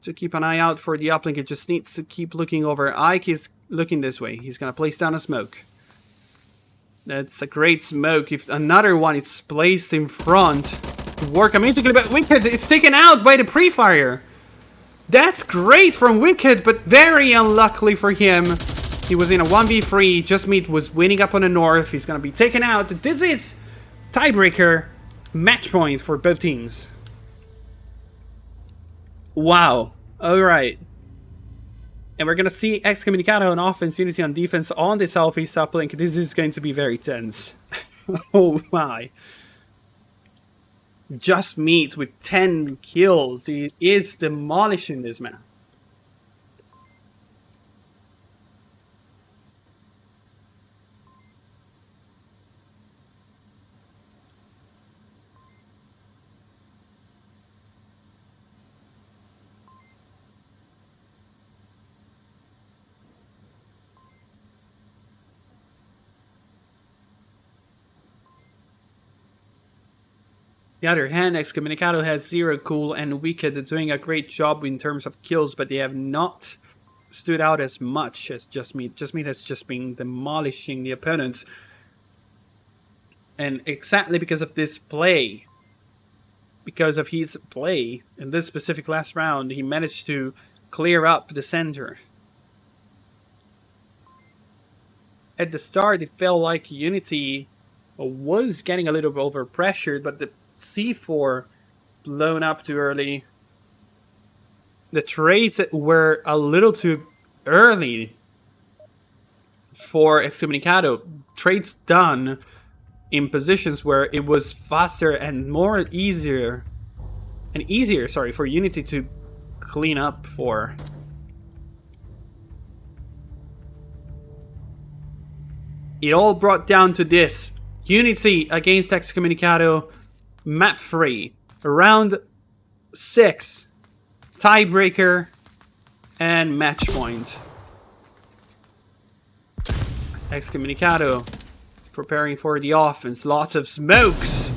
to keep an eye out for the uplink. It just needs to keep looking over. Ike is looking this way. He's gonna place down a smoke. That's a great smoke. If another one is placed in front, to work amazingly, but Wicked, it's taken out by the pre-fire. That's great from Wicked, but very unluckily for him. He was in a 1v3. Just Meat was winning up on the north. He's gonna be taken out. This is tiebreaker match point for both teams. Wow. Alright. And we're going to see Excommunicado on offense, Unity on defense on this southeast uplink. This is going to be very tense. Oh my. Just Meat with 10 kills. He is demolishing this map. The other hand, Excommunicado has Zero Cool and Wicked doing a great job in terms of kills, but they have not stood out as much as Just Meat. Just Meat has just been demolishing the opponents. And exactly because of this play, because of his play in this specific last round, he managed to clear up the center. At the start, it felt like Unity was getting a little overpressured, but the C4 blown up too early. The trades were a little too early for Excommunicado. Trades done in positions where it was faster and easier for Unity to clean up for. It all brought down to this. Unity against Excommunicado. Map 3, round 6, tiebreaker, and match point. Excommunicado preparing for the offense. Lots of smokes.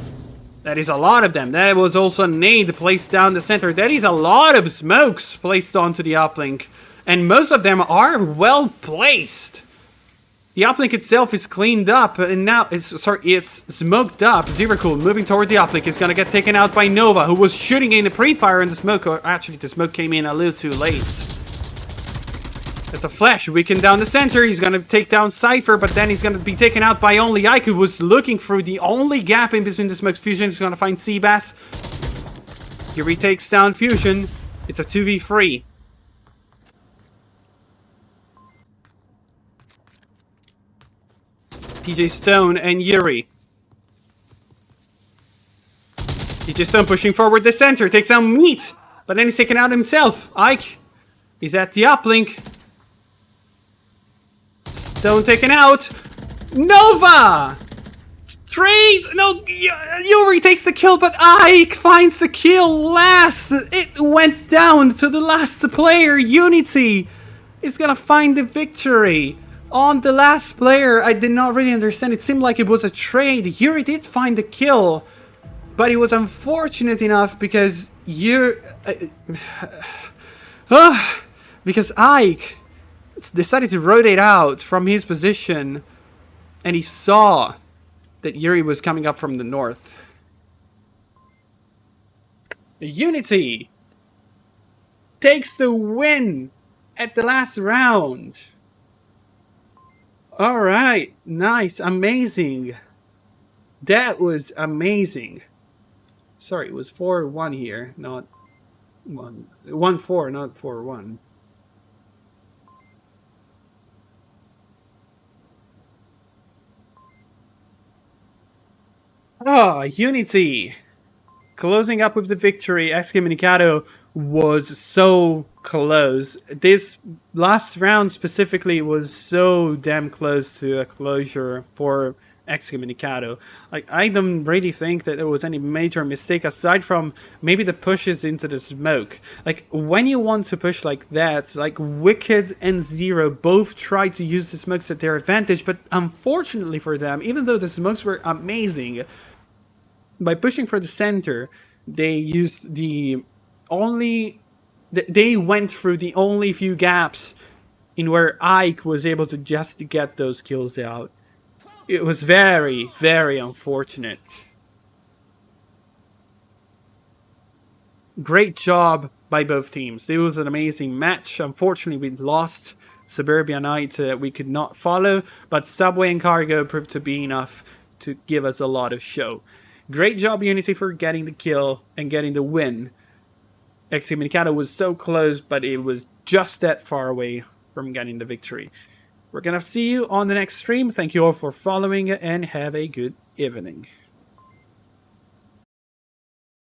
That is a lot of them. That was also a nade placed down the center. That is a lot of smokes placed onto the uplink. And most of them are well placed. The uplink itself is cleaned up, and now it's smoked up. Zero Cool moving toward the uplink is gonna get taken out by Nova, who was shooting in the pre-fire in the smoke. Or actually, the smoke came in a little too late. It's a flash. Wicked down the center. He's gonna take down Cypher, but then he's gonna be taken out by only Ike, who was looking through the only gap in between the smoke. Fusion is gonna find Seabass. Yuri takes down Fusion. It's a 2v3. DJ Stone and Yuri. DJ Stone pushing forward the center, takes out Meat, but then he's taken out himself. Ike is at the uplink. Stone taken out. Nova! Trade! No, Yuri takes the kill, but Ike finds the kill last. It went down to the last player. Unity is gonna find the victory on the last player. I did not really understand. It seemed like it was a trade. Yuri did find the kill, but he was unfortunate enough because because Ike decided to rotate out from his position, and he saw that Yuri was coming up from the north. Unity takes the win at the last round. All right, nice, amazing. That was amazing. Sorry, it was 4-1 here, not 1-4, not 4-1. Ah, Unity closing up with the victory. Excommunicado was so close. This last round specifically was so damn close to a closure for Excommunicado. Like, I don't really think that there was any major mistake aside from maybe the pushes into the smoke. Like, when you want to push like that, like Wicked and Zero both tried to use the smokes at their advantage, but unfortunately for them, even though the smokes were amazing, by pushing for the center, they used the only... They went through the only few gaps in where Ike was able to just get those kills out. It was very, very unfortunate. Great job by both teams. It was an amazing match. Unfortunately, we lost. Suburbia Night we could not follow, but Subway and Cargo proved to be enough to give us a lot of show. Great job, Unity, for getting the kill and getting the win. Excommunicado was so close, but it was just that far away from getting the victory. We're gonna see you on the next stream. Thank you all for following, and have a good evening.